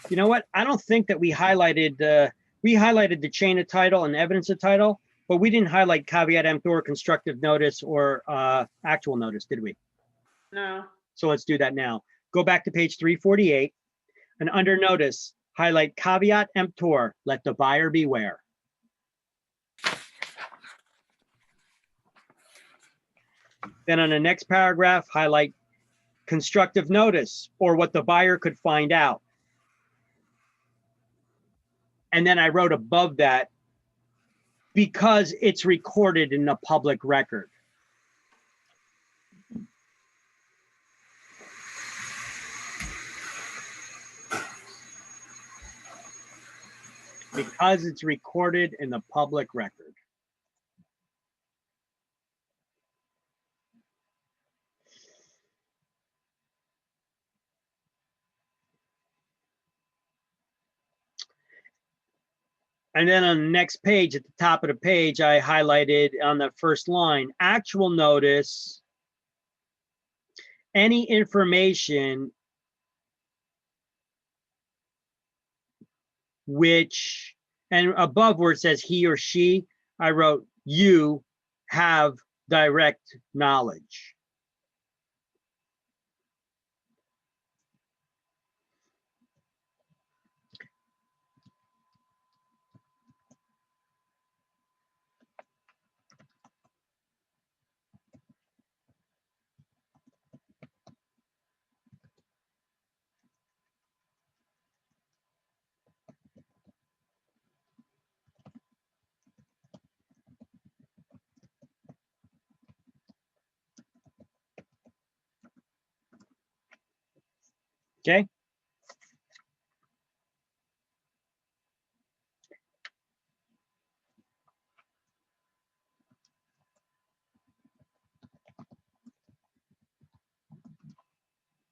You know what? I don't think that we highlighted the chain of title and evidence of title, but we didn't highlight caveat emptor, constructive notice, or actual notice, did we? No. So let's do that now. Go back to page 348 and under notice, highlight caveat emptor, let the buyer beware. Then on the next paragraph, highlight constructive notice or what the buyer could find out. And then I wrote above that, because it's recorded in the public record. Because it's recorded in the public record. And then on the next page, at the top of the page, I highlighted on the first line, actual notice, any information which, and above where it says he or she, I wrote, you have direct knowledge. Okay.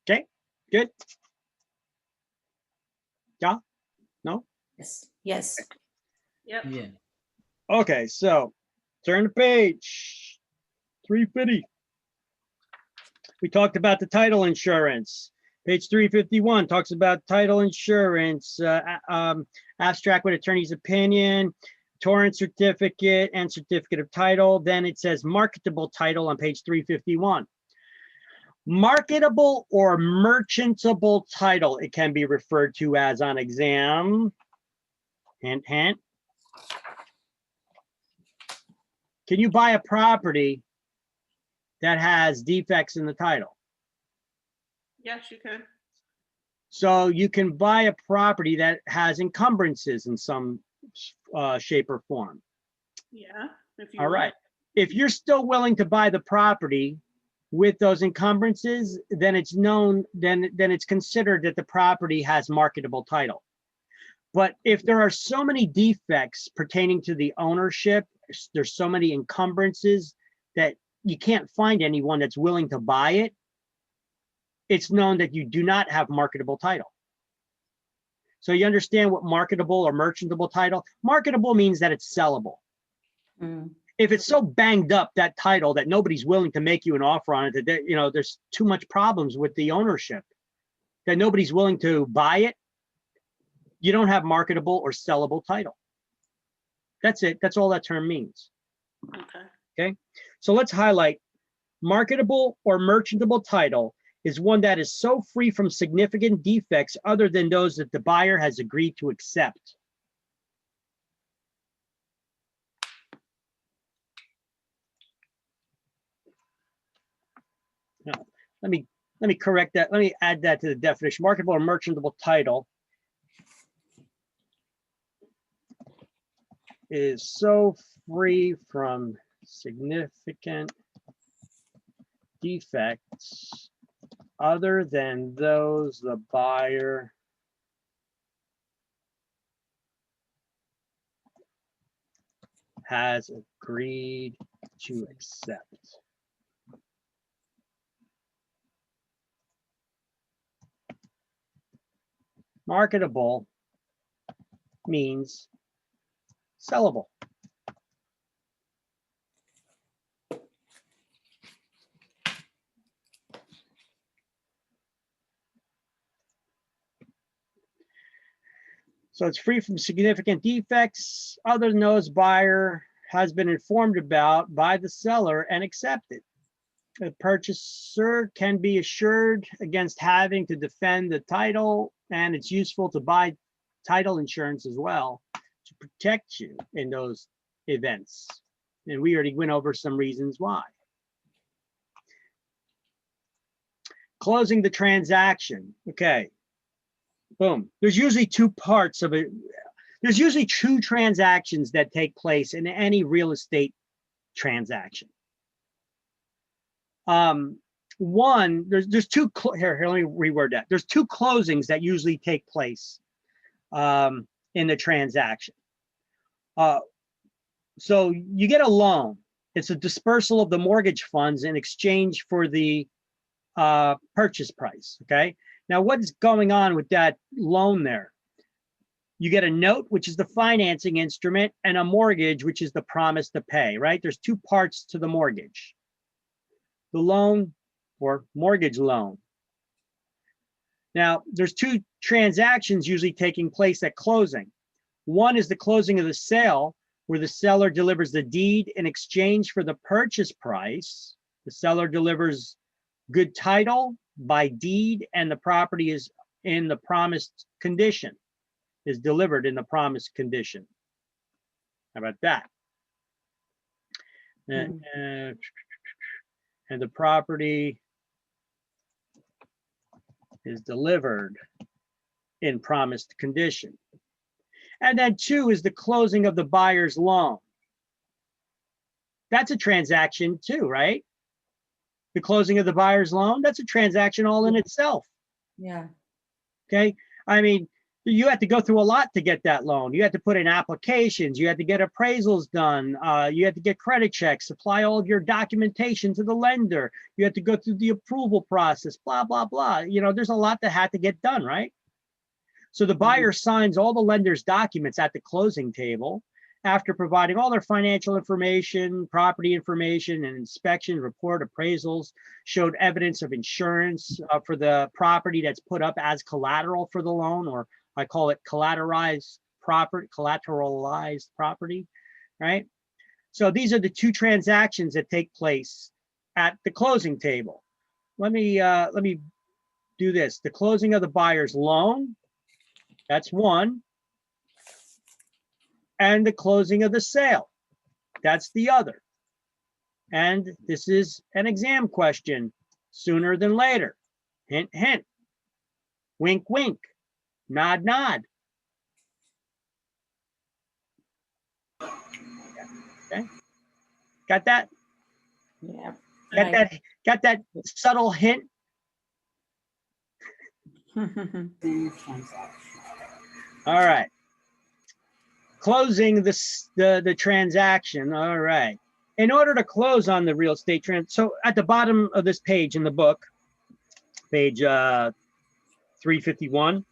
Okay, good. Yeah, no? Yes, yes. Yep. Yeah. Okay, so turn the page. 350. We talked about the title insurance. Page 351 talks about title insurance, abstract with attorney's opinion, torrent certificate, and certificate of title. Then it says marketable title on page 351. Marketable or merchantable title, it can be referred to as on exam. Hint, hint. Can you buy a property that has defects in the title? Yes, you can. So you can buy a property that has encumbrances in some shape or form. Yeah. If you All want. right. If you're still willing to buy the property with those encumbrances, then it's known, then it's considered that the property has marketable title. But if there are so many defects pertaining to the ownership, there's so many encumbrances that you can't find anyone that's willing to buy it, it's known that you do not have marketable title. So you understand what marketable or merchantable title? Marketable means that it's sellable. Mm. If it's so banged up, that title, that nobody's willing to make you an offer on it, that, you know, there's too much problems with the ownership, that nobody's willing to buy it, you don't have marketable or sellable title. That's it. That's all that term means. Okay. Okay. So let's highlight marketable or merchantable title is one that is so free from significant defects other than those that the buyer has agreed to accept. Now, let me correct that. Let me add that to the definition. Marketable or merchantable title is so free from significant defects other than those the buyer has agreed to accept. Marketable means sellable. So it's free from significant defects other than those buyer has been informed about by the seller and accepted. The purchaser can be assured against having to defend the title, and it's useful to buy title insurance as well to protect you in those events. And we already went over some reasons why. Closing the transaction. Okay. Boom. There's usually two parts of it. There's usually two transactions that take place in any real estate transaction. One, there's two, here, let me reword that. There's two closings that usually take place in the transaction. So you get a loan. It's a dispersal of the mortgage funds in exchange for the purchase price, okay? Now, what's going on with that loan there? You get a note, which is the financing instrument, and a mortgage, which is the promise to pay, right? There's two parts to the mortgage. The loan or mortgage loan. Now, there's two transactions usually taking place at closing. One is the closing of the sale, where the seller delivers the deed in exchange for the purchase price. The seller delivers good title by deed, and the property is in the promised condition, is delivered in the promised condition. How about that? And the property is delivered in promised condition. And then two is the closing of the buyer's loan. That's a transaction too, right? The closing of the buyer's loan, that's a transaction all in itself. Yeah. Okay. I mean, you have to go through a lot to get that loan. You have to put in applications. You have to get appraisals done. You have to get credit checks, supply all of your documentation to the lender. You have to go through the approval process, blah, blah, blah. You know, there's a lot that had to get done, right? So the buyer signs all the lender's documents at the closing table after providing all their financial information, property information, and inspection report appraisals, showed evidence of insurance for the property that's put up as collateral for the loan, or I call it collateralized property, right? So these are the two transactions that take place at the closing table. Let me do this. The closing of the buyer's loan, that's one. And the closing of the sale, that's the other. And this is an exam question, sooner than later. Hint, hint. Wink, wink. Nod, nod. Okay. Got that? Yeah. Got that subtle hint? All right. Closing the transaction. All right. In order to close on the real estate so at the bottom of this page in the book, page 351,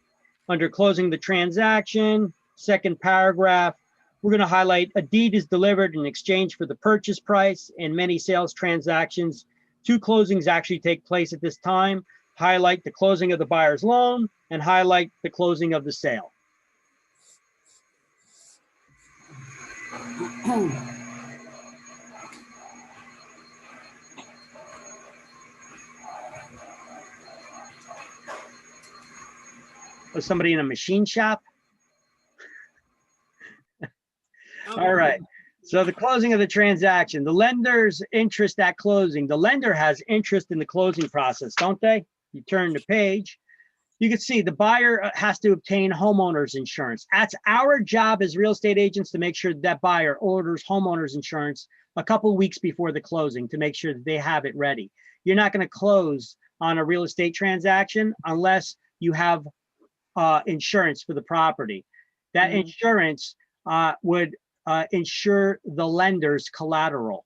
under closing the transaction, second paragraph, we're going to highlight a deed is delivered in exchange for the purchase price. In many sales transactions, two closings actually take place at this time. Highlight the closing of the buyer's loan and highlight the closing of the sale. Was somebody in a machine shop? All right. So the closing of the transaction, the lender's interest at closing. The lender has interest in the closing process, don't they? You turn the page. You can see the buyer has to obtain homeowner's insurance. That's our job as real estate agents to make sure that buyer orders homeowner's insurance a couple weeks before the closing to make sure that they have it ready. You're not going to close on a real estate transaction unless you have insurance for the property. That insurance would insure the lender's collateral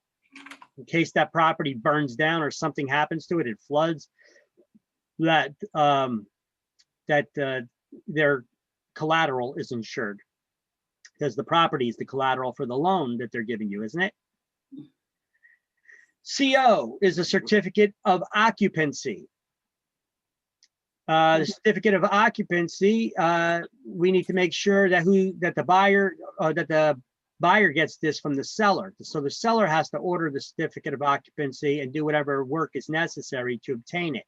in case that property burns down or something happens to it, it floods, that their collateral is insured. because the property is the collateral for the loan that they're giving you, isn't it? CO is a certificate of occupancy. The certificate of occupancy, we need to make sure that the buyer gets this from the seller. So the seller has to order the certificate of occupancy and do whatever work is necessary to obtain it.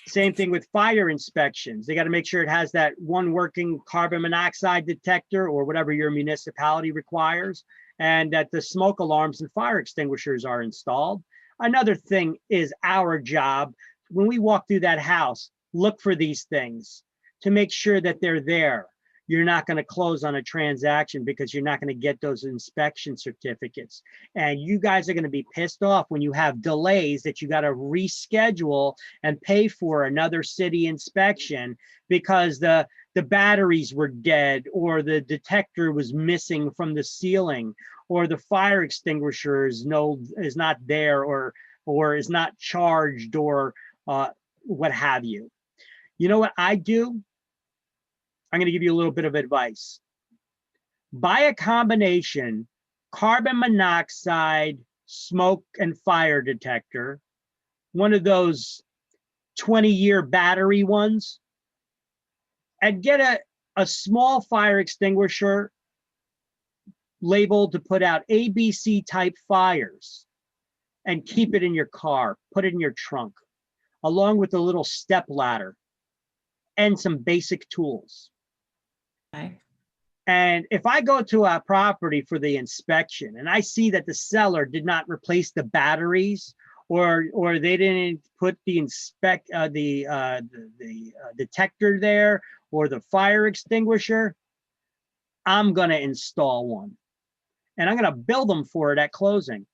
Same thing with fire inspections. They got to make sure it has that one working carbon monoxide detector or whatever your municipality requires, and that the smoke alarms and fire extinguishers are installed. Another thing is our job. When we walk through that house, look for these things to make sure that they're there. You're not going to close on a transaction because you're not going to get those inspection certificates. And you guys are going to be pissed off when you have delays that you got to reschedule and pay for another city inspection because the batteries were dead, or the detector was missing from the ceiling, or the fire extinguisher is not there, or is not charged, or what have you. You know what I do? I'm going to give you a little bit of advice. Buy a combination carbon monoxide, smoke and fire detector, one of those 20-year battery ones, and get a small fire extinguisher labeled to put out ABC type fires, and keep it in your car, put it in your trunk, along with a little step ladder and some basic tools. Okay. And if I go to a property for the inspection and I see that the seller did not replace the batteries, or they didn't put the detector there, or the fire extinguisher, I'm going to install one, and I'm going to bill them for it at closing.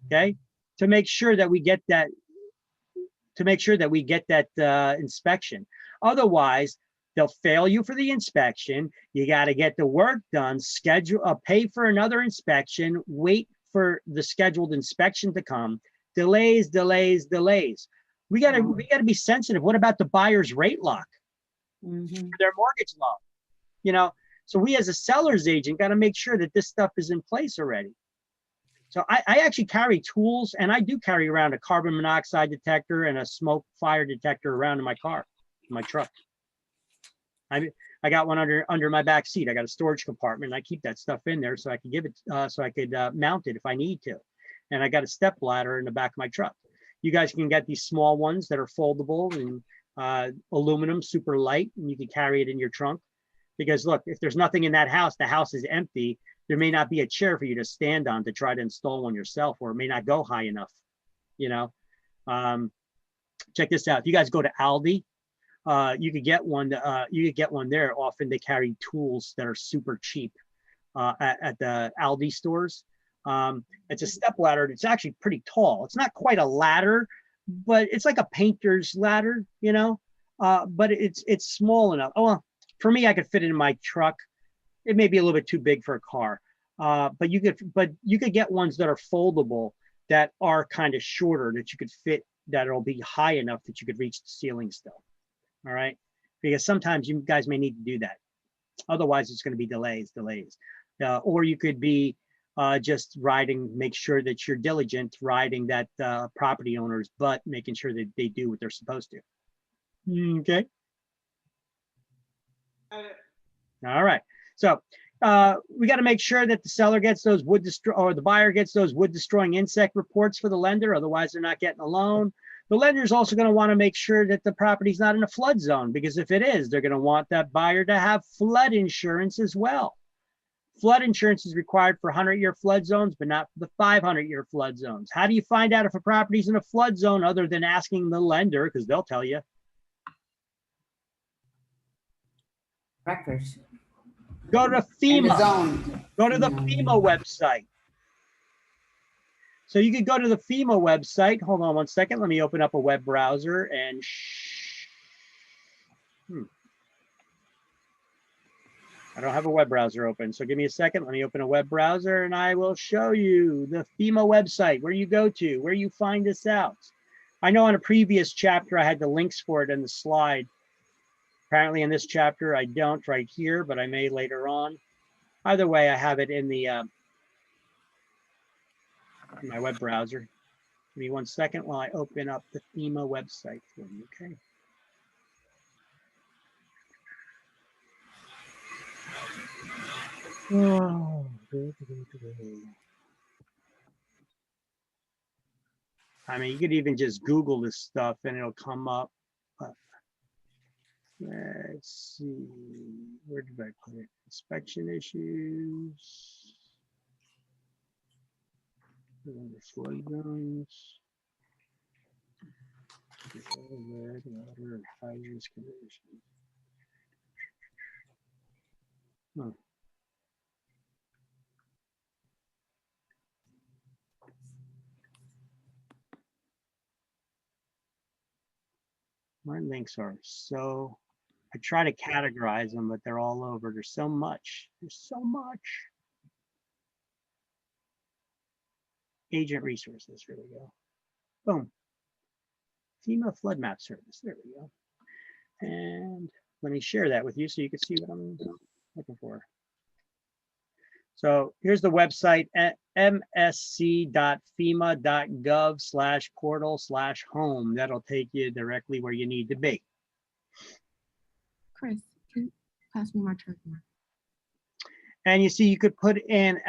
Okay, to make sure that we get that, inspection. Otherwise, they'll fail you for the inspection. You got to get the work done, pay for another inspection, wait for the scheduled inspection to come. Delays. We got to be sensitive. What about the buyer's rate lock for their mortgage loan? You know, so we as a seller's agent got to make sure that this stuff is in place already. So I actually carry tools, and I do carry around a carbon monoxide detector and a smoke fire detector around in my car, in my truck. I got one under my back seat. I got a storage compartment, and I keep that stuff in there so I can give it, so I could mount it if I need to. And I got a step ladder in the back of my truck. You guys can get these small ones that are foldable and aluminum, super light, and you can carry it in your trunk. Because look, if there's nothing in that house, the house is empty, there may not be a chair for you to stand on to try to install one yourself, or it may not go high enough, you know. Check this out. If you guys go to Aldi, you could get one there. Often they carry tools that are super cheap at the Aldi stores. It's a step ladder. It's actually pretty tall. It's not quite a ladder, but it's like a painter's ladder, you know, but it's small enough. Oh, well, for me, I could fit it in my truck. It may be a little bit too big for a car, but you could get ones that are foldable, that are kind of shorter, that you could fit, that'll be high enough that you could reach the ceiling still. All right, because sometimes you guys may need to do that. Otherwise, it's going to be delays. Or you could be just make sure that you're diligent, riding that property owner's butt, making sure that they do what they're supposed to. Okay. All right. So we got to make sure that the seller gets those the buyer gets those wood destroying insect reports for the lender. Otherwise, they're not getting a loan. The lender is also going to want to make sure that the property's not in a flood zone, because if it is, they're going to want that buyer to have flood insurance as well. Flood insurance is required for 100-year flood zones, but not for the 500-year flood zones. How do you find out if a property's in a flood zone other than asking the lender? Because they'll tell you. Records. Go to FEMA. Go to the FEMA website. So you could go to the FEMA website. Hold on one second. Let me open up a web browser and I don't have a web browser open, so give me a second. Let me open a web browser and I will show you the FEMA website, where you go to, where you find this out. I know in a previous chapter I had the links for it in the slide. Apparently in this chapter, I don't right here, but I may later on. Either way, I have it in the in my web browser. Give me 1 second while I open up the FEMA website for you, okay? Oh, I mean, you could even just Google this stuff and it'll come up. But let's see, where did I put it? Inspection issues. Flood zones. Red, water, and hazardous conditions. Huh. My links are so, I try to categorize them, but they're all over. There's so much. There's so much. Agent resources, here we go. Boom. FEMA flood map service, there we go. And let me share that with you so you can see what I'm looking for. So here's the website at msc.fema.gov/portal/home. That'll take you directly where you need to be. Chris, can you pass me my turn? And you see, you could put in,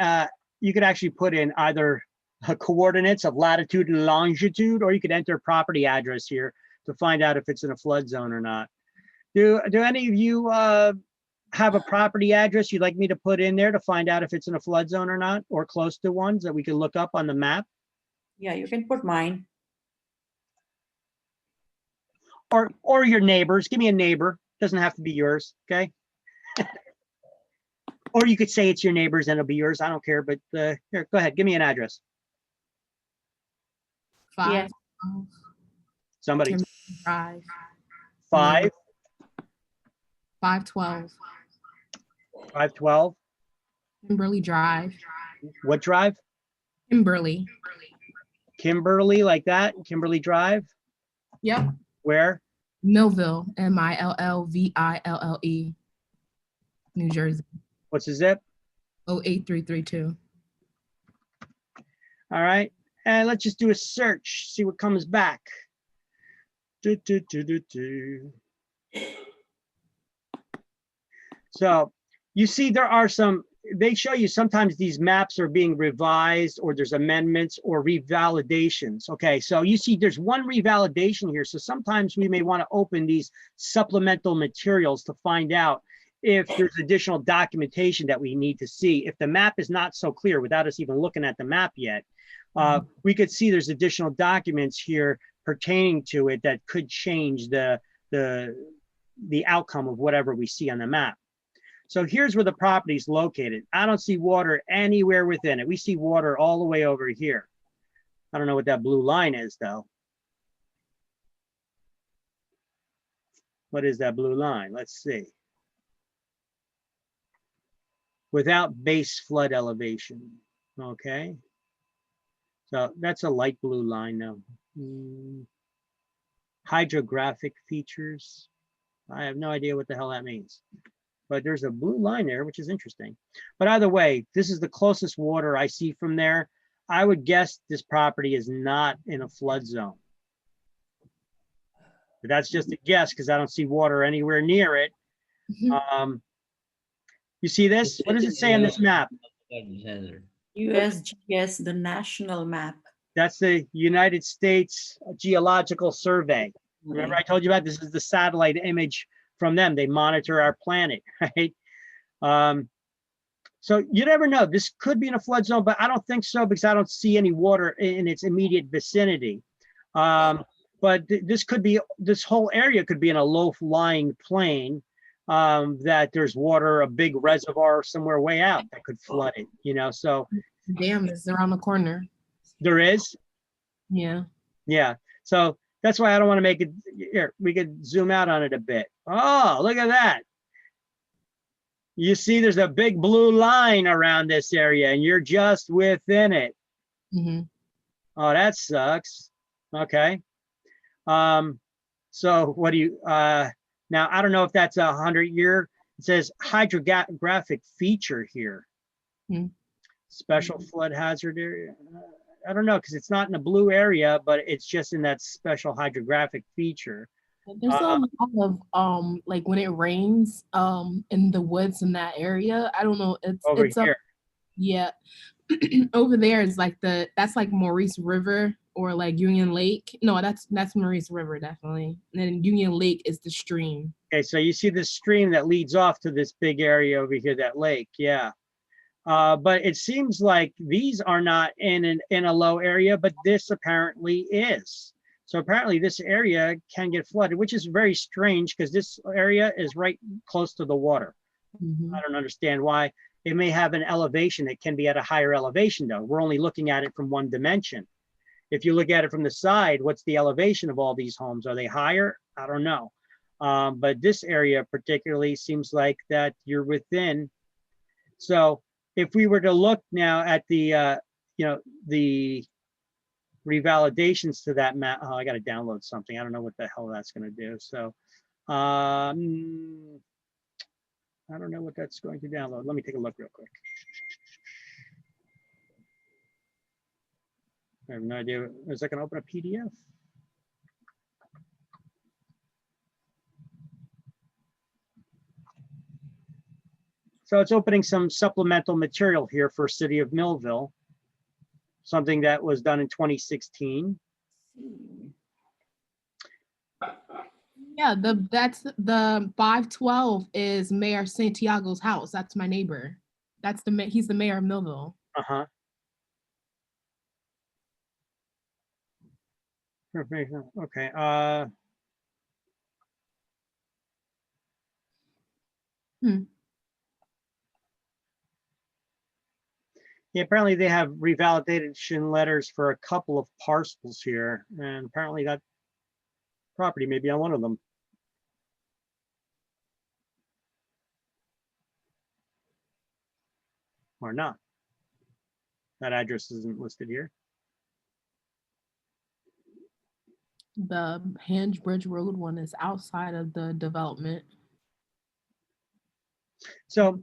you could actually put in either coordinates of latitude and longitude, or you could enter property address here to find out if it's in a flood zone or not. Do any of you have a property address you'd like me to put in there to find out if it's in a flood zone or not, or close to ones that we can look up on the map? Yeah, you can put mine. Or your neighbors. Give me a neighbor. Doesn't have to be yours, okay? Or you could say it's your neighbors and it'll be yours. I don't care, but here, go ahead. Give me an address. Five. Somebody. Kimberly Drive. 5. 512. 512. Kimberly Drive. What drive? Kimberly. Kimberly, like that? Kimberly Drive? Yep. Where? Millville. Millville. New Jersey. What's the zip? 08332. All right. And let's just do a search, see what comes back. So you see there are some, they show you sometimes these maps are being revised, or there's amendments or revalidations. Okay, so you see there's one revalidation here. So sometimes we may want to open these supplemental materials to find out if there's additional documentation that we need to see. If the map is not so clear without us even looking at the map yet, we could see there's additional documents here pertaining to it that could change the outcome of whatever we see on the map. So here's where the property is located. I don't see water anywhere within it. We see water all the way over here. I don't know what that blue line is though. What is that blue line? Let's see. Without base flood elevation, okay. So that's a light blue line now. Hydrographic features. I have no idea what the hell that means. But there's a blue line there, which is interesting. But either way, this is the closest water I see from there. I would guess this property is not in a flood zone. But that's just a guess because I don't see water anywhere near it. You see this? What does it say on this map? USGS, the national map. That's the United States Geological Survey. Remember I told you about this is the satellite image from them. They monitor our planet, right? So you never know. This could be in a flood zone, but I don't think so because I don't see any water in its immediate vicinity. But this could be, this whole area could be in a low-lying plain that there's water, a big reservoir somewhere way out that could flood it, you know, so. Dam is around the corner. There is? Yeah. Yeah, so that's why I don't want to make it, here, we could zoom out on it a bit. Oh, look at that. You see there's a big blue line around this area and you're just within it. Oh, that sucks. Okay. So what do you, now Now, I don't know if that's 100-year. It says hydrographic feature here. Hmm. Special flood hazard area. I don't know, because it's not in a blue area, but it's just in that special hydrographic feature. There's a lot of like when it rains in the woods in that area. I don't know. Over It's here. yeah. Over there is like that's like Maurice River or like Union Lake. No, that's Maurice River definitely. And then Union Lake is the stream. Okay, so you see this stream that leads off to this big area over here, that lake, yeah. But it seems like these are not in a low area, but this apparently is. So apparently this area can get flooded, which is very strange because this area is right close to the water. Mhm. I don't understand why. It may have an elevation. It can be at a higher elevation though. We're only looking at it from one dimension. If you look at it from the side, what's the elevation of all these homes? Are they higher? I don't know. But this area particularly seems like that you're within. So if we were to look now at the, the revalidations to that map, oh, I got to download something. I don't know what the hell that's going to do. So I don't know what that's going to download. Let me take a look real quick. I have no idea. Is that going to open a PDF? So it's opening some supplemental material here for City of Millville, something that was done in 2016. Yeah, that's the 512 is Mayor Santiago's house. That's my neighbor. He's the mayor of Millville. Uh-huh. Okay. Yeah, apparently they have revalidation letters for a couple of parcels here, and apparently that property may be on one of them. Or not. That address isn't listed here. The Hangebridge Road one is outside of the development. So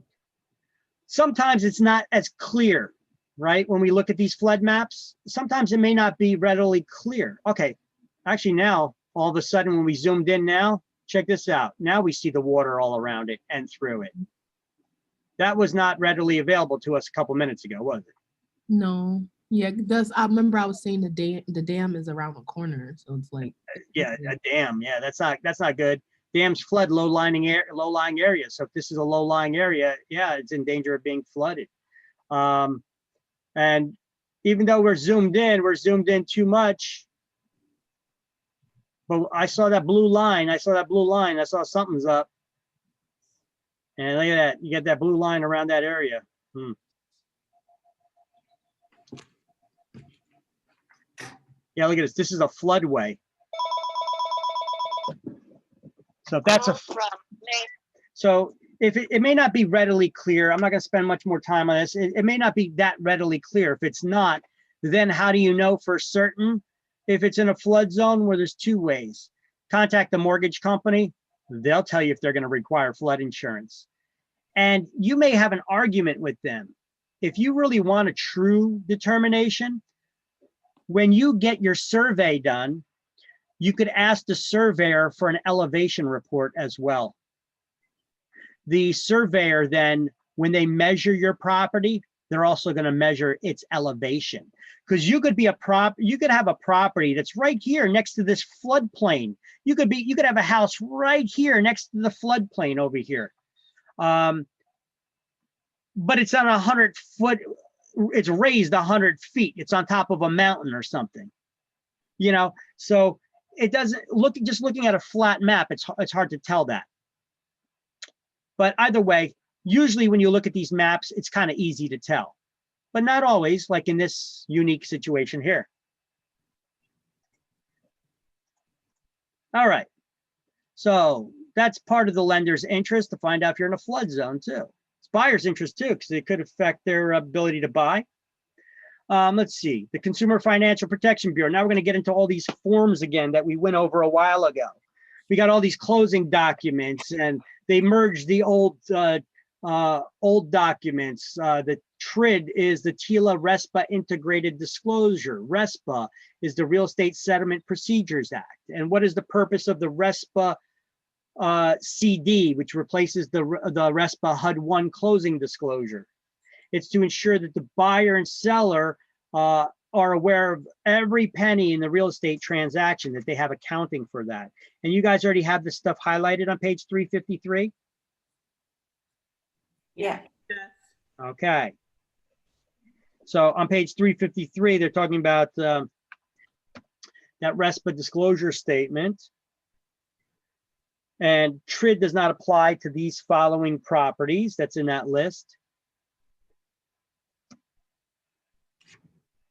sometimes it's not as clear, right? When we look at these flood maps, sometimes it may not be readily clear. Okay, actually now, all of a sudden when we zoomed in now, check this out. Now we see the water all around it and through it. That was not readily available to us a couple minutes ago, was it? No. Yeah, I remember I was saying the dam is around the corner, so it's like Yeah, a dam. Yeah, that's not good. Dams flood low-lying areas. So if this is a low-lying area, yeah, it's in danger of being flooded. And even though we're zoomed in too much. But I saw that blue line. I saw something's up. And look at that. You get that blue line around that area. Yeah, look at this. This is a floodway. So if that's so if it may not be readily clear, I'm not going to spend much more time on this. It may not be that readily clear. If it's not, then how do you know for certain? If it's in a flood zone, where there's two ways. Contact the mortgage company. They'll tell you if they're going to require flood insurance. And you may have an argument with them. If you really want a true determination, when you get your survey done, you could ask the surveyor for an elevation report as well. The surveyor then, when they measure your property, they're also going to measure its elevation. Because you could have a property that's right here next to this floodplain. You could have a house right here next to the floodplain over here. But it's on 100 foot, it's raised 100 feet. It's on top of a mountain or something, so it doesn't look, just looking at a flat map, it's hard to tell that. But either way, usually when you look at these maps, it's kind of easy to tell, but not always, like in this unique situation here. All right. So that's part of the lender's interest to find out if you're in a flood zone too. It's buyer's interest too, because it could affect their ability to buy. Let's see, the Consumer Financial Protection Bureau. Now we're going to get into all these forms again that we went over a while ago. we got all these closing documents, and they merged the old documents. The TRID is the TILA RESPA Integrated Disclosure. RESPA is the Real Estate Settlement Procedures Act. And what is the purpose of the RESPA CD, which replaces the RESPA HUD 1 closing disclosure? It's to ensure that the buyer and seller are aware of every penny in the real estate transaction, that they have accounting for that. And you guys already have this stuff highlighted on page 353? Yeah. Yes. Okay. So on page 353, they're talking about that RESPA disclosure statement. And TRID does not apply to these following properties that's in that list.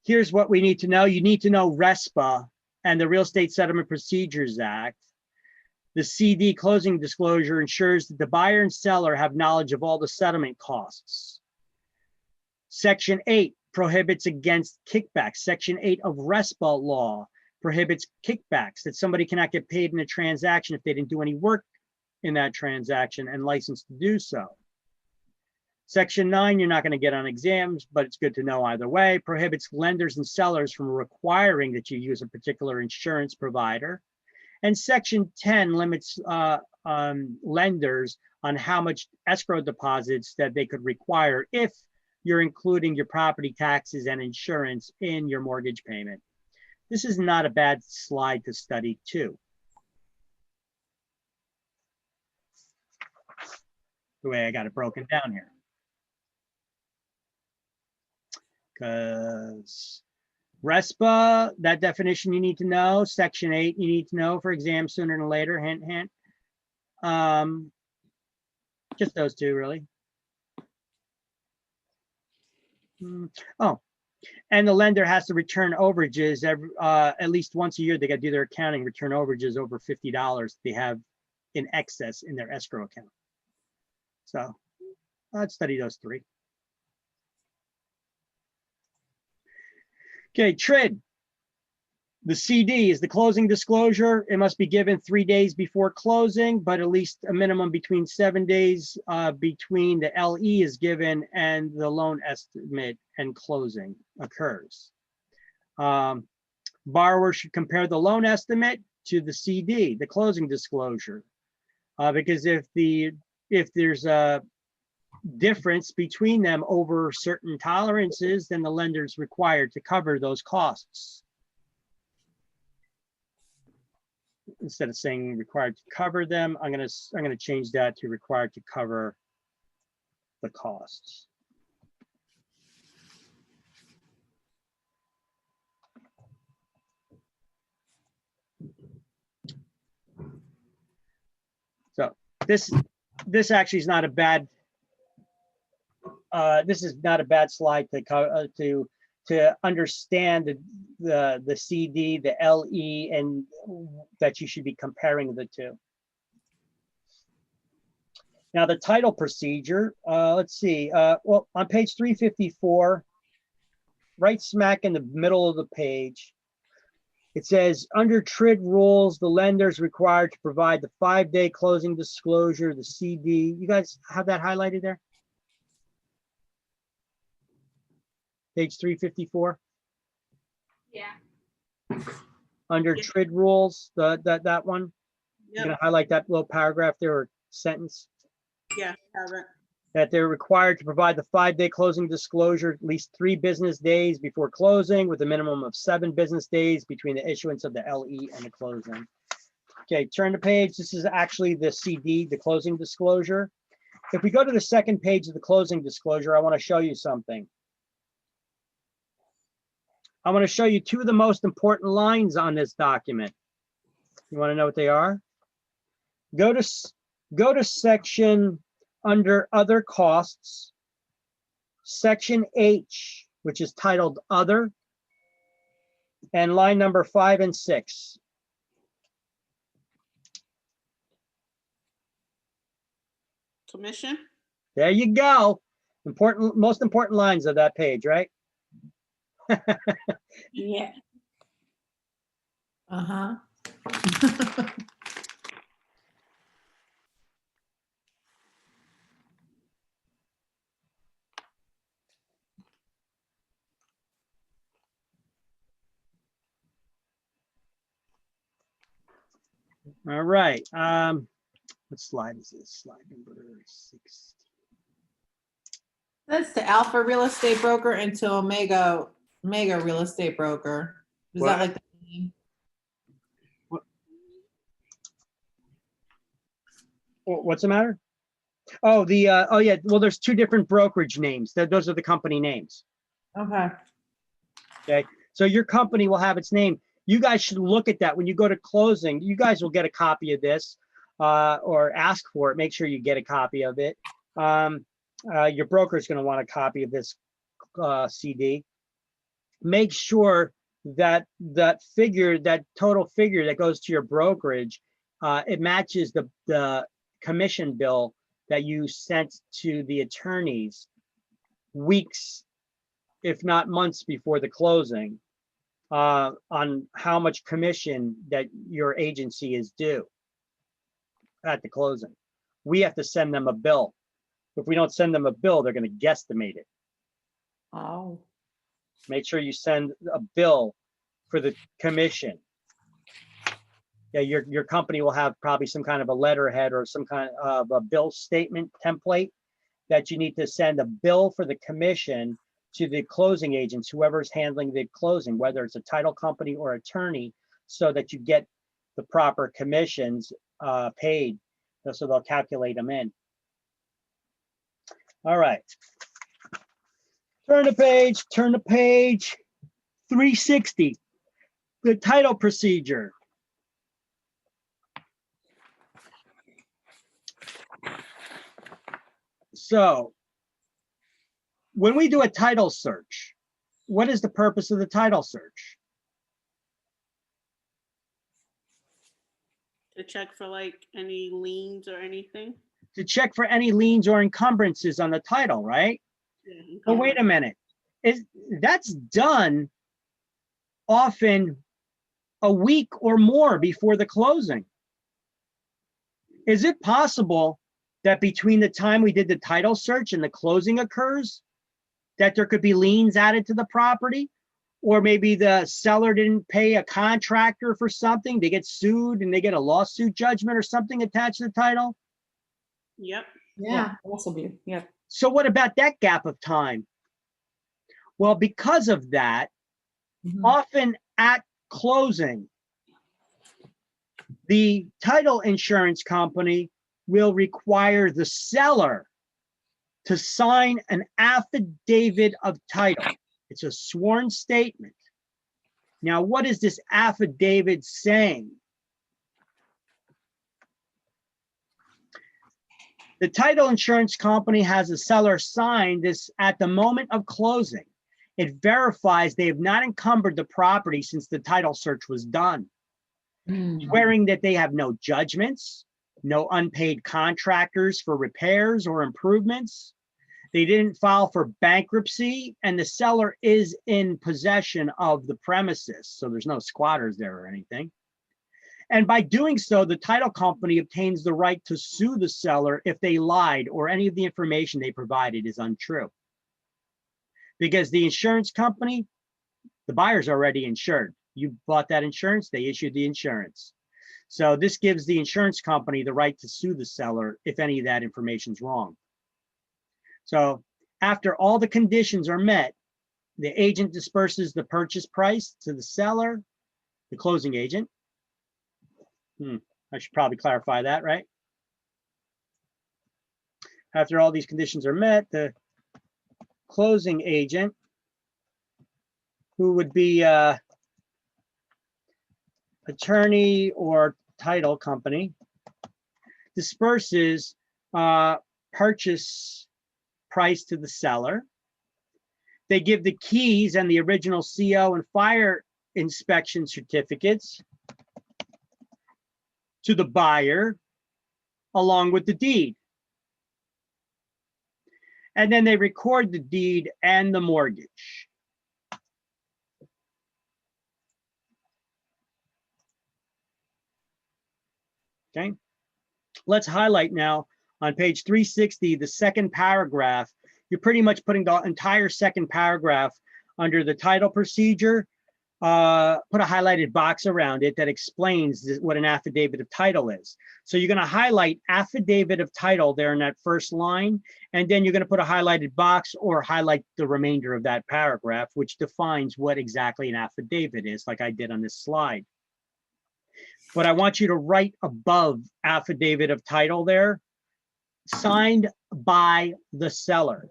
Here's what we need to know. You need to know RESPA and the Real Estate Settlement Procedures Act. The CD closing disclosure ensures that the buyer and seller have knowledge of all the settlement costs. Section 8 prohibits against kickbacks. Section 8 of RESPA law prohibits kickbacks, that somebody cannot get paid in a transaction if they didn't do any work in that transaction and licensed to do so. Section 9, you're not going to get on exams, but it's good to know either way, prohibits lenders and sellers from requiring that you use a particular insurance provider. And Section 10 limits lenders on how much escrow deposits that they could require if you're including your property taxes and insurance in your mortgage payment. This is not a bad slide to study too. The way I got it broken down here. Because RESPA, that definition you need to know. Section 8 you need to know for exam sooner than later, hint, hint. Just those two, really. Oh, and the lender has to return overages at least once a year. They got to do their accounting, return overages over $50 they have in excess in their escrow account. So I'd study those three. Okay, TRID. The CD is the closing disclosure. It must be given 3 days before closing, but at least a minimum between 7 days between the LE is given and the loan estimate and closing occurs. Borrower should compare the loan estimate to the CD, the closing disclosure, because if there's a difference between them over certain tolerances, then the lender is required to cover those costs. Instead of saying required to cover them, I'm gonna change that to required to cover the costs. So this actually is not a bad. This is not a bad slide to understand the CD, the LE, and that you should be comparing the two. Now the title procedure, let's see, well, on page 354, right smack in the middle of the page, it says, under TRID rules, the lender is required to provide the 5-day closing disclosure, the CD. You guys have that highlighted there? Page 354. Yeah. Under Yeah. TRID rules, that one. You're Yep. gonna highlight that little paragraph there or sentence. Yeah, have it. That they're required to provide the 5-day closing disclosure at least 3 business days before closing, with a minimum of 7 business days between the issuance of the LE and the closing. Okay, turn the page. This is actually the CD, the closing disclosure. If we go to the second page of the closing disclosure, I want to show you something. I want to show you 2 of the most important lines on this document. You want to know what they are? Go to section under other costs, section H, which is titled other, and line number 5 and 6. Commission? There you go. Important, most important lines of that page, right? Yeah. Uh-huh. All right. What slide is this? Slide number 6. That's to Alpha Real Estate Broker and to Omega Real Estate Broker. Is What? that like the name? What's the matter? Oh, oh yeah. Well, there's 2 different brokerage names. Those are the company names. Okay. Okay. So your company will have its name. You guys should look at that when you go to closing. You guys will get a copy of this or ask for it. Make sure you get a copy of it. Your broker is going to want a copy of this CD. Make sure that that total figure that goes to your brokerage, it matches the commission bill that you sent to the attorneys weeks, if not months before the closing, on how much commission that your agency is due at the closing. We have to send them a bill. If we don't send them a bill, they're going to guesstimate it. Oh, Make sure you send a bill for the commission. Yeah, your company will have probably some kind of a letterhead or some kind of a bill statement template that you need to send a bill for the commission to the closing agents, whoever's handling the closing, whether it's a title company or attorney, so that you get the proper commissions paid. So they'll calculate them in. All right. Turn the page, 360, the title procedure. So when we do a title search, what is the purpose of the title search? To check for like any liens or anything. To check for any liens or encumbrances on the title, right? Yeah, But wait a minute, that's done often a week or more before the closing. Is it possible that between the time we did the title search and the closing occurs, that there could be liens added to the property? Or maybe the seller didn't pay a contractor for something, they get sued and they get a lawsuit judgment or something attached to the title? Yep. yeah, possibly, yeah. So what about that gap of time? Well, because of that, Mhm. often at closing, the title insurance company will require the seller to sign an affidavit of title. It's a sworn statement. Now, what is this affidavit saying? The title insurance company has the seller sign this at the moment of closing. It verifies they have not encumbered the property since the title search was done, swearing that they have no judgments, no unpaid contractors for repairs or improvements. They didn't file for bankruptcy, and the seller is in possession of the premises, so there's no squatters there or anything. And by doing so, the title company obtains the right to sue the seller if they lied or any of the information they provided is untrue. Because the insurance company, the buyer's already insured. You bought that insurance, they issued the insurance. So this gives the insurance company the right to sue the seller if any of that information is wrong. So after all the conditions are met, the agent disperses the purchase price to the seller, the closing agent. I should probably clarify that, right? After all these conditions are met, the closing agent, who would be attorney or title company, disperses purchase price to the seller. They give the keys and the original CO and fire inspection certificates to the buyer along with the deed. And then they record the deed and the mortgage. Okay, let's highlight now on page 360, the second paragraph. You're pretty much putting the entire second paragraph under the title procedure, put a highlighted box around it that explains what an affidavit of title is. So you're going to highlight affidavit of title there in that first line, and then you're going to put a highlighted box or highlight the remainder of that paragraph, which defines what exactly an affidavit is, like I did on this slide. But I want you to write above affidavit of title there, signed by the seller.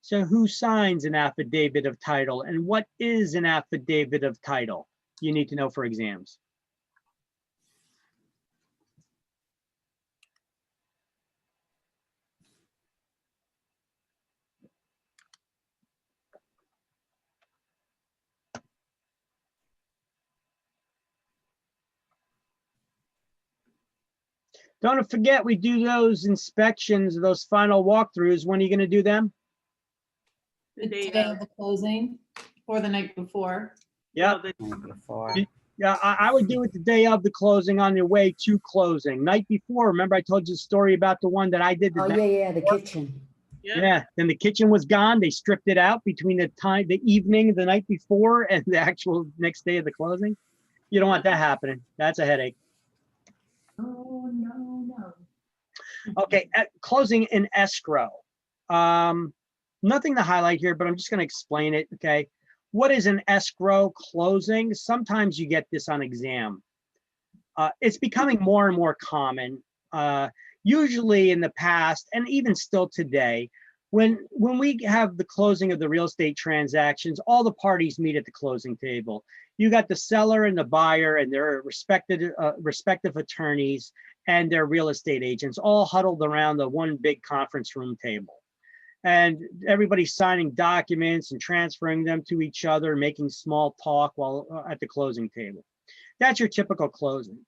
So who signs an affidavit of title, and what is an affidavit of title? You need to know for exams. Don't forget, we do those inspections, those final walkthroughs. When are you going to do them? The day Day of. of the closing or the night before. Yeah. Well, Yeah, I would do it the day of the closing on your way to closing. Night before, remember I told you the story about the one that I did? The Oh, night yeah, yeah, the before? kitchen. Yeah, then the kitchen was gone. They stripped it out between the evening, the night before, and the actual next day of the closing. You don't want that happening. That's a headache. Oh, no, no. Okay, closing in escrow. Nothing to highlight here, but I'm just going to explain it. Okay, what is an escrow closing? Sometimes you get this on exam. It's becoming more and more common. Usually in the past, and even still today, when we have the closing of the real estate transactions, all the parties meet at the closing table. You got the seller and the buyer and their respective attorneys and their real estate agents all huddled around the one big conference room table. And everybody's signing documents and transferring them to each other, making small talk while at the closing table. That's your typical closing.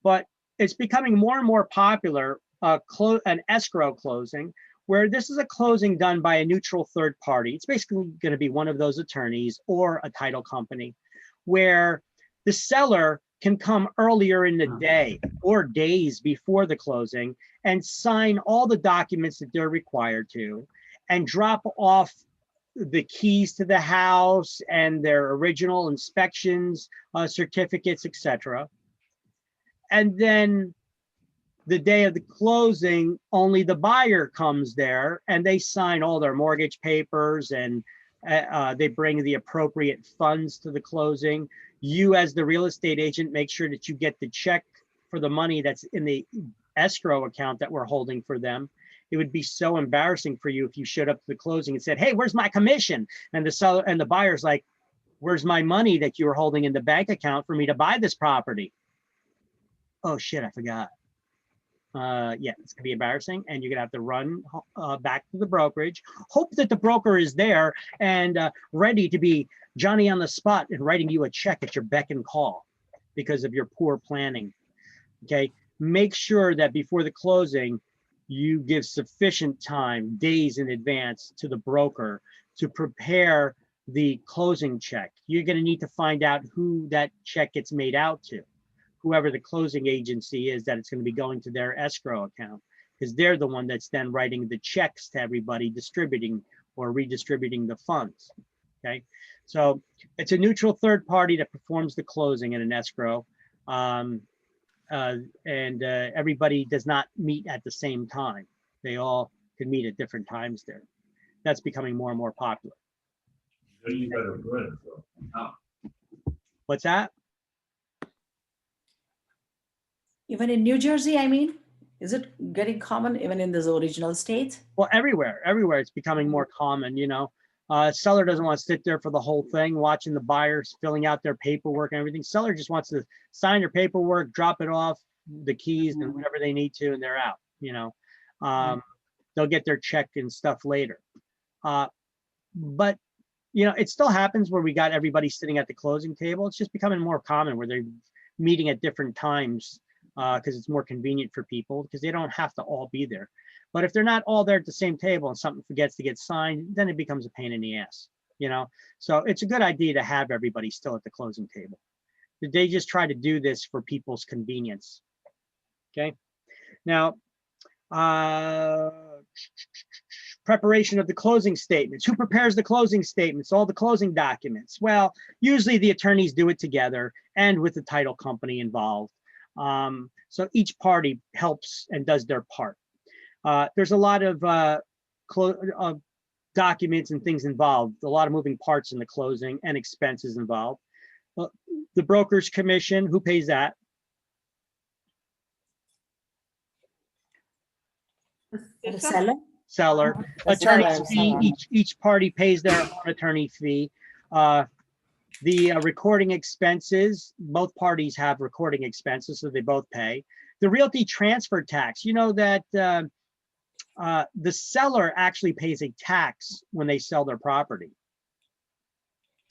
But it's becoming more and more popular, an escrow closing, where this is a closing done by a neutral third party. It's basically going to be one of those attorneys or a title company, where the seller can come earlier in the day or days before the closing and sign all the documents that they're required to and drop off the keys to the house and their original inspections, certificates, etc. And then the day of the closing, only the buyer comes there and they sign all their mortgage papers and they bring the appropriate funds to the closing. You, as the real estate agent, make sure that you get the check for the money that's in the escrow account that we're holding for them. It would be so embarrassing for you if you showed up to the closing and said, "Hey, where's my commission?" And the seller and the buyer's like, "Where's my money that you were holding in the bank account for me to buy this property?" Oh shit, I forgot. Yeah, it's gonna be embarrassing, and you're gonna have to run back to the brokerage, hope that the broker is there and ready to be Johnny on the spot and writing you a check at your beck and call because of your poor planning. Okay, make sure that before the closing, you give sufficient time, days in advance, to the broker to prepare the closing check. You're gonna need to find out who that check gets made out to, whoever the closing agency is that it's going to be going to their escrow account, because they're the one that's then writing the checks to everybody, distributing or redistributing the funds. Okay, so it's a neutral third party that performs the closing in an escrow, and everybody does not meet at the same time. They all can meet at different times there. That's becoming more and more popular. What's that? Even in New Jersey, I mean, is it getting common even in those original states? Well, everywhere it's becoming more common, you know. Seller doesn't want to sit there for the whole thing, watching the buyers filling out their paperwork and everything. Seller just wants to sign their paperwork, drop it off, the keys and whatever they need to, and they're out, you know. They'll get their check and stuff later. But, you know, it still happens where we got everybody sitting at the closing table. It's just becoming more common where they're meeting at different times, because it's more convenient for people, because they don't have to all be there. But if they're not all there at the same table and something forgets to get signed, then it becomes a pain in the ass, you know? So it's a good idea to have everybody still at the closing table. They just try to do this for people's convenience. Okay. Now, preparation of the closing statements. Who prepares the closing statements? All the closing documents. Well, usually the attorneys do it together and with the title company involved. So each party helps and does their part. There's a lot of documents and things involved, a lot of moving parts in the closing and expenses involved. The broker's commission, who pays that? The seller? Seller. The Attorney's seller, fee, seller. each party pays their own attorney fee. The recording expenses, both parties have recording expenses, so they both pay. The realty transfer tax, you know that the seller actually pays a tax when they sell their property.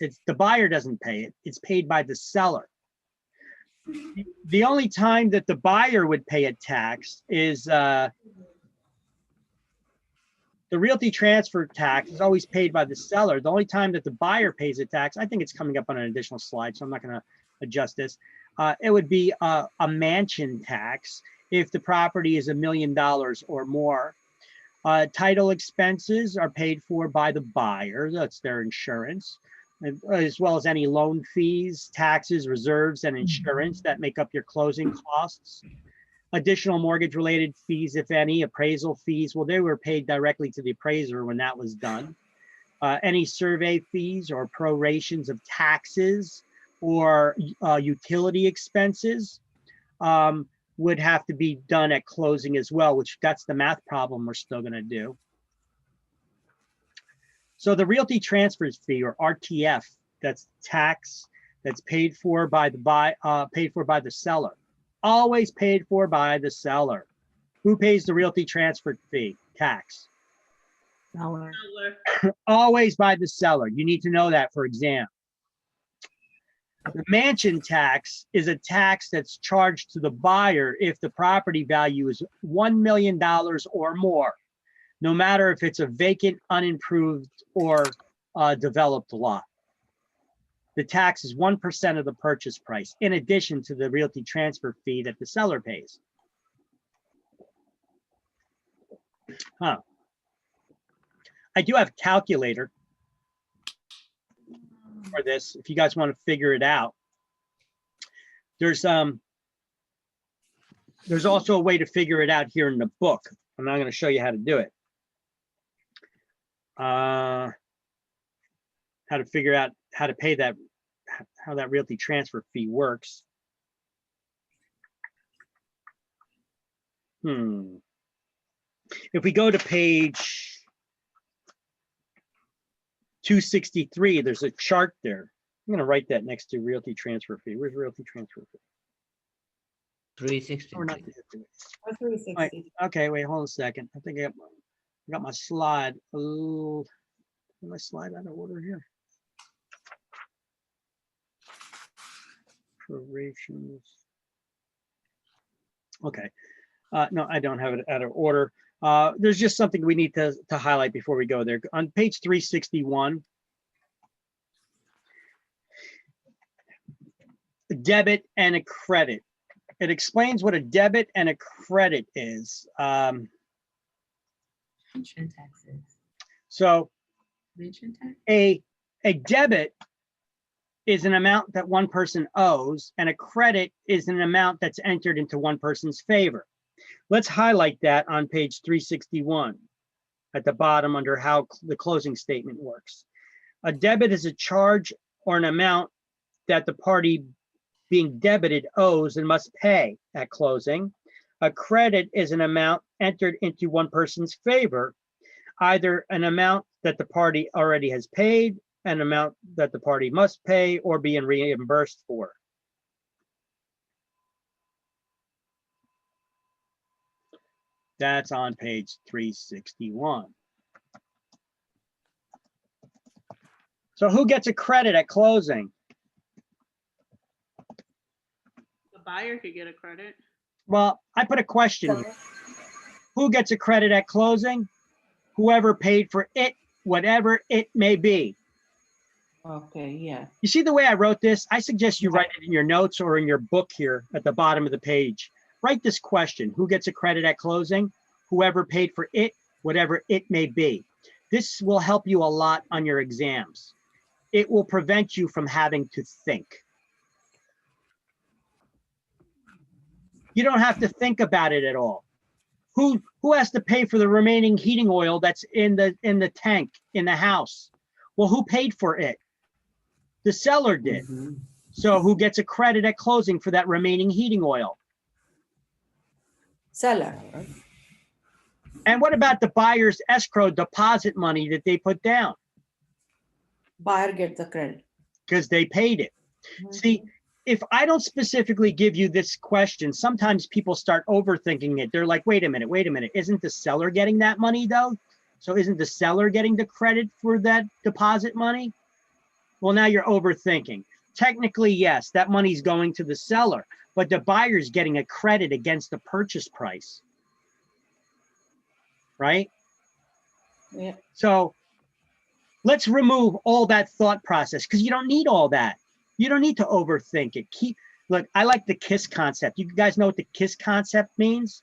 It's the buyer doesn't pay it, it's paid by the seller. The only time that the buyer would pay a tax is the realty transfer tax is always paid by the seller. The only time that the buyer pays a tax, I think it's coming up on an additional slide, so I'm not going to adjust this. It would be a mansion tax if the property is $1 million or more. Title expenses are paid for by the buyer. That's their insurance, as well as any loan fees, taxes, reserves, and insurance that make up your closing costs. Additional mortgage related fees, if any, appraisal fees, well, they were paid directly to the appraiser when that was done. Any survey fees or prorations of taxes or utility expenses would have to be done at closing as well, which that's the math problem we're still going to do. So the realty transfers fee, or RTF, that's tax that's paid for by the seller. Always paid for by the seller. Who pays the realty transfer fee? Tax. Seller. Seller. Always by the seller. You need to know that for exam. The mansion tax is a tax that's charged to the buyer if the property value is $1 million or more, no matter if it's a vacant, unimproved, or developed lot. The tax is 1% of the purchase price, in addition to the realty transfer fee that the seller pays. I do have a calculator for this, if you guys want to figure it out. There's also a way to figure it out here in the book. I'm not going to show you how to do it. How to figure out how to pay that, how that realty transfer fee works. If we go to page 263, there's a chart there. I'm going to write that next to realty transfer fee. Where's realty transfer fee? 360. Or not? Or 360. Wait, okay, wait, hold on a second. I think I got my slide. Oh, my slide out of order here. Prorations. Okay. No, I don't have it out of order. There's just something we need to highlight before we go there. On page 361, a debit and a credit. It explains what a debit and a credit is. Pension taxes. So Pension tax? a debit is an amount that one person owes, and a credit is an amount that's entered into one person's favor. Let's highlight that on page 361 at the bottom under how the closing statement works. A debit is a charge or an amount that the party being debited owes and must pay at closing. A credit is an amount entered into one person's favor, either an amount that the party already has paid, an amount that the party must pay, or being reimbursed for. That's on page 361. So who gets a credit at closing? The buyer could get a credit. Well, I put a question here. Who gets a credit at closing? Whoever paid for it, whatever it may be. Okay, yeah. You see the way I wrote this? I suggest you write it in your notes or in your book here at the bottom of the page. Write this question: who gets a credit at closing? Whoever paid for it, whatever it may be. This will help you a lot on your exams. It will prevent you from having to think. You don't have to think about it at all. Who has to pay for the remaining heating oil that's in the tank in the house? Well, who paid for it? The seller did. So who gets a credit at closing for that remaining heating oil? Seller. And what about the buyer's escrow deposit money that they put down? Buyer get the credit. Because they paid it. See, if I don't specifically give you this question, sometimes people start overthinking it. They're like, wait a minute. Isn't the seller getting that money though? So isn't the seller getting the credit for that deposit money? Well, now you're overthinking. Technically, yes, that money's going to the seller, but the buyer's getting a credit against the purchase price. Right? Yeah. So let's remove all that thought process because you don't need all that. You don't need to overthink it. Look, I like the KISS concept. You guys know what the KISS concept means?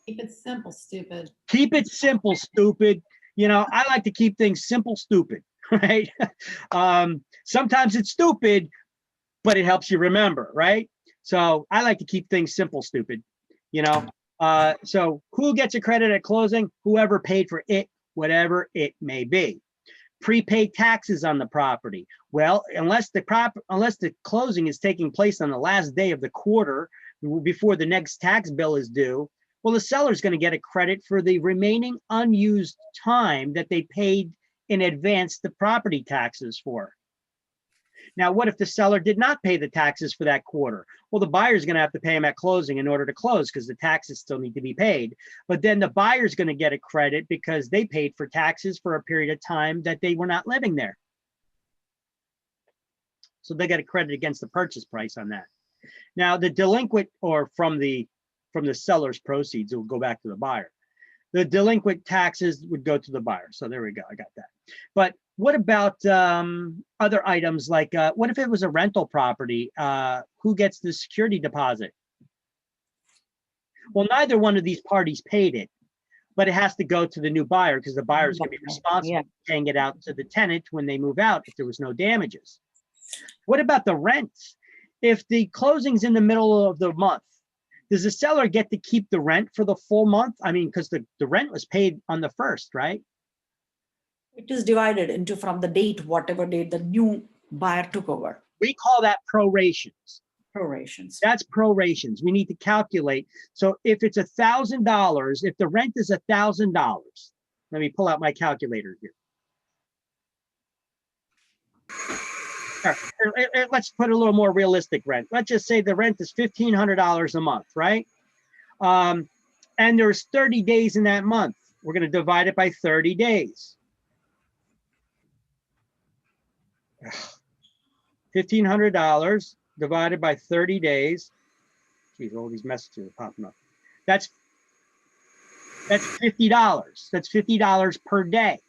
Keep it simple, stupid. Keep it simple, stupid. You know, I like to keep things simple, stupid, right? Sometimes it's stupid, but it helps you remember, right? So I like to keep things simple, stupid, you know? So who gets a credit at closing? Whoever paid for it, whatever it may be. Prepaid taxes on the property. Well, unless the closing is taking place on the last day of the quarter before the next tax bill is due, well, the seller's going to get a credit for the remaining unused time that they paid in advance the property taxes for. Now, what if the seller did not pay the taxes for that quarter? Well, the buyer's going to have to pay them at closing in order to close because the taxes still need to be paid. But then the buyer's going to get a credit because they paid for taxes for a period of time that they were not living there. So they get a credit against the purchase price on that. Now, the delinquent or from the seller's proceeds, it will go back to the buyer. The delinquent taxes would go to the buyer. So there we go. I got that. But what about other items like what if it was a rental property? Who gets the security deposit? Well, neither one of these parties paid it, but it has to go to the new buyer because the buyer is going to be responsible for paying it out to the tenant when they move out if there was no damages. What about the rent? If the closing's in the middle of the month, does the seller get to keep the rent for the full month? I mean, because the rent was paid on the 1st, right? It is divided into from the date, whatever date the new buyer took over. We call that prorations. Prorations. That's prorations. We need to calculate. So if it's $1,000, if the rent is $1,000, let me pull out my calculator here. Let's put a little more realistic rent. Let's just say the rent is $1,500 a month, right? And there's 30 days in that month. We're going to divide it by 30 days. $1,500 divided by 30 days. Geez, all these messages are popping up. That's $50. That's $50 per day.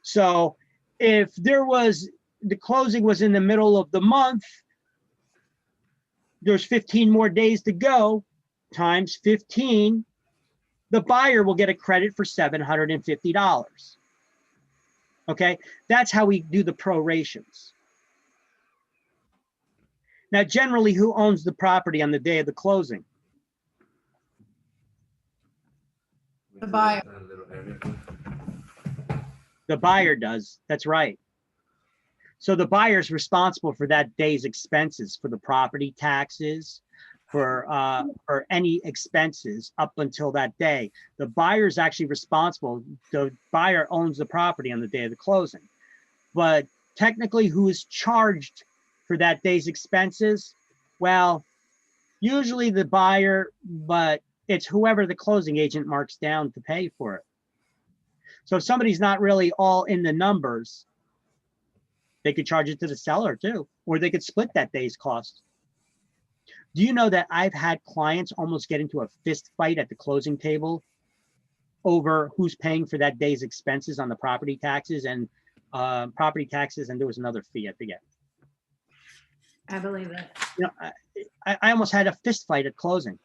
So if the closing was in the middle of the month, there's 15 more days to go, times 15, the buyer will get a credit for $750. Okay, that's how we do the prorations. Now, generally, who owns the property on the day of the closing? The buyer. The buyer does, that's right. So the buyer is responsible for that day's expenses, for the property taxes, for any expenses up until that day. The buyer is actually responsible. The buyer owns the property on the day of the closing. But technically, who is charged for that day's expenses? Well, usually the buyer, but it's whoever the closing agent marks down to pay for it. So if somebody's not really all in the numbers, they could charge it to the seller too, or they could split that day's cost. Do you know that I've had clients almost get into a fist fight at the closing table over who's paying for that day's expenses on the property taxes and there was another fee, I forget. I believe it. You know, I almost had a fist fight at closing.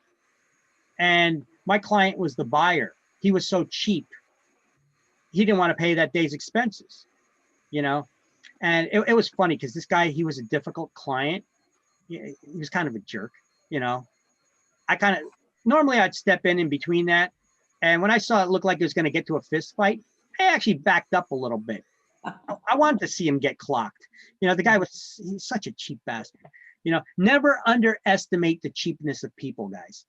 And my client was the buyer. He was so cheap. he didn't want to pay that day's expenses, you know? And it was funny because this guy, he was a difficult client. He was kind of a jerk, you know? Normally I'd step in between that. And when I saw it looked like it was going to get to a fist fight, I actually backed up a little bit. I wanted to see him get clocked. You know, the guy he's such a cheap bastard. You know, never underestimate the cheapness of people, guys.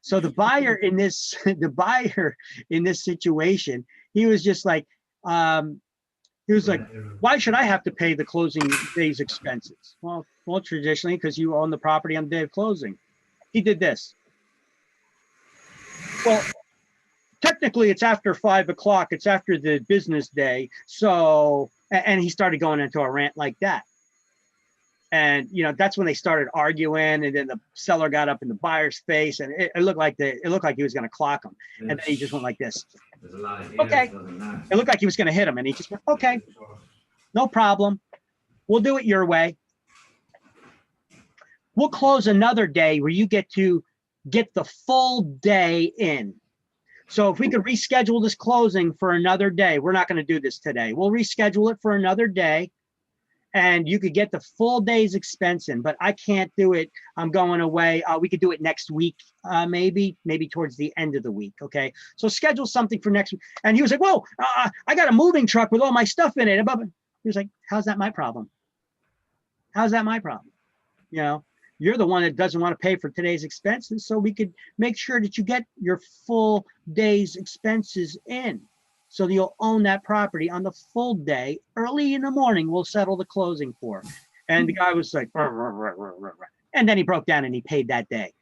So the buyer in this, situation, he was just like, he was like, why should I have to pay the closing day's expenses? Well, traditionally, because you own the property on the day of closing. He did this. Well, technically it's after 5 o'clock. It's after the business day. So, and he started going into a rant like that. And, you know, that's when they started arguing. And then the seller got up in the buyer's face and it looked like he was going to clock him. And then he just went like this. Okay. It looked like he was going to hit him. And he just went, okay, no problem. We'll do it your way. We'll close another day where you get to get the full day in. So if we could reschedule this closing for another day, we're not going to do this today. We'll reschedule it for another day and you could get the full day's expense in, but I can't do it. I'm going away. We could do it next week, maybe towards the end of the week. Okay. So schedule something for next week. And he was like, whoa, I got a moving truck with all my stuff in it. He was like, how's that my problem? How's that my problem? You know, you're the one that doesn't want to pay for today's expenses. So we could make sure that you get your full day's expenses in. So you'll own that property on the full day. Early in the morning, we'll settle the closing for. And the guy was like, rah, rah, rah, rah, rah. And then he broke down and he paid that day.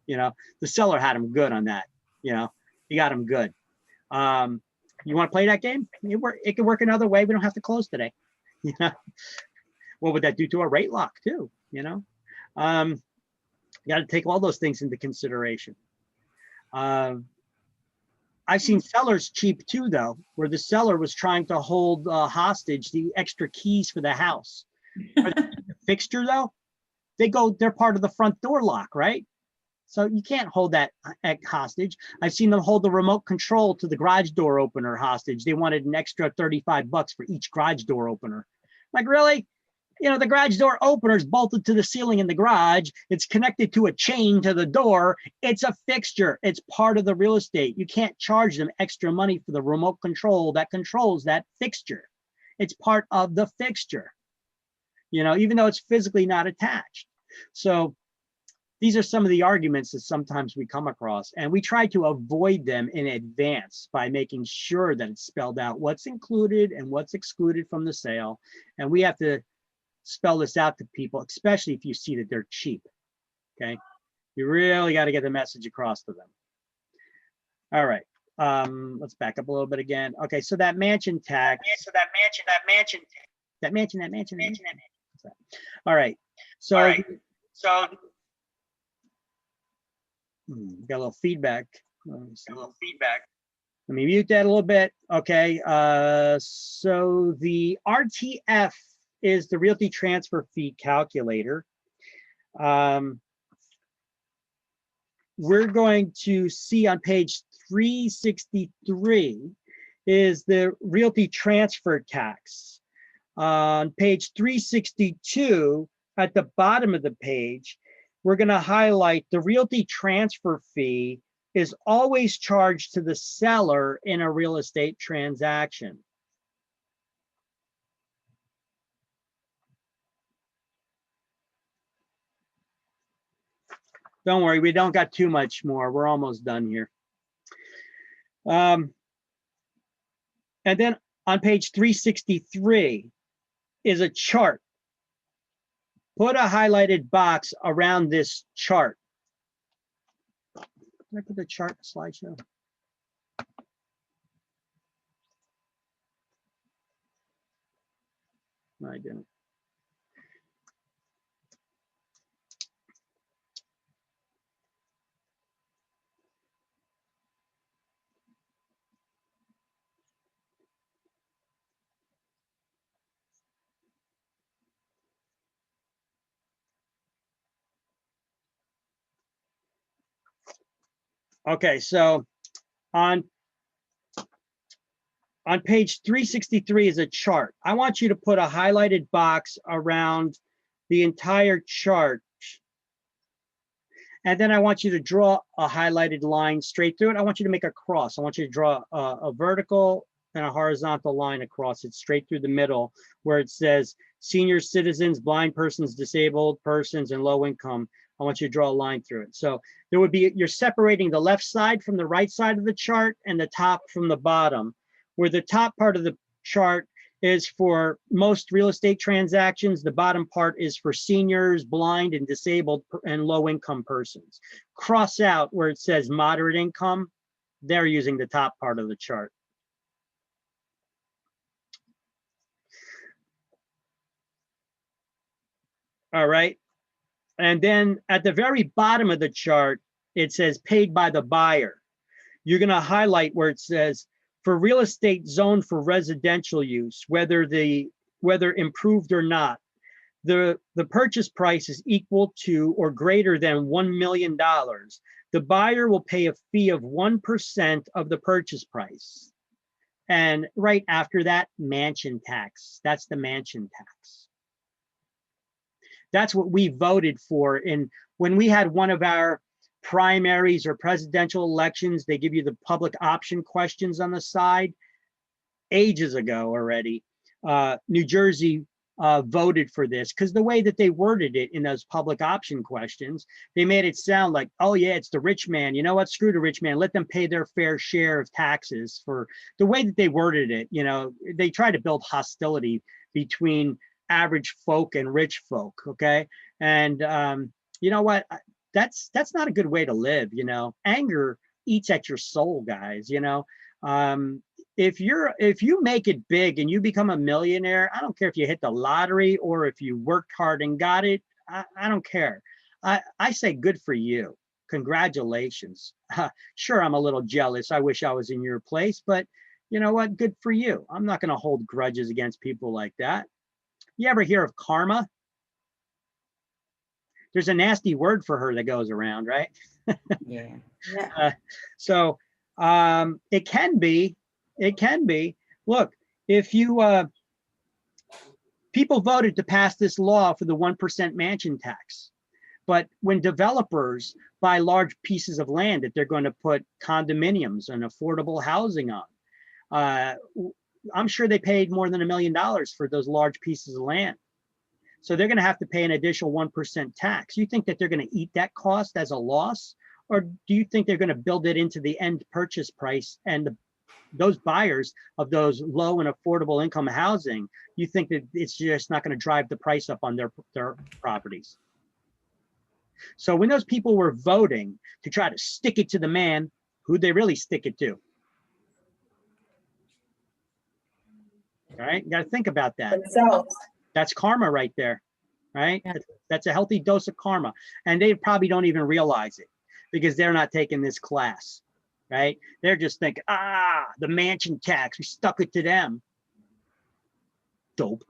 You know, the seller had him good on that. You know, he got him good. You want to play that game? It can work another way. We don't have to close today. You know, what would that do to a rate lock too? You know, you got to take all those things into consideration. I've seen sellers cheap too, though, where the seller was trying to hold hostage the extra keys for the house. The fixture, though, they're part of the front door lock, right? So you can't hold that hostage. I've seen them hold the remote control to the garage door opener hostage. They wanted an extra $35 for each garage door opener. Like, really? You know, the garage door opener is bolted to the ceiling in the garage. It's connected to a chain to the door. It's a fixture. It's part of the real estate. You can't charge them extra money for the remote control that controls that fixture. It's part of the fixture, you know, even though it's physically not attached. So these are some of the arguments that sometimes we come across, and we try to avoid them in advance by making sure that it's spelled out what's included and what's excluded from the sale. And we have to spell this out to people, especially if you see that they're cheap. Okay, you really got to get the message across to them. All right, let's back up a little bit again. Okay, so that mansion tax. That mansion. All right, so got a little feedback. Let me mute that a little bit. Okay, so the RTF is the Realty Transfer Fee Calculator. We're going to see on page 363 is the Realty Transfer Tax. On page 362, at the bottom of the page, we're going to highlight the Realty Transfer Fee is always charged to the seller in a real estate transaction. Don't worry, we don't got too much more. We're almost done here. And then on page 363 is a chart. Put a highlighted box around this chart. Can I put the chart in the slideshow? No, I didn't. Okay, so on On page 363 is a chart. I want you to put a highlighted box around the entire chart. And then I want you to draw a highlighted line straight through it. I want you to make a cross. I want you to draw a vertical and a horizontal line across it straight through the middle where it says senior citizens, blind persons, disabled persons, and low income. I want you to draw a line through it. So there would be, you're separating the left side from the right side of the chart and the top from the bottom, where the top part of the chart is for most real estate transactions. The bottom part is for seniors, blind and disabled and low income persons. Cross out where it says moderate income. They're using the top part of the chart. All right. And then at the very bottom of the chart, it says paid by the buyer. You're going to highlight where it says for real estate zoned for residential use, whether improved or not, the purchase price is equal to or greater than $1 million. The buyer will pay a fee of 1% of the purchase price. And right after that, mansion tax. That's the mansion tax. That's what we voted for. And when we had one of our primaries or presidential elections, they give you the public option questions on the side. Ages ago already, New Jersey voted for this because the way that they worded it in those public option questions, they made it sound like, oh yeah, it's the rich man. You know what? Screw the rich man. Let them pay their fair share of taxes. For the way that they worded it, you know, they try to build hostility between average folk and rich folk. Okay, and you know what? That's not a good way to live. You know, anger eats at your soul, guys. You know, if you make it big and you become a millionaire, I don't care if you hit the lottery or if you worked hard and got it. I don't care. I say good for you. Congratulations. Sure, I'm a little jealous. I wish I was in your place, but you know what? Good for you. I'm not going to hold grudges against people like that. You ever hear of karma? There's a nasty word for her that goes around, right? Yeah. So it can be. Look, if you people voted to pass this law for the 1% mansion tax, but when developers buy large pieces of land that they're going to put condominiums and affordable housing on, I'm sure they paid more than $1 million for those large pieces of land. So they're going to have to pay an additional 1% tax. You think that they're going to eat that cost as a loss? Or do you think they're going to build it into the end purchase price, and those buyers of those low and affordable income housing, you think that it's just not going to drive the price up on their properties? So when those people were voting to try to stick it to the man, who'd they really stick it to? All right, you got to think about that. Themselves. That's karma right there, right? Yeah. That's a healthy dose of karma. And they probably don't even realize it because they're not taking this class, right? They're just thinking, the mansion tax, we stuck it to them. Dope.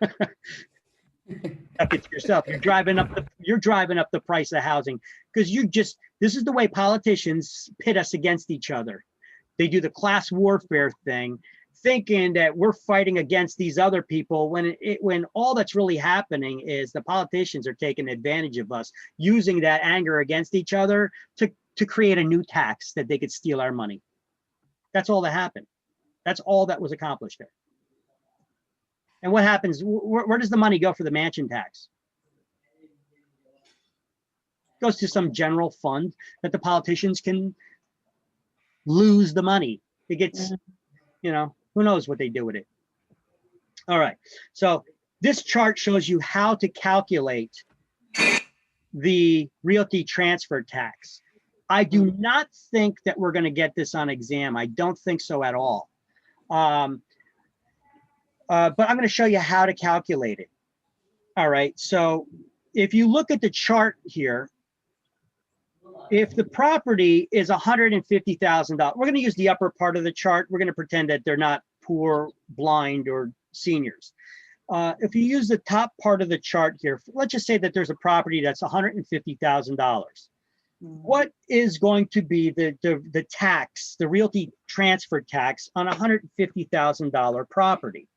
Stuck it to yourself. You're driving up the price of housing because this is the way politicians pit us against each other. They do the class warfare thing, thinking that we're fighting against these other people when all that's really happening is the politicians are taking advantage of us, using that anger against each other to create a new tax that they could steal our money. That's all that happened. That's all that was accomplished there. And what happens? Where does the money go for the mansion tax? It goes to some general fund that the politicians can lose the money. It gets, you know, who knows what they do with it. All right, so this chart shows you how to calculate the realty transfer tax. I do not think that we're going to get this on exam. I don't think so at all. But I'm going to show you how to calculate it. All right, so if you look at the chart here, if the property is $150,000, we're going to use the upper part of the chart. We're going to pretend that they're not poor, blind, or seniors. If you use the top part of the chart here, let's just say that there's a property that's $150,000. what is going to be the tax, the realty transfer tax on a $150,000 property?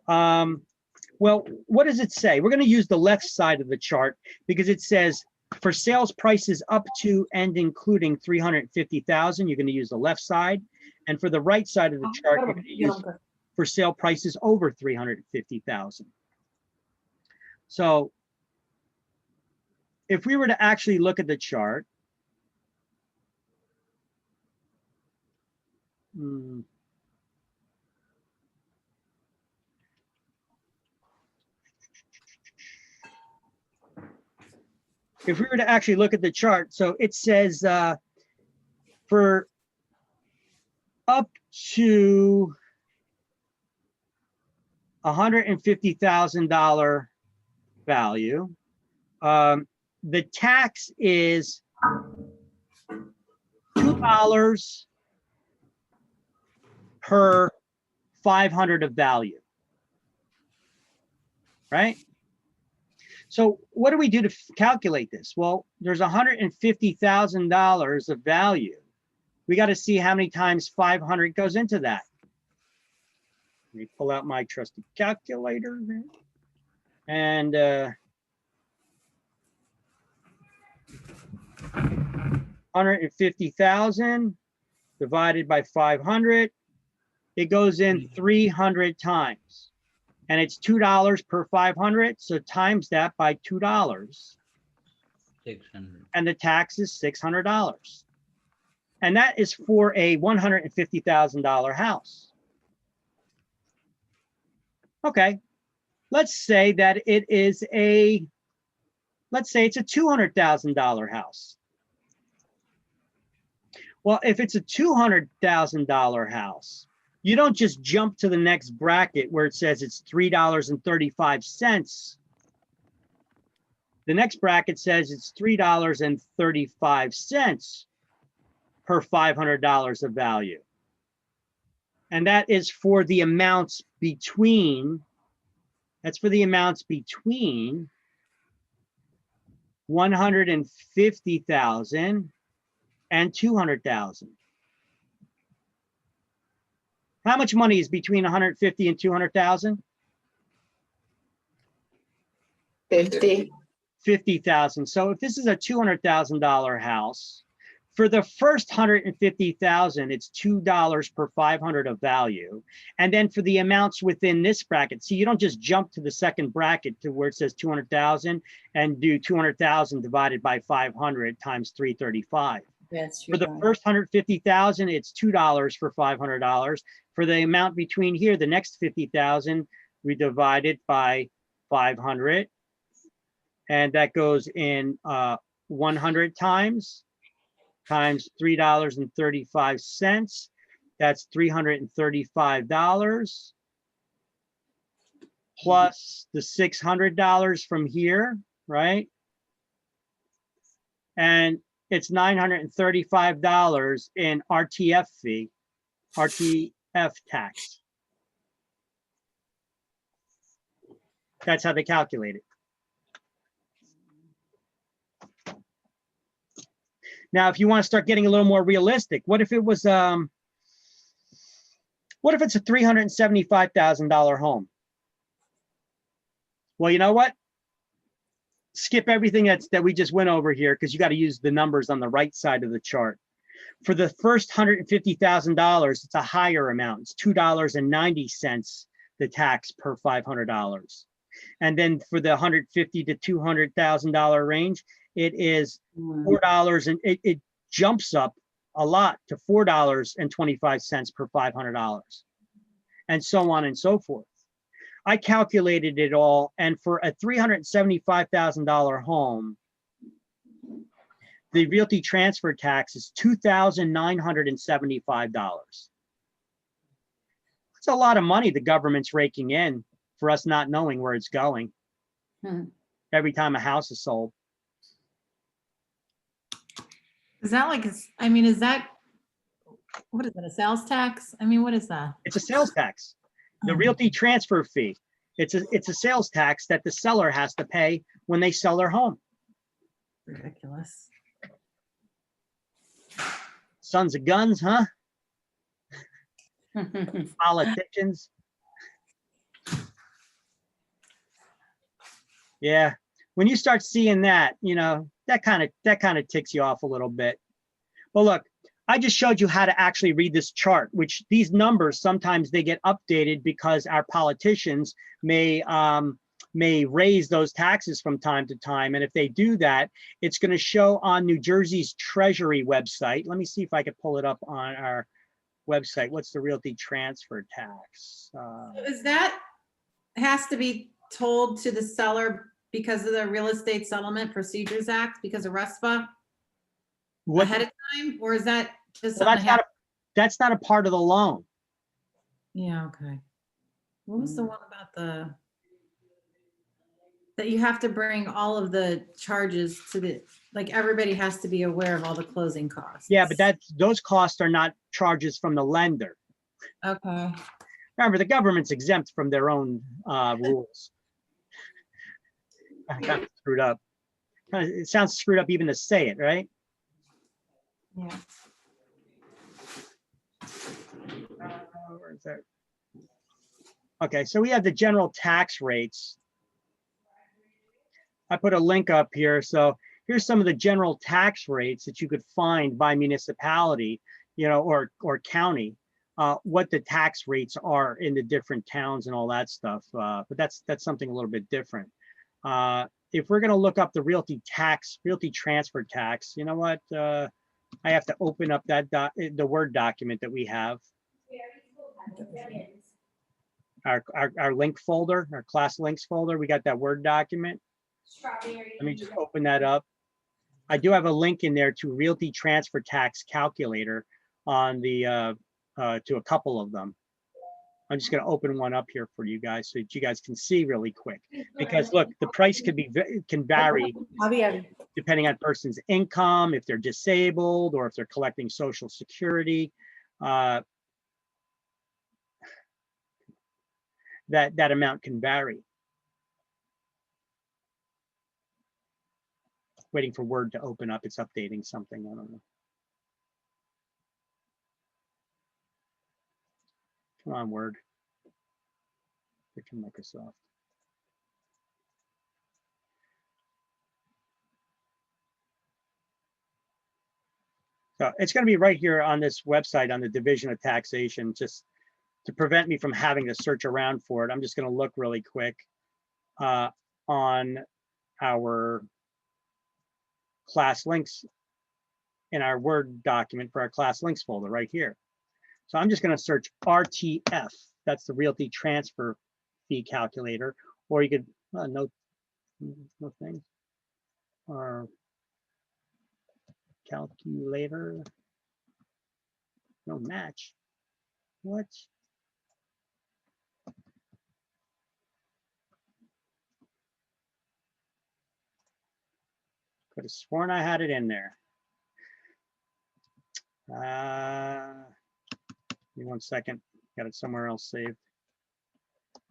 Well, what does it say? We're going to use the left side of the chart because it says for sales prices up to and including 350,000, you're going to use the left side. And for the right side of the chart, you're going to use for sale prices over 350,000. So if we were to actually look at the chart, if we were to actually look at the chart, so it says for up to $150,000 value, the tax is $2 per 500 of value, right? So what do we do to calculate this? Well, there's $150,000 of value. We got to see how many times 500 goes into that. Let me pull out my trusty calculator there. And 150,000 divided by 500, it goes in 300 times. And it's $2 per 500, so times that by $2. 600. And the tax is $600. And that is for a $150,000 house. Okay, let's say that it is let's say it's a $200,000 house. Well, if it's a $200,000 house, you don't just jump to the next bracket where it says it's $3.35. The next bracket says it's $3.35 per $500 of value. And that is for the amounts between, that's for the amounts between 150,000 and 200,000. How much money is between 150 and 200,000? 50. 50,000. So if this is a $200,000 house, for the first 150,000, it's $2 per 500 of value. And then for the amounts within this bracket, see, you don't just jump to the second bracket to where it says 200,000 and do 200,000 divided by 500 times 335. Yes, For the first 150,000, it's $2 for $500. For the amount between here, the next 50,000, we divide it by 500. And that goes in 100 times $3.35. That's $335 plus the $600 from here, right? And it's $935 in RTF fee, RTF tax. That's how they calculate it. Now, if you want to start getting a little more realistic, what if it was, what if it's a $375,000 home? Well, you know what? Skip everything that we just went over here because you got to use the numbers on the right side of the chart. For the first $150,000, it's a higher amount. It's $2.90 the tax per $500. And then for the $150,000 to $200,000 range, it is $4, and it jumps up a lot to $4.25 per $500, and so on and so forth. I calculated it all, and for a $375,000 home, the realty transfer tax is $2,975. It's a lot of money the government's raking in for us not knowing where it's going every time a house is sold. Is that like, I mean, is that, what is it, a sales tax? I mean, what is that? It's a sales tax. The realty transfer fee. It's a sales tax that the seller has to pay when they sell their home. Ridiculous. Sons of guns, huh? Politicians. Yeah. When you start seeing that, you know, that kind of ticks you off a little bit. Well, look, I just showed you how to actually read this chart, which these numbers, sometimes they get updated because our politicians may raise those taxes from time to time. And if they do that, it's going to show on New Jersey's Treasury website. Let me see if I can pull it up on our website. What's the realty transfer tax? Is that has to be told to the seller because of the Real Estate Settlement Procedures Act, because of RESPA What, ahead of time, or is that just well, something that that's not a part of the loan. Yeah, okay. What was the one about that you have to bring all of the charges to the, like, everybody has to be aware of all the closing costs? Yeah, but those costs are not charges from the lender. Okay. Remember, the government's exempt from their own rules. Kind of screwed up. It sounds screwed up even to say it, right? Yeah. Where is that? Okay, so we have the general tax rates. I put a link up here. So here's some of the general tax rates that you could find by municipality, you know, or county, what the tax rates are in the different towns and all that stuff. But that's something a little bit different. If we're going to look up the realty transfer tax, you know what? I have to open up that the Word document that we have. Our link folder, our class links folder. We got that Word document. Let me just open that up. I do have a link in there to realty transfer tax calculator on the to a couple of them. I'm just going to open one up here for you guys so that you guys can see really quick. Because look, the price can vary depending on person's income, if they're disabled, or if they're collecting Social Security. That amount can vary. Waiting for Word to open up. It's updating something. I don't know. Come on, Word. Freaking Microsoft. So it's going to be right here on this website on the Division of Taxation, just to prevent me from having to search around for it. I'm just going to look really quick on our class links in our Word document for our class links folder right here. So I'm just going to search RTF. That's the Realty Transfer Fee Calculator, or you could no thing, or calculator, no match. What? Could have sworn I had it in there. Give me 1 second. Got it somewhere else saved.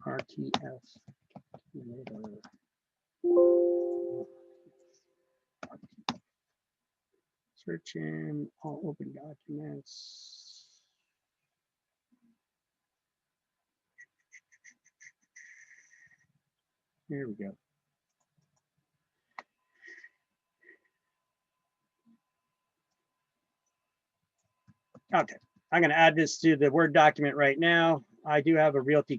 RTF. Search in all open documents. Here we go. Okay, I'm going to add this to the Word document right now. I do have a realty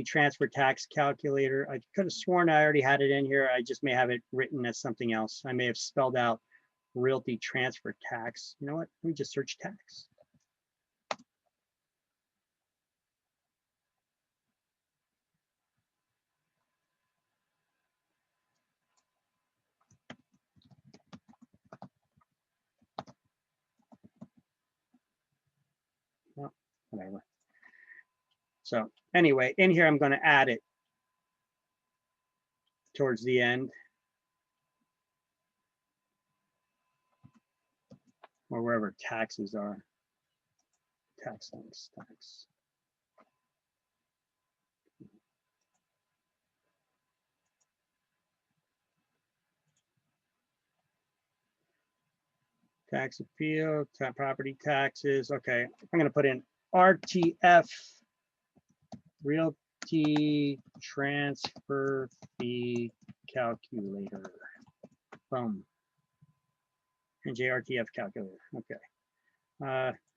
transfer tax calculator. I could have sworn I already had it in here. I just may have it written as something else. I may have spelled out realty transfer tax. You know what? Let me just search tax. Well, whatever. So anyway, in here, I'm going to add it towards the end. Or wherever taxes are. Tax links, tax. Tax appeal, property taxes. Okay, I'm gonna put in RTF, Realty Transfer Fee Calculator. Boom. And JRTF calculator. Okay.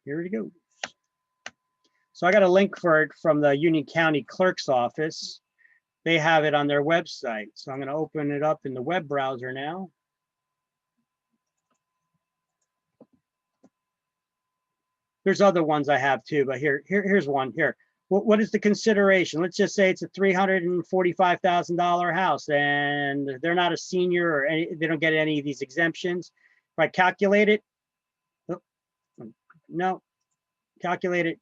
Here we go. So I got a link for it from the Union County Clerk's office. They have it on their website. So I'm going to open it up in the web browser now. There's other ones I have too, but here's one here. What is the consideration? Let's just say it's a $345,000 house and they're not a senior or they don't get any of these exemptions. If I calculate it, oh, no, calculate it.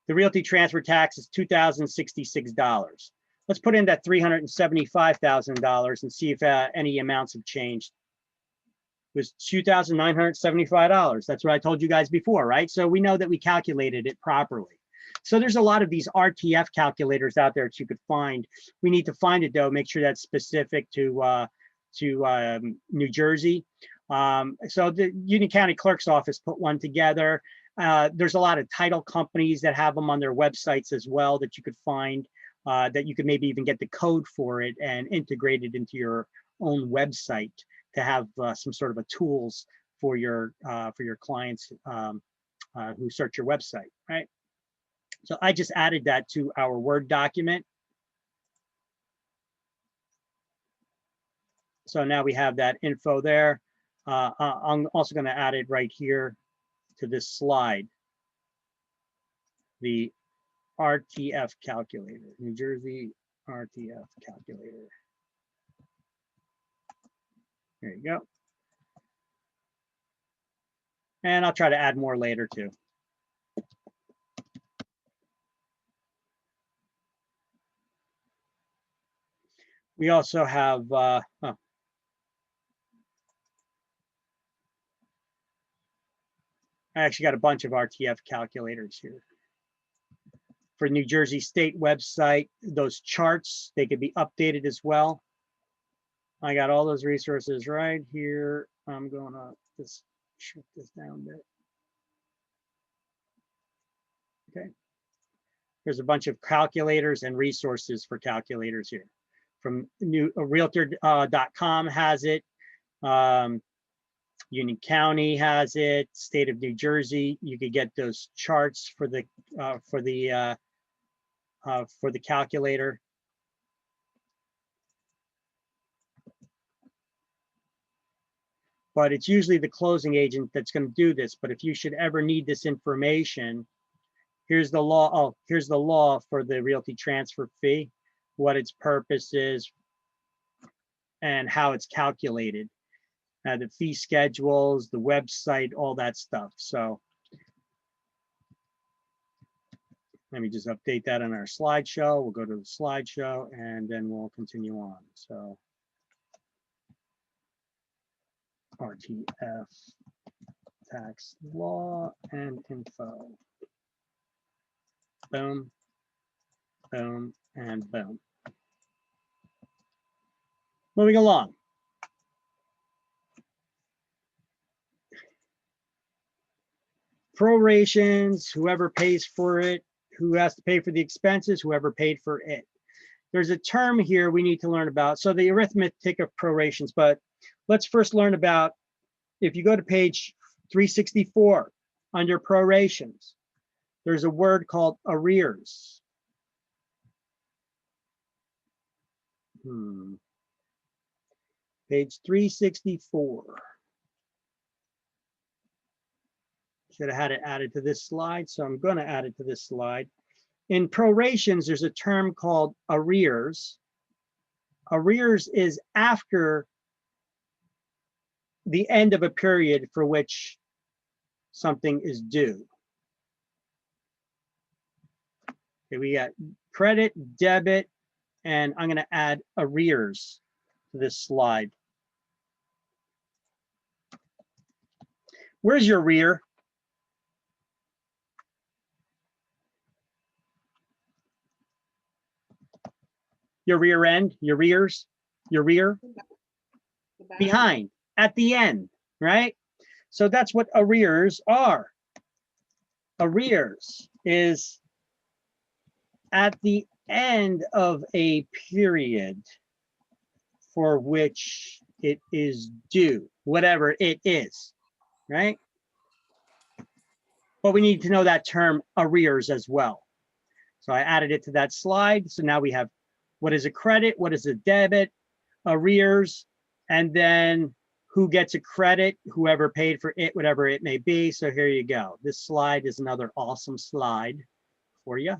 The realty transfer tax is $2,066. Let's put in that $375,000 and see if any amounts have changed. It was $2,975. That's what I told you guys before, right? So we know that we calculated it properly. So there's a lot of these RTF calculators out there that you could find. We need to find it though, make sure that's specific to New Jersey. So the Union County Clerk's office put one together. There's a lot of title companies that have them on their websites as well that you could find, that you could maybe even get the code for it and integrate it into your own website to have some sort of a tools for your clients who search your website, right? So I just added that to our Word document. So now we have that info there. I'm also going to add it right here to this slide, the RTF calculator, New Jersey RTF calculator. There you go. And I'll try to add more later too. We also have, I actually got a bunch of RTF calculators here. For New Jersey State website, those charts, they could be updated as well. I got all those resources right here. I'm going to just shrink this down a bit. Okay. There's a bunch of calculators and resources for calculators here. From Realtor.com has it. Union County has it. State of New Jersey. You could get those charts for the calculator. But it's usually the closing agent that's going to do this. But if you should ever need this information, here's the law. Oh, here's the law for the realty transfer fee, what its purpose is, and how it's calculated. The fee schedules, the website, all that stuff. So let me just update that on our slideshow. We'll go to the slideshow and then we'll continue on. So RTF tax law and info. Boom, boom, and boom. Moving along. Prorations, whoever pays for it, who has to pay for the expenses, whoever paid for it. There's a term here we need to learn about. So the arithmetic of prorations, but let's first learn about, if you go to page 364 under prorations, there's a word called arrears. Page 364. Should have had it added to this slide, so I'm going to add it to this slide. In prorations, there's a term called arrears. Arrears is after the end of a period for which something is due. Okay, we got credit, debit, and I'm going to add arrears to this slide. Where's your rear? Your rear end, your rears, your rear, behind. at the end, right? So that's what arrears are. Arrears is at the end of a period for which it is due, whatever it is, right? But we need to know that term arrears as well. So I added it to that slide. So now we have what is a credit, what is a debit, arrears, and then who gets a credit, whoever paid for it, whatever it may be. So here you go. This slide is another awesome slide for you.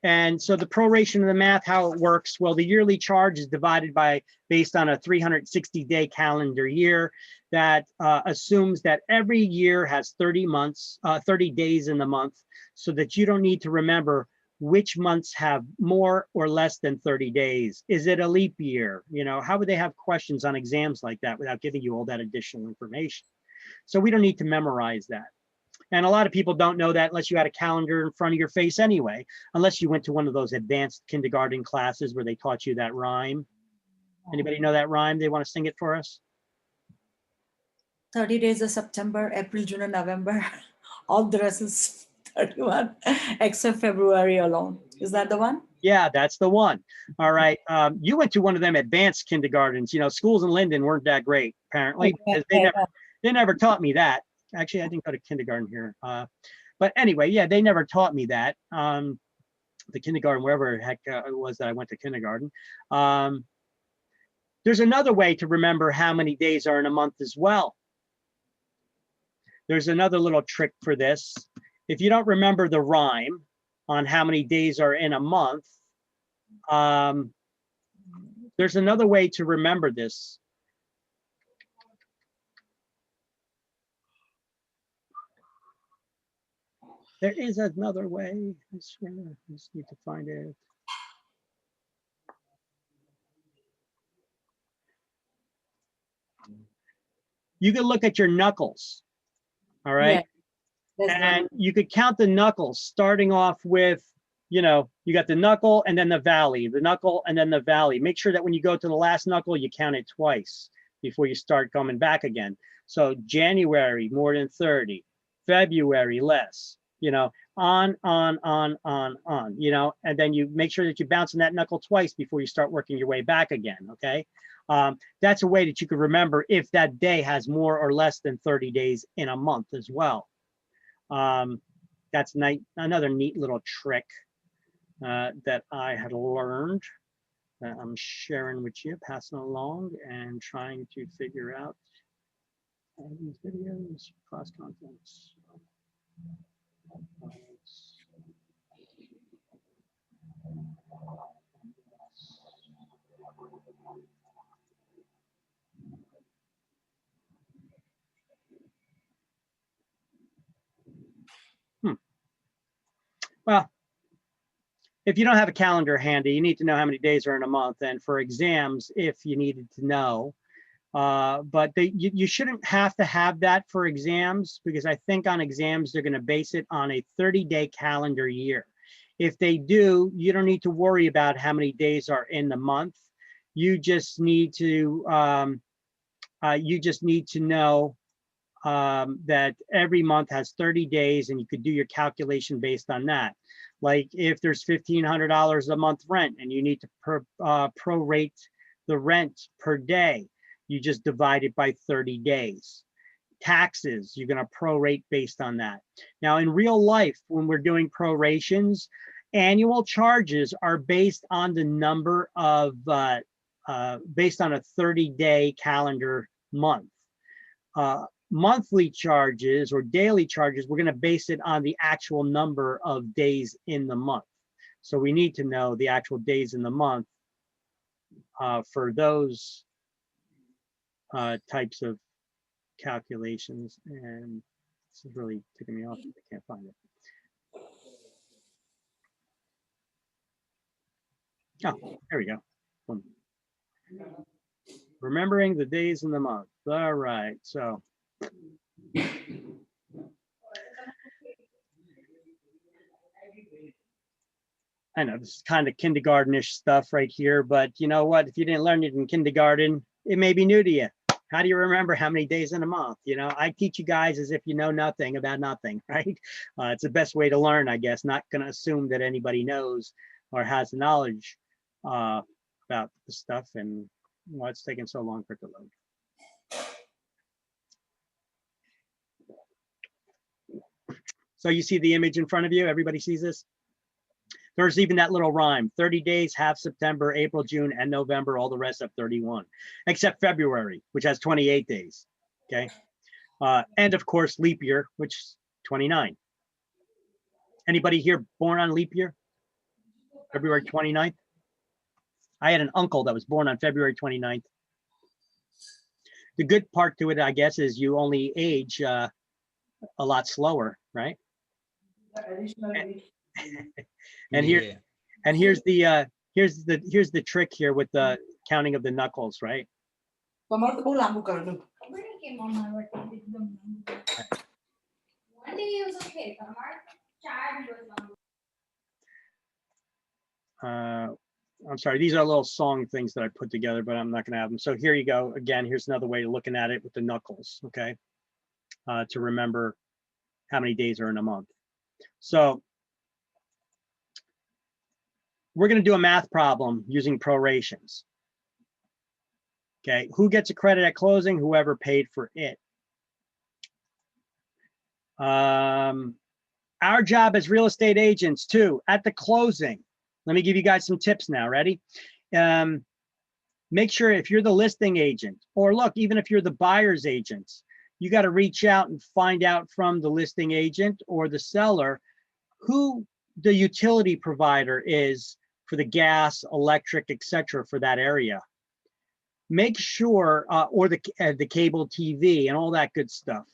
And so the proration of the math, how it works, well, the yearly charge is divided by based on a 360-day calendar year that assumes that every year has 30 months, 30 days in the month, so that you don't need to remember which months have more or less than 30 days. Is it a leap year? You know, how would they have questions on exams like that without giving you all that additional information? So we don't need to memorize that. And a lot of people don't know that unless you had a calendar in front of your face anyway, unless you went to one of those advanced kindergarten classes where they taught you that rhyme. Anybody know that rhyme? They want to sing it for us? 30 days of September, April, June, and November. All the rest is 31, except February alone. Is that the one? Yeah, that's the one. All right. You went to one of them advanced kindergartens. You know, schools in Linden weren't that great, apparently, because they never taught me that. Actually, I didn't go to kindergarten here. But anyway, yeah, they never taught me that. The kindergarten, wherever the heck it was that I went to kindergarten. There's another way to remember how many days are in a month as well. There's another little trick for this. If you don't remember the rhyme on how many days are in a month, there's another way to remember this. There is another way. I swear, I just need to find it. You can look at your knuckles, all right? And you could count the knuckles starting off with, you know, you got the knuckle and then the valley, the knuckle and then the valley. Make sure that when you go to the last knuckle, you count it twice before you start coming back again. So January, more than 30, February, less, you know, on, you know, and then you make sure that you bounce in that knuckle twice before you start working your way back again, okay? That's a way that you could remember if that day has more or less than 30 days in a month as well. That's another neat little trick that I had learned that I'm sharing with you, passing along and trying to figure out these videos, class contents. Well, if you don't have a calendar handy, you need to know how many days are in a month. And for exams, if you needed to know, but you shouldn't have to have that for exams, because I think on exams, they're going to base it on a 30-day calendar year. If they do, you don't need to worry about how many days are in the month. You just need to know that every month has 30 days, and you could do your calculation based on that. Like if there's $1,500 a month rent and you need to prorate the rent per day, you just divide it by 30 days. Taxes, you're going to prorate based on that. Now in real life, when we're doing prorations, annual charges are based on the number of, based on a 30-day calendar month. Monthly charges or daily charges, we're going to base it on the actual number of days in the month. So we need to know the actual days in the month for those types of calculations. And this is really ticking me off. I can't find it. Oh, there we go. Boom. Remembering the days in the month. All right, so. I know this is kind of kindergartenish stuff right here, but you know what? If you didn't learn it in kindergarten, it may be new to you. How do you remember how many days in a month? You know, I teach you guys as if you know nothing about nothing, right? It's the best way to learn, I guess. Not going to assume that anybody knows or has the knowledge about the stuff and why it's taking so long for it to load. So you see the image in front of you? Everybody sees this? There's even that little rhyme, 30 days, half September, April, June, and November, all the rest have 31, except February, which has 28 days, okay? And of course, leap year, which is 29. Anybody here born on leap year? February 29th? I had an uncle that was born on February 29th. The good part to it, I guess, is you only age a lot slower, right? And here, Yeah. and here's the trick here with the counting of the knuckles, right? I'm sorry, these are little song things that I put together, but I'm not going to have them. So here you go. Again, here's another way of looking at it with the knuckles, okay? To remember how many days are in a month. So we're going to do a math problem using prorations. Okay, who gets a credit at closing? Whoever paid for it. Our job as real estate agents too, at the closing. Let me give you guys some tips now. Ready? Make sure if you're the listing agent, or look, even if you're the buyer's agent, you got to reach out and find out from the listing agent or the seller who the utility provider is for the gas, electric, etc. for that area. Make sure, or the cable TV and all that good stuff.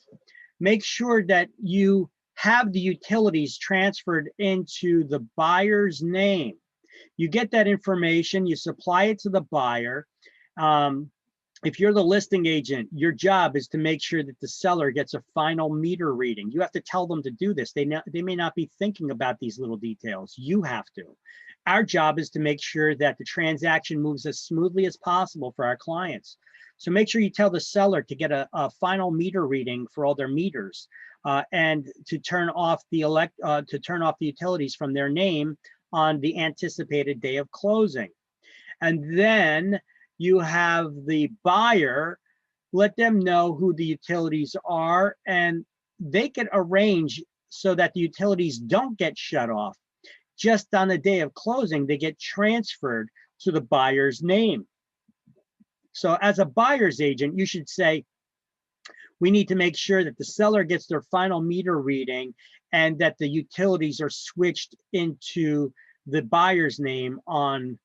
Make sure that you have the utilities transferred into the buyer's name. You get that information, you supply it to the buyer. If you're the listing agent, your job is to make sure that the seller gets a final meter reading. You have to tell them to do this. They may not be thinking about these little details. You have to. Our job is to make sure that the transaction moves as smoothly as possible for our clients. So make sure you tell the seller to get a final meter reading for all their meters and to turn off the utilities from their name on the anticipated day of closing. And then you have the buyer, let them know who the utilities are, and they can arrange so that the utilities don't get shut off. Just on the day of closing, they get transferred to the buyer's name. So as a buyer's agent, you should say, we need to make sure that the seller gets their final meter reading and that the utilities are switched into the buyer's name on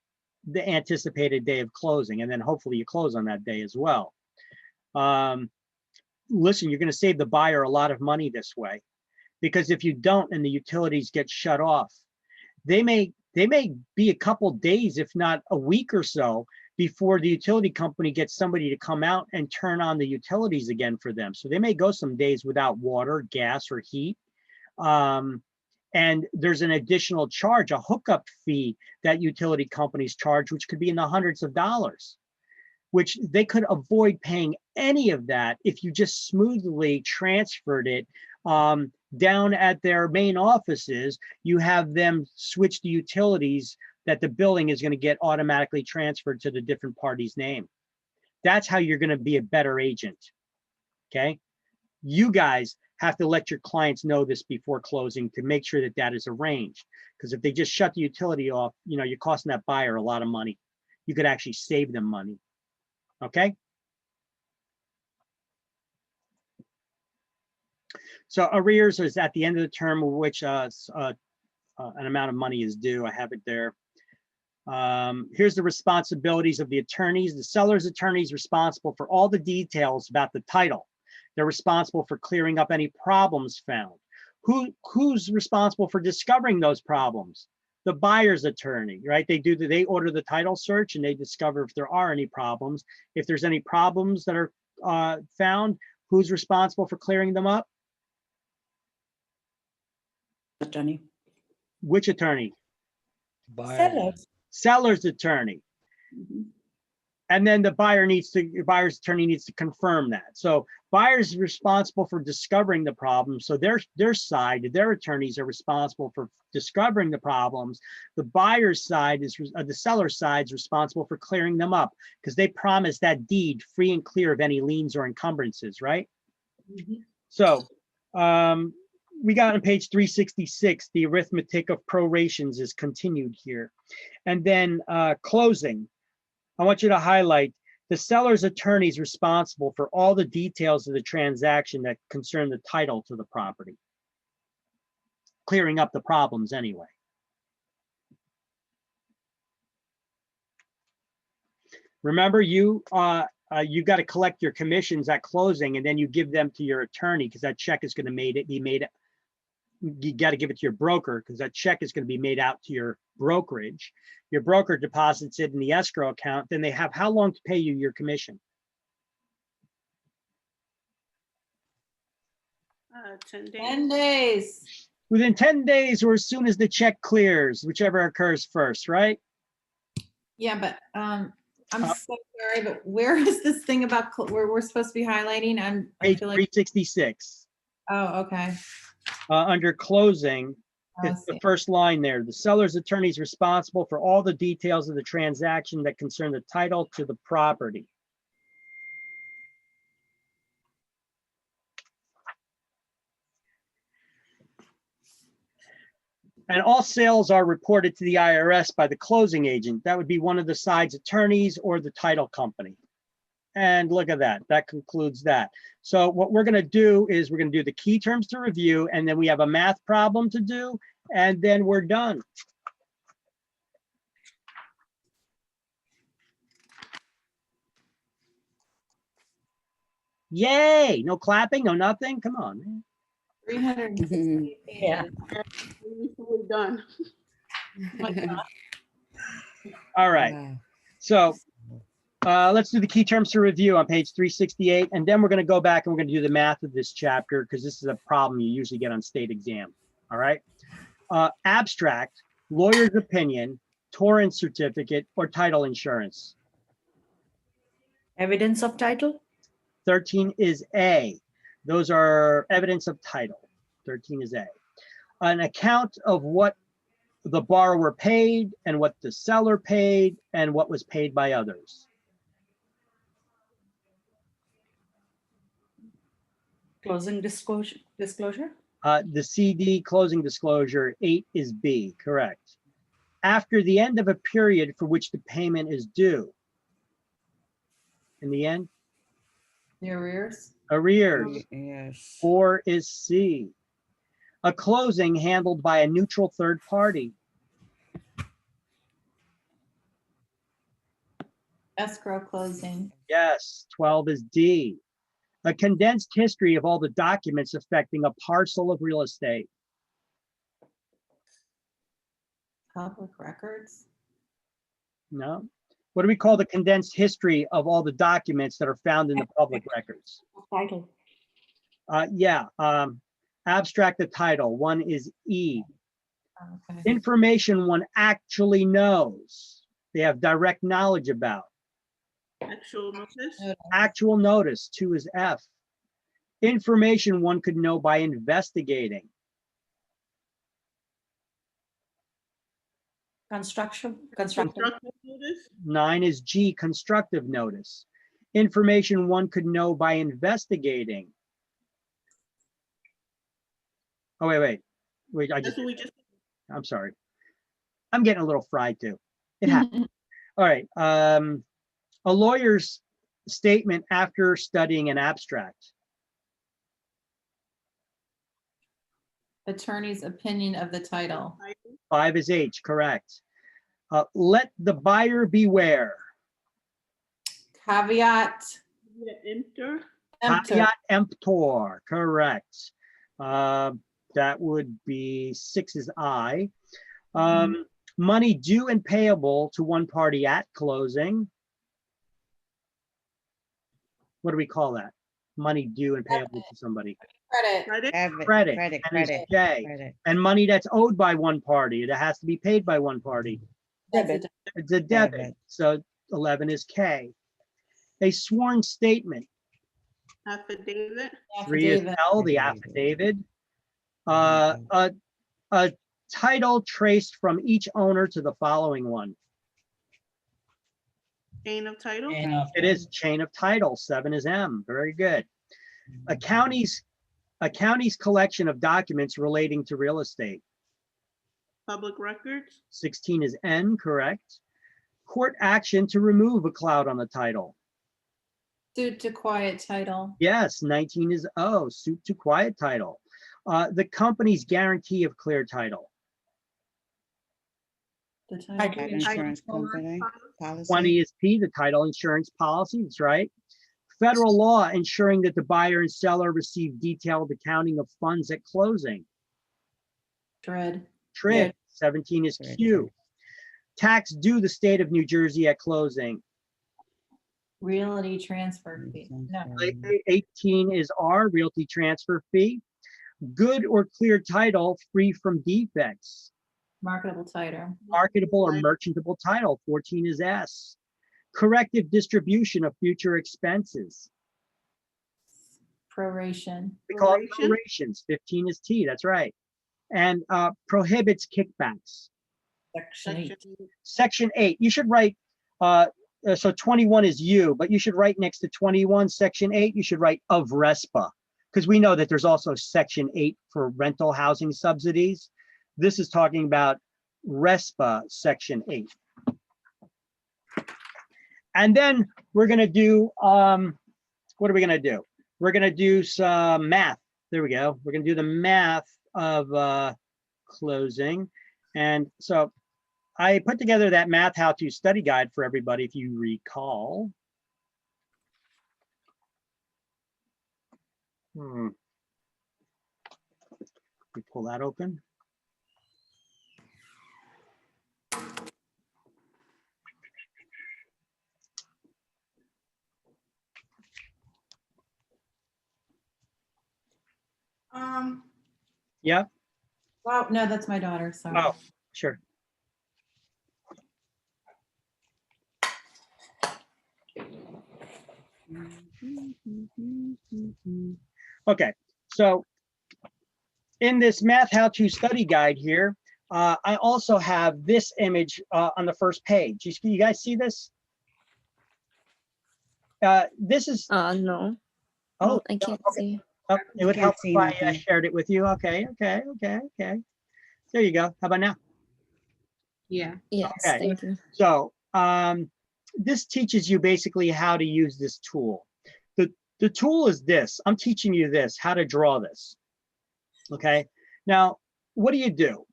the anticipated day of closing. And then hopefully you close on that day as well. Listen, you're going to save the buyer a lot of money this way, because if you don't and the utilities get shut off, they may be a couple days, if not a week or so, before the utility company gets somebody to come out and turn on the utilities again for them. So they may go some days without water, gas, or heat. And there's an additional charge, a hookup fee that utility companies charge, which could be in the hundreds of dollars, which they could avoid paying any of that if you just smoothly transferred it down at their main offices. You have them switch the utilities that the billing is going to get automatically transferred to the different party's name. That's how you're going to be a better agent. Okay. You guys have to let your clients know this before closing to make sure that that is arranged. Because if they just shut the utility off, you know, you're costing that buyer a lot of money. You could actually save them money. Okay. So arrears is at the end of the term, which an amount of money is due. I have it there. Here's the responsibilities of the attorneys. The seller's attorney is responsible for all the details about the title. They're responsible for clearing up any problems found. Who's responsible for discovering those problems? The buyer's attorney, right? They order the title search and they discover if there are any problems. If there's any problems that are found, who's responsible for clearing them up? Attorney. Which attorney? Buyer. seller's attorney. And then the buyer's attorney needs to confirm that. So buyer's responsible for discovering the problem. So their attorneys are responsible for discovering the problems. The buyer's side the seller's side is responsible for clearing them up because they promised that deed free and clear of any liens or encumbrances, right? So we got on page 366, the arithmetic of prorations is continued here. And then closing. I want you to highlight the seller's attorney is responsible for all the details of the transaction that concern the title to the property, clearing up the problems anyway. Remember, you got to collect your commissions at closing, and then you give them to your attorney because that check is going to be made. You got to give it to your broker because that check is going to be made out to your brokerage. Your broker deposits it in the escrow account. Then they have how long to pay you your commission? 10 days. 10 days. Within 10 days or as soon as the check clears, whichever occurs first, right? Yeah, but I'm so sorry, but where is this thing about where we're supposed to be highlighting? I Page feel like, 366. oh, okay. Under closing, Oh, I it's the see. first line there. The seller's attorney is responsible for all the details of the transaction that concern the title to the property. And all sales are reported to the IRS by the closing agent. That would be one of the side's attorneys or the title company. And look at that, that concludes that. So what we're gonna do is we're gonna do the key terms to review, and then we have a math problem to do, and then we're done. Yay, no clapping, no nothing, come on, man. 360 Yeah. We're done. All right, so let's do the key terms to review on page 368, and then we're gonna go back and we're gonna do the math of this chapter because this is a problem you usually get on state exam, all right? Abstract, lawyer's opinion, torrent certificate, or title insurance. Evidence of title? 13 is A. Those are evidence of title. 13 is A. An account of what the borrower paid and what the seller paid and what was paid by others. Closing disclosure? The CD closing disclosure, 8 is B, correct. After the end of a period for which the payment is due. In the end, The arrears. arrears, Yes. 4 is C. A closing handled by a neutral third party. Escrow closing. Yes, 12 is D. A condensed history of all the documents affecting a parcel of real estate. Public records. No. What do we call the condensed history of all the documents that are found in the public records? Title. Abstract the title, 1 is E. Okay. Information one actually knows. They have direct knowledge about. Actual notice. Actual notice, 2 is F. Information one could know by investigating. Constructive. Constructive notice. 9 is G, constructive notice. Information one could know by investigating. Oh, wait, That's what we just. I'm sorry. I'm getting a little fried too. It happens. All right. A lawyer's statement after studying an abstract. Attorney's opinion of the title. 5 is H, correct. Let the buyer beware. Caveat. Enter. Emptor. Caveat emptor, correct. That would be 6 is I. Money due and payable to one party at closing. What do we call that? money due and payable to somebody. Credit. Credit? Debit, Credit, credit, and it's credit, J. credit. And money that's owed by one party, that has to be paid by one party. Debit. It's a debit. Debit. So 11 is K. A sworn statement. Affidavit? 3 is Affidavit. L, the affidavit. A title traced from each owner to the following one. Chain of title? Chain of It is chain of title. 7 is M. Very good. A county's collection of documents relating to real estate. Public records? 16 is N, correct. Court action to remove a cloud on the title. Suit to quiet title. Yes, 19 is O, suit to quiet title. The company's guarantee of clear title. The Title title. Insurance company, 20 policy. is P, the title insurance policy, that's right. Federal law ensuring that the buyer and seller receive detailed accounting of funds at closing. Dread. TRID, 17 is Q. Tax due the state of New Jersey at closing. Realty transfer fee. No. 18 is R, realty transfer fee. Good or clear title free from defects. Marketable title. Marketable or merchantable title, 14 is S. Corrective distribution of future expenses. Proration. We call it Proration? prorations, 15 is T, that's right. And prohibits kickbacks. Section 8. Section 8, you should write, so 21 is U, but you should write next to 21, section 8, you should write of RESPA, because we know that there's also section 8 for rental housing subsidies. This is talking about RESPA section 8. And then we're going to do, what are we going to do? We're going to do some math. There we go. We're going to do the math of closing. And so I put together that math how-to study guide for everybody, if you recall. We pull that open. Yep. Wow, no, that's my daughter, sorry. Oh, sure. Okay, so in this math how-to study guide here, I also have this image on the first page. You guys see this? This is, No. oh, I can't okay. see. Oh, it would Can't help see if I nothing. shared it with you. Okay. There you go. How about now? Yeah. Yes, Okay. thank you. So this teaches you basically how to use this tool. The tool is this. I'm teaching you this, how to draw this. Okay. Now, what do?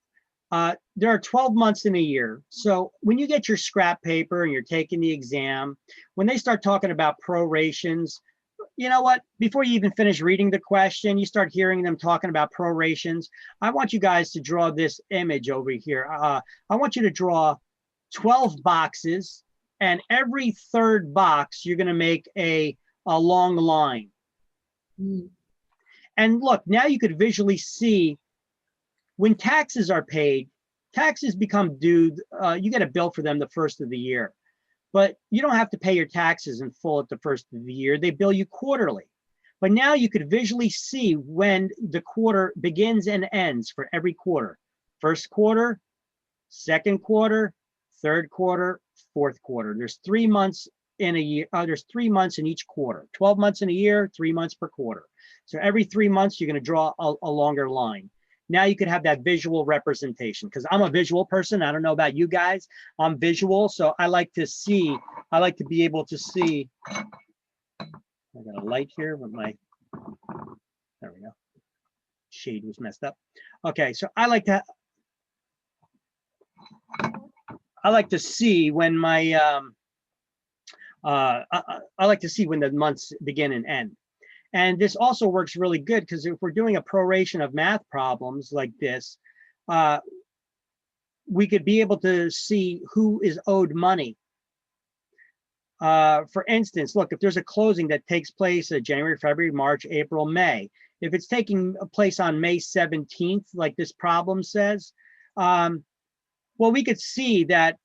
There are 12 months in a year. So when you get your scrap paper and you're taking the exam, when they start talking about prorations, you know what? Before you even finish reading the question, you start hearing them talking about prorations. I want you guys to draw this image over here. I want you to draw 12 boxes, and every third box, you're going to make a long line. And look, now you could visually see when taxes are paid, taxes become due. You get a bill for them the first of the year. But you don't have to pay your taxes in full at the first of the year. They bill you quarterly. But now you could visually see when the quarter begins and ends for every quarter. First quarter, second quarter, third quarter, fourth quarter. There's 3 months in a year. There's 3 months in each quarter. 12 months in a year, 3 months per quarter. So every 3 months, you're going to draw a longer line. Now you could have that visual representation, because I'm a visual person. I don't know about you guys. I'm visual, so I like to see. I like to be able to see. I got a light here with my. There we go. Shade was messed up. Okay, so I like to see when my. I like to see when the months begin and end. And this also works really good because if we're doing a proration of math problems like this, we could be able to see who is owed money. For instance, look, if there's a closing that takes place January, February, March, April, May, if it's taking place on May 17th, like this problem says, well, we could see that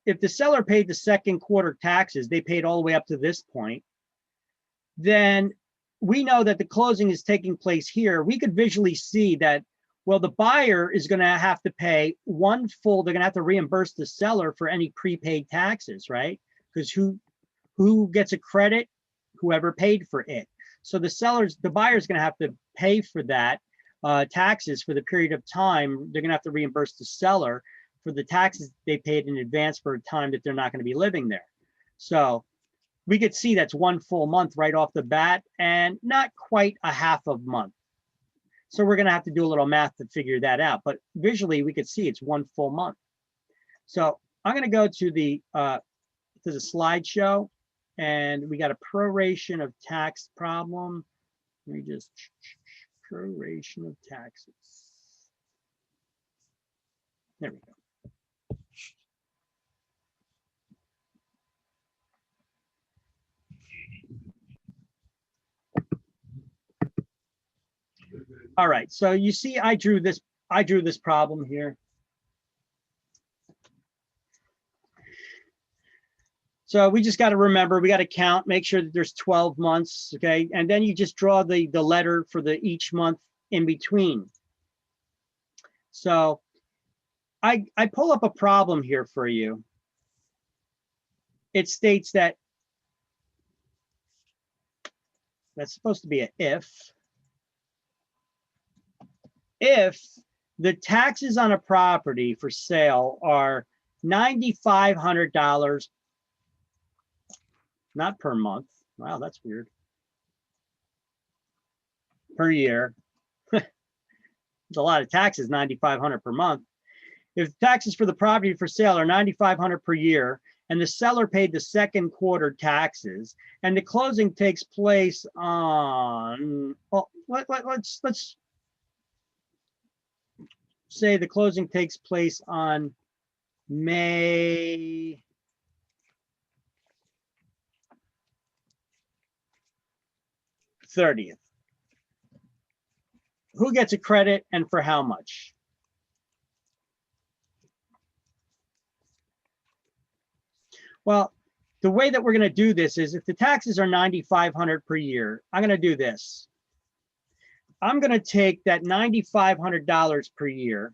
if the seller paid the second quarter taxes, they paid all the way up to this point, then we know that the closing is taking place here. We could visually see that, well, the buyer is going to have to pay one full, they're going to have to reimburse the seller for any prepaid taxes, right? Because who gets a credit? Whoever paid for it. So the buyer's going to have to pay for that taxes for the period of time. They're going to have to reimburse the seller for the taxes they paid in advance for a time that they're not going to be living there. So we could see that's one full month right off the bat and not quite a half of month. So we're going to have to do a little math to figure that out. But visually, we could see it's one full month. So I'm going to go to the slideshow, and we got a proration of tax problem. Let me just proration of taxes. There we go. All right, so you see, I drew this problem here. So we just got to remember, we got to count, make sure that there's 12 months, okay? And then you just draw the letter for each month in between. So I pull up a problem here for you. It states that that's supposed to be an if the taxes on a property for sale are $9,500, not per month. Wow, that's weird. Per year. It's a lot of taxes, $9,500 per month. If taxes for the property for sale are $9,500 per year, and the seller paid the second quarter taxes, and the closing takes place on, well, let's say the closing takes place on May 30th. Who gets a credit and for how much? Well, the way that we're going to do this is if the taxes are $9,500 per year, I'm going to do this. I'm going to take that $9,500 per year.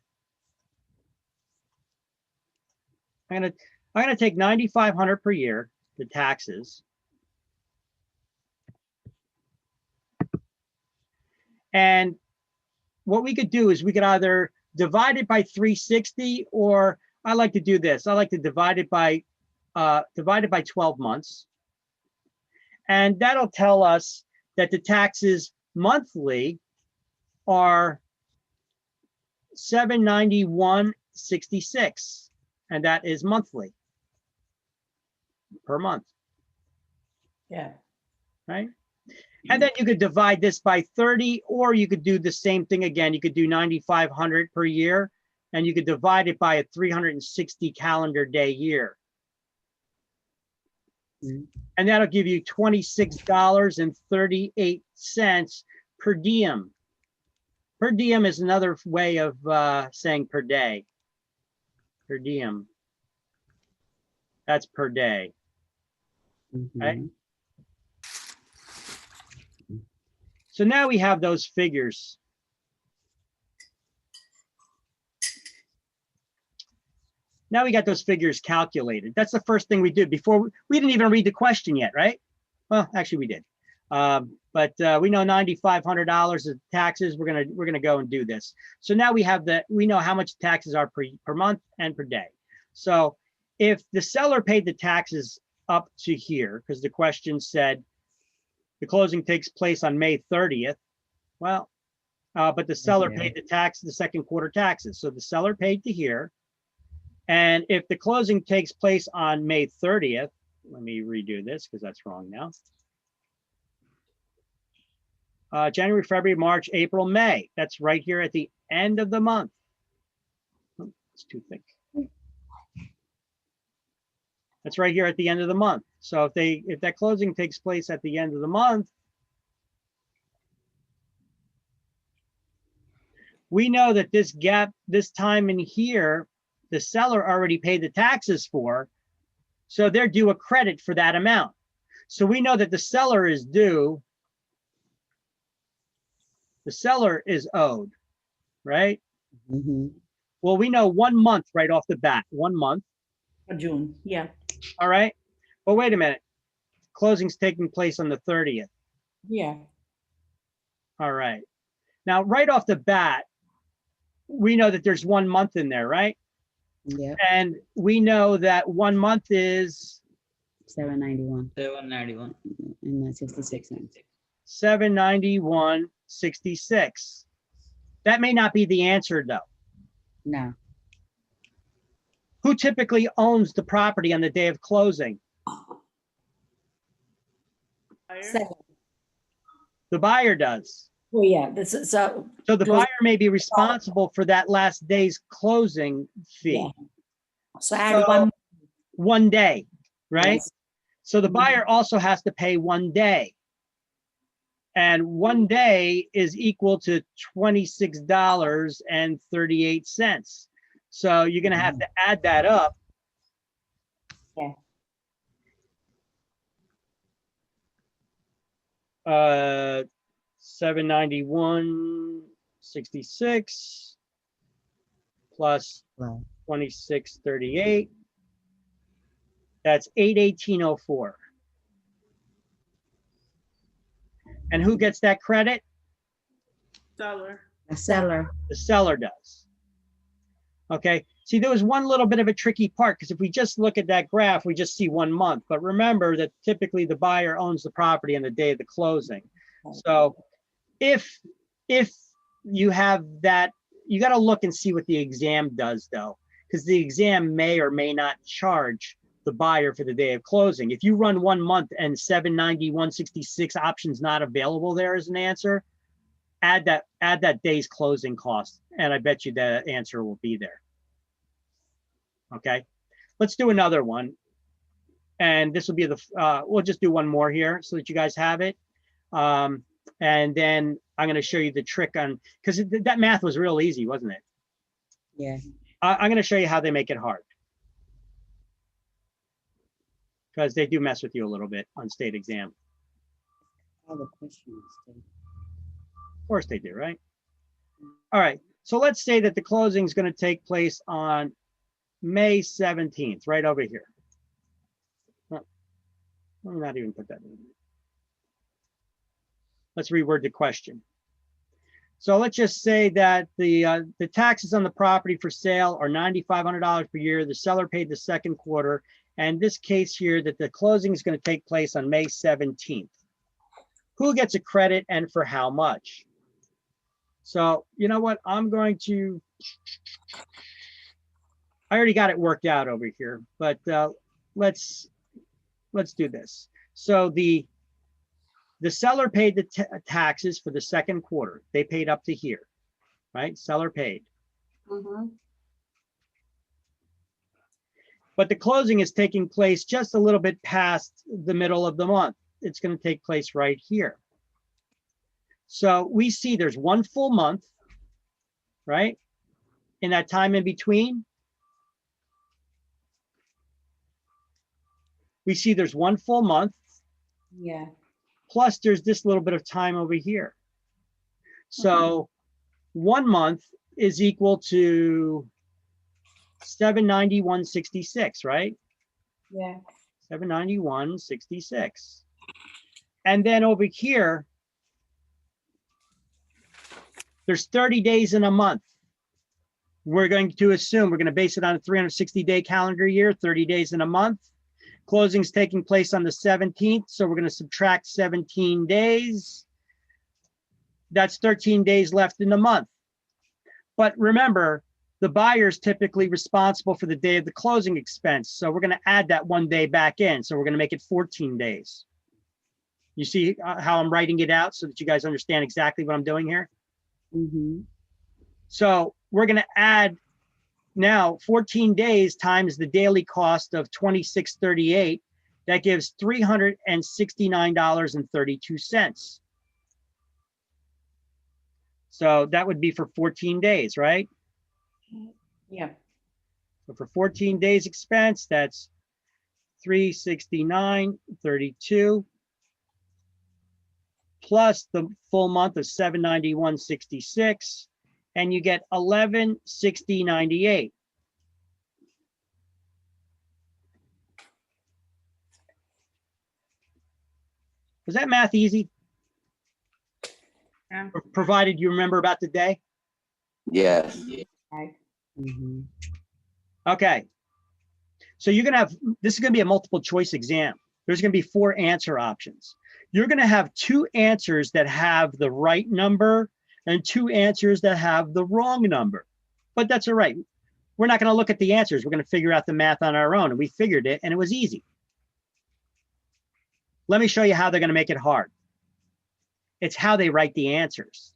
I'm going to take $9,500 per year, the taxes. And what we could do is we could either divide it by 360, or I like to do this. I like to divide it by 12 months. And that'll tell us that the taxes monthly are $791.66, and that is monthly per month. Yeah. Right? And then you could divide this by 30, or you could do the same thing again. You could do 9,500 per year, and you could divide it by a 360 calendar day year. And that'll give you $26.38 per diem. Per diem is another way of saying per day. Per diem. That's per day. Right? So now we have those figures. Now we got those figures calculated. That's the first thing we did before. We didn't even read the question yet, right? Well, actually we did. But we know $9,500 of taxes. We're gonna go and do this. So now we know how much taxes are per month and per day. So if the seller paid the taxes up to here, because the question said the closing takes place on May 30th, well, but the seller paid the second quarter taxes. So the seller paid to here. And if the closing takes place on May 30th, let me redo this because that's wrong now. January, February, March, April, May. That's right here at the end of the month. Oh, it's too thick. That's right here at the end of the month. So if that closing takes place at the end of the month, we know that this gap, this time in here, the seller already paid the taxes for, so they're due a credit for that amount. So we know that the seller is due, the seller is owed, right? Well, we know 1 month right off the bat, 1 month, For June, yeah. all right? But wait a minute, closing's taking place on the 30th. Yeah. All right. Now, right off the bat, we know that there's 1 month in there, right? Yeah, And we know that 1 month is 791 791. and 66 cents. 791.66. That may not be the answer though. No, Who typically owns the property on the day of closing? Buyer? Second. The buyer does. Oh, yeah, this is, So the Close- buyer may be responsible for that last day's closing fee, so add So- 1. 1 day, right? Yes. So the buyer also has to pay 1 day. And 1 day is equal to $26.38. So you're gonna have to add that up. Yeah. 791.66 plus wow. 26.38. That's 818.04. And who gets that credit? Seller. The seller. The seller does. Okay, see, there was one little bit of a tricky part because if we just look at that graph, we just see 1 month. But remember that typically the buyer owns the property on the day of the closing. So if you have that, you got to look and see what the exam does though, because the exam may or may not charge the buyer for the day of closing. If you run 1 month and 791.66 options not available there as an answer, add that day's closing cost, and I bet you the answer will be there. Okay, let's do another one. And this will be we'll just do one more here so that you guys have it. And then I'm going to show you the trick on, because that math was real easy, wasn't it? Yeah. I'm going to show you how they make it hard. Because they do mess with you a little bit on state exam. All the questions. too. Of course they do, right? All right, so let's say that the closing is going to take place on May 17th, right over here. Let me not even put that in. Let's reword the question. So let's just say that the taxes on the property for sale are $9,500 per year. The seller paid the second quarter. And this case here that the closing is going to take place on May 17th. Who gets a credit and for how much? So you know what? I already got it worked out over here, but let's do this. So the seller paid the taxes for the second quarter. They paid up to here, right? Seller paid. But the closing is taking place just a little bit past the middle of the month. It's going to take place right here. So we see there's 1 full month, right? In that time in between, we see there's 1 full month. Yeah. Plus there's this little bit of time over here. So 1 month is equal to 791.66, right? Yeah. 791.66. And then over here, there's 30 days in a month. We're going to assume, we're going to base it on a 360-day calendar year, 30 days in a month. Closing's taking place on the 17th, so we're going to subtract 17 days. That's 13 days left in the month. But remember, the buyer's typically responsible for the day of the closing expense. So we're going to add that 1 day back in. So we're going to make it 14 days. You see how I'm writing it out so that you guys understand exactly what I'm doing here? Mm-hmm. So we're going to add now 14 days times the daily cost of $26.38 That gives $369.32. So that would be for 14 days, right? Yeah. So for 14 days expense, that's 369.32 plus the full month of 791.66, and you get 1160.98. Was that math easy? Yeah. Provided you remember about the day? Yes. Mhm. Okay. So you're gonna have, this is gonna be a multiple choice exam. There's gonna be 4 answer options. You're gonna have 2 answers that have the right number and 2 answers that have the wrong number. But that's all right. We're not gonna look at the answers. We're gonna figure out the math on our own, and we figured it, and it was easy. Let me show you how they're gonna make it hard. It's how they write the answers.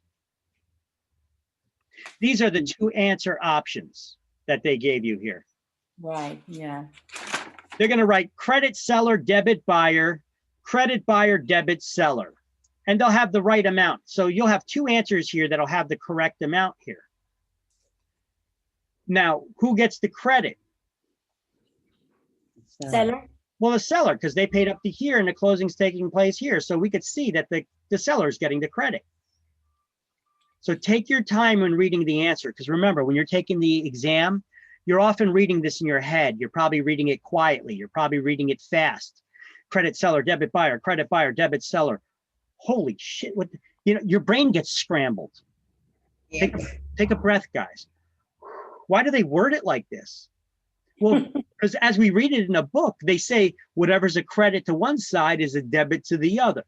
These are the 2 answer options that they gave you here. Right, yeah. They're going to write credit seller, debit buyer, debit seller, and they'll have the right amount. So you'll have 2 answers here that'll have the correct amount here. Now, who gets the credit? Seller? Well, the seller, because they paid up to here and the closing's taking place here. So we could see that the seller is getting the credit. So take your time when reading the answer, because remember, when you're taking the exam, you're often reading this in your head. You're probably reading it quietly. You're probably reading it fast. Credit seller, debit buyer, debit seller. Holy shit, what, your brain gets scrambled. Yeah. Take a breath, guys. Why do they word it like this? Well, because as we read it in a book, they say whatever's a credit to one side is a debit to the other.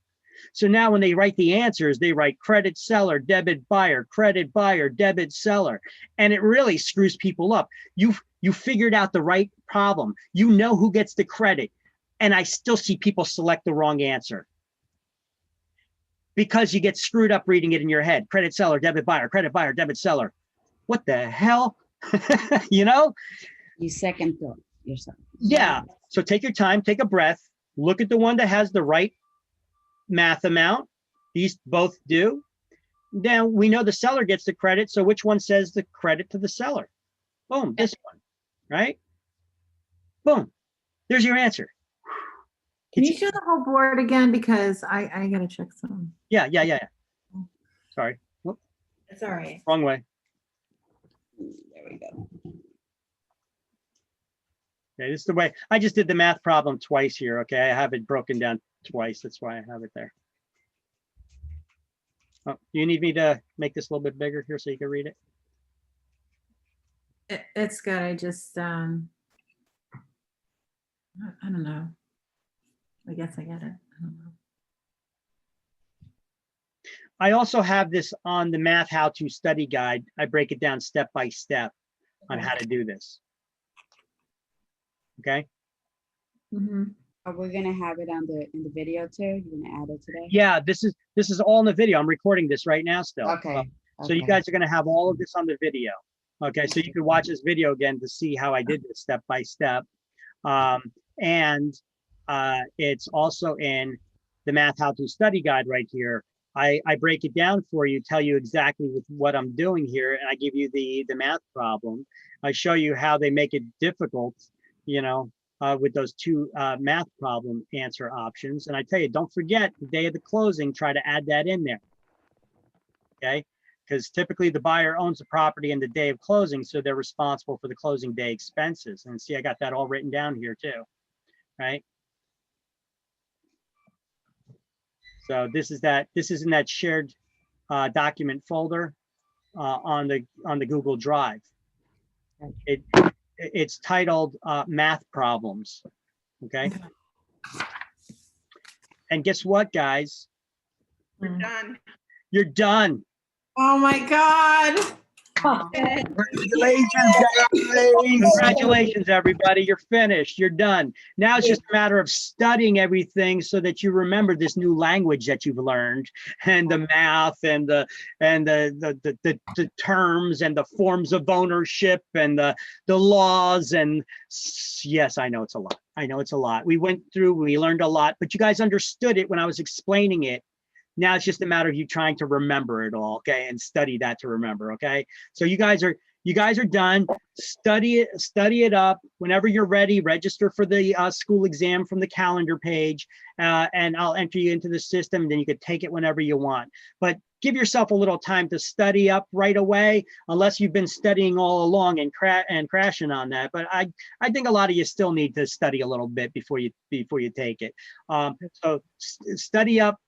So now when they write the answers, they write credit seller, debit buyer, debit seller. And it really screws people up. You figured out the right problem. You know who gets the credit. And I still see people select the wrong answer. Because you get screwed up reading it in your head. Credit seller, debit buyer, debit seller. What the hell? You second thought yourself. Yeah. So take your time, take a breath, look at the one that has the right math amount. These both do. Then we know the seller gets the credit. So which one says the credit to the seller? Boom, this one, right? Boom. There's your answer. Can you show the whole board again? Because I gotta check some. Yeah. Sorry. Whoop, It's all right. wrong way. There we go. Okay, this is the way. I just did the math problem twice here. Okay, I have it broken down twice. That's why I have it there. Oh, do you need me to make this a little bit bigger here so you can read it? It's good. I just I don't know. I guess I get it. I don't know. I also have this on the Math How To Study Guide. I break it down step by step on how to do this. Okay. Mm-hmm. Are we gonna have it on in the video too? You're gonna add it today? Yeah, this is all in the video. I'm recording this right now still. Okay. So you guys are gonna have all of this on the video. Okay, so you can watch this video again to see how I did this step by step. And it's also in the Math How To Study Guide right here. I break it down for you, tell you exactly what I'm doing here, and I give you the math problem. I show you how they make it difficult, with those 2 math problem answer options. And I tell you, don't forget the day of the closing, try to add that in there. Okay, because typically the buyer owns the property in the day of closing, so they're responsible for the closing day expenses. And see, I got that all written down here too, right? So this is in that shared document folder on the Google Drive. It's titled Math Problems. Okay. And guess what, guys? We're done. You're done. Oh my God. Congratulations, guys. Congratulations, everybody. You're finished. You're done. Now it's just a matter of studying everything so that you remember this new language that you've learned, and the math and the terms and the forms of ownership and the laws. And yes, I know it's a lot. I know it's a lot. We learned a lot, but you guys understood it when I was explaining it. Now it's just a matter of you trying to remember it all, okay, and study that to remember, okay? So you guys are done. Study it up. Whenever you're ready, register for the school exam from the calendar page, and I'll enter you into the system, and then you could take it whenever you want. But give yourself a little time to study up right away, unless you've been studying all along and crashing on that. But I think a lot of you still need to study a little bit before you take it. So study up.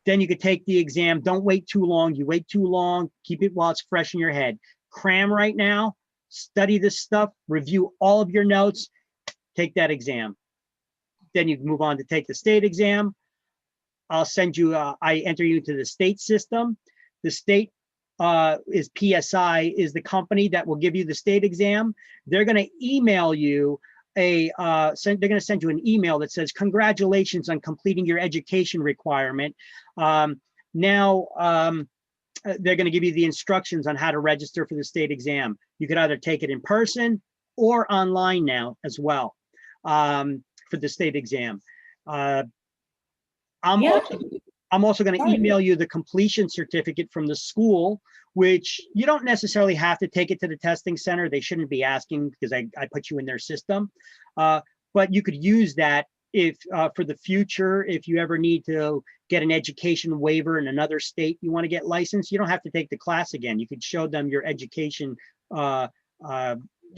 Then you could take the exam. Don't wait too long. You wait too long, keep it while it's fresh in your head. Cram right now, study this stuff, review all of your notes, take that exam. Then you can move on to take the state exam. I'll send you, I enter you to the state system. The state is PSI, is the company that will give you the state exam. They're gonna email you they're going to send you an email that says, congratulations on completing your education requirement. Now they're going to give you the instructions on how to register for the state exam. You could either take it in person or online now as well, for the state exam. I'm also going to email you the completion certificate from the school, which you don't necessarily have to take it to the testing center. They shouldn't be asking because I put you in their system. But you could use that if for the future, if you ever need to get an education waiver in another state, you want to get licensed, you don't have to take the class again. You could show them your education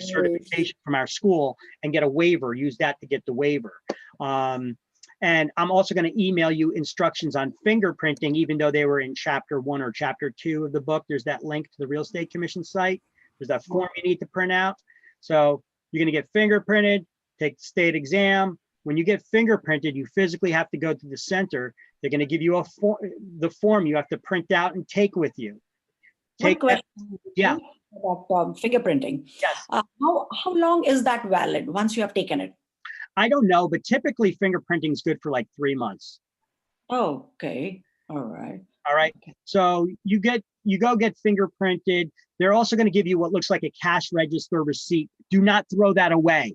certification from our school and get a waiver, use that to get the waiver. And I'm also going to email you instructions on fingerprinting, even though they were in chapter 1 or chapter 2 of the book. There's that link to the Real Estate Commission site. There's that form you need to print out. So you're going to get fingerprinted, take the state exam. When you get fingerprinted, you physically have to go to the center. They're going to give you the form you have to print out and take with you. Take that. Yeah. About fingerprinting. Yes. How long is that valid once you have taken it? I don't know, but typically fingerprinting is good for like 3 months. Oh, okay. All right. All right. So you go get fingerprinted. They're also going to give you what looks like a cash register receipt. Do not throw that away.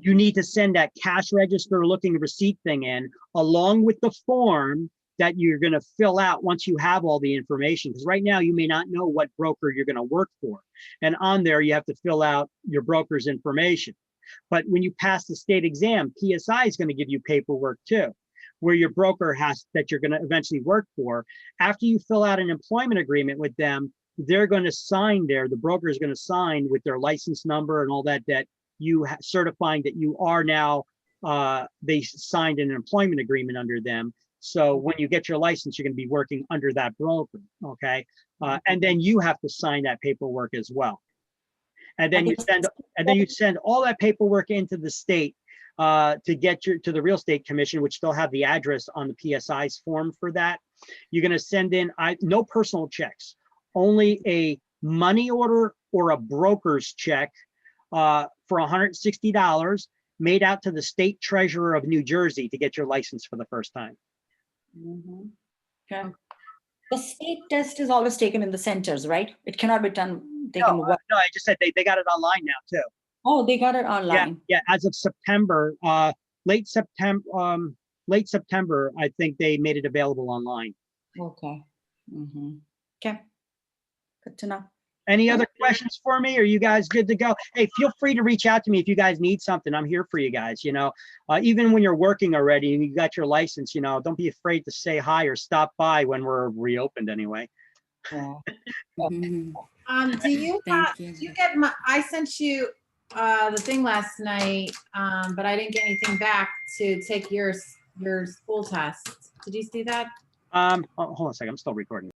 You need to send that cash register looking receipt thing in along with the form that you're going to fill out once you have all the information. Because right now you may not know what broker you're going to work for. And on there, you have to fill out your broker's information. But when you pass the state exam, PSI is going to give you paperwork too, where your broker that you're going to eventually work for. After you fill out an employment agreement with them, they're going to sign there. The broker is going to sign with their license number and all that, that you certifying that you are now, they signed an employment agreement under them. So when you get your license, you're going to be working under that broker, okay? And then you have to sign that paperwork as well. And then you send all that paperwork into the state to get to the Real Estate Commission, which they'll have the address on the PSI's form for that. You're going to send in no personal checks, only a money order or a broker's check for $160 made out to the state treasurer of New Jersey to get your license for the first time. Okay. The state test is always taken in the centers, right? It cannot be taken. No, I just said they got it online now too. Oh, they got it online. Yeah, as of September, late September, I think they made it available online. Okay. Okay. Good to know. Any other questions for me? Are you guys good to go? Hey, feel free to reach out to me if you guys need something. I'm here for you guys, you know, even when you're working already and you got your license, you know, don't be afraid to say hi or stop by when we're reopened anyway. Yeah. Do you get my, I sent you the thing last night, but I didn't get anything back to take your school test. Did you see that? Hold on a second, I'm still recording.